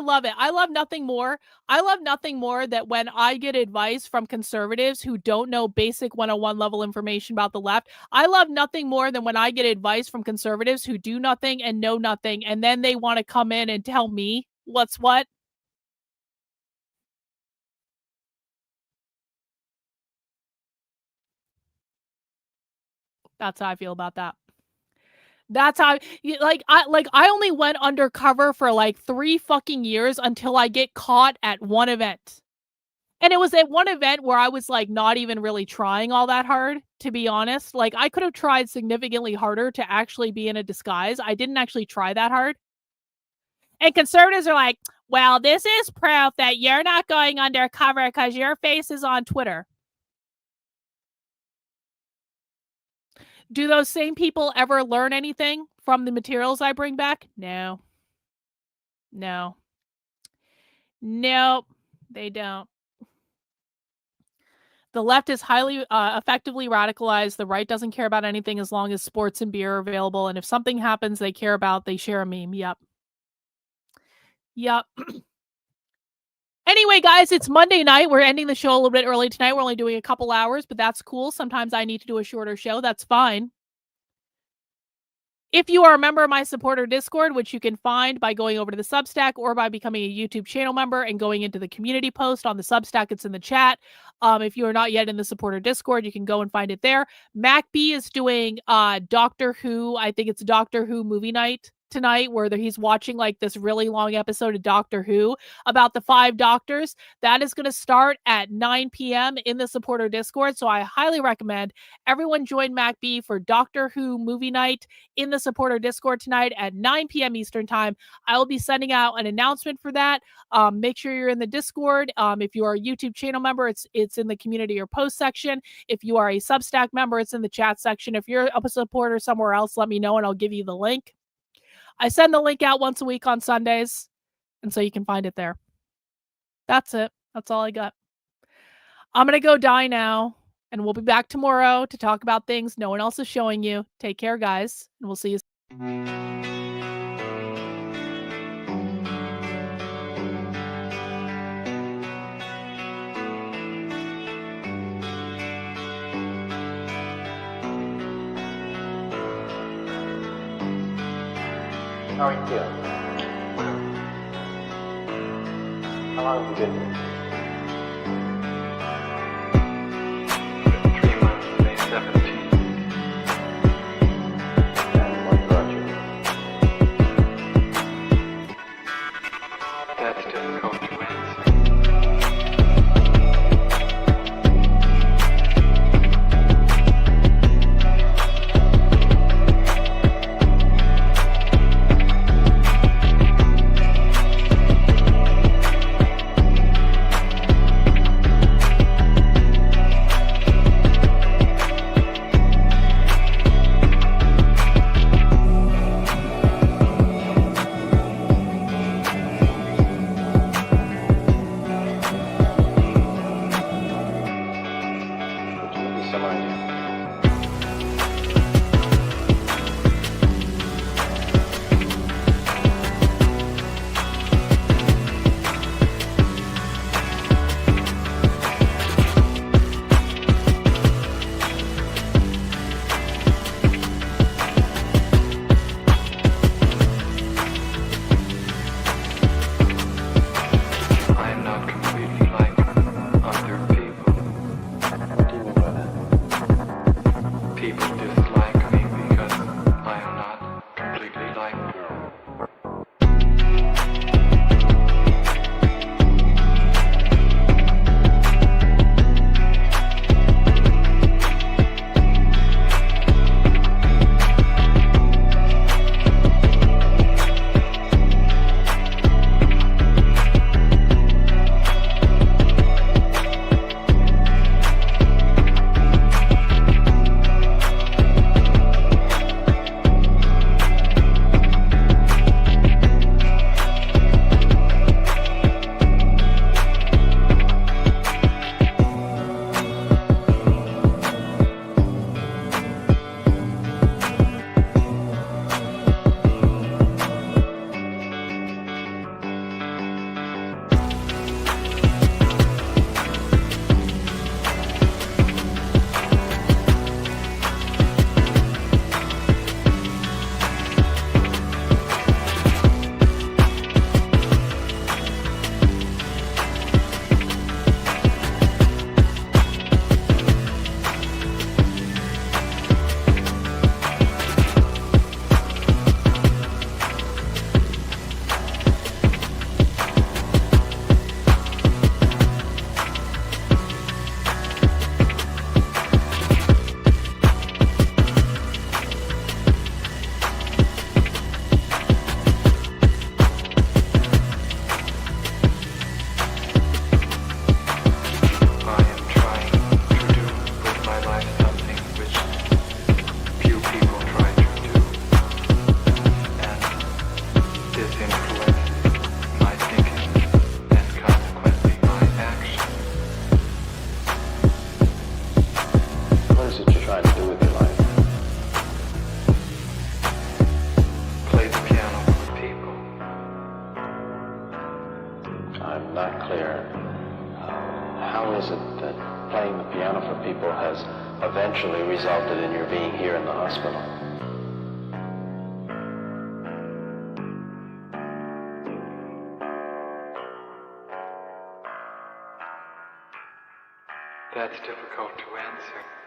love it. I love nothing more. I love nothing more that when I get advice from conservatives who don't know basic 101 level information about the left. I love nothing more than when I get advice from conservatives who do nothing and know nothing, and then they want to come in and tell me what's what. That's how I feel about that. That's how, I only went undercover for like 3 fucking years until I get caught at one event. And it was at one event where I was like not even really trying all that hard, to be honest. Like I could have tried significantly harder to actually be in a disguise. I didn't actually try that hard. And conservatives are like, well, this is proof that you're not going undercover because your face is on Twitter. Do those same people ever learn anything from the materials I bring back? No. No. Nope, they don't. The left is highly effectively radicalized. The right doesn't care about anything as long as sports and beer are available. And if something happens they care about, they share a meme. Yep. Yep. Anyway, guys, it's Monday night. We're ending the show a little bit early tonight. We're only doing a couple hours, but that's cool. Sometimes I need to do a shorter show. That's fine. If you are a member of my supporter Discord, which you can find by going over to the Substack or by becoming a YouTube channel member and going into the community post on the Substack, it's in the chat. If you are not yet in the supporter Discord, you can go and find it there. MacB is doing Doctor Who. I think it's Doctor Who movie night tonight, where he's watching like this really long episode of Doctor Who about the 5 doctors. That is going to start at 9 p.m. in the supporter Discord. So I highly recommend everyone join MacB for Doctor Who movie night in the supporter Discord tonight at 9 p.m. Eastern time. I will be sending out an announcement for that. Make sure you're in the Discord. If you are a YouTube channel member, it's in the community or post section. If you are a Substack member, it's in the chat section. If you're a supporter somewhere else, let me know and I'll give you the link. I send the link out once a week on Sundays, and so you can find it there. That's it. That's all I got. I'm going to go die now, and we'll be back tomorrow to talk about things no one else is showing you. Take care, guys, and we'll see you. How are you feeling? How long have you been here? 3 months, May 17th. And what brought you here? That's difficult to answer. How is it that playing the piano for people has eventually resulted in your being here in the hospital? That's difficult to answer.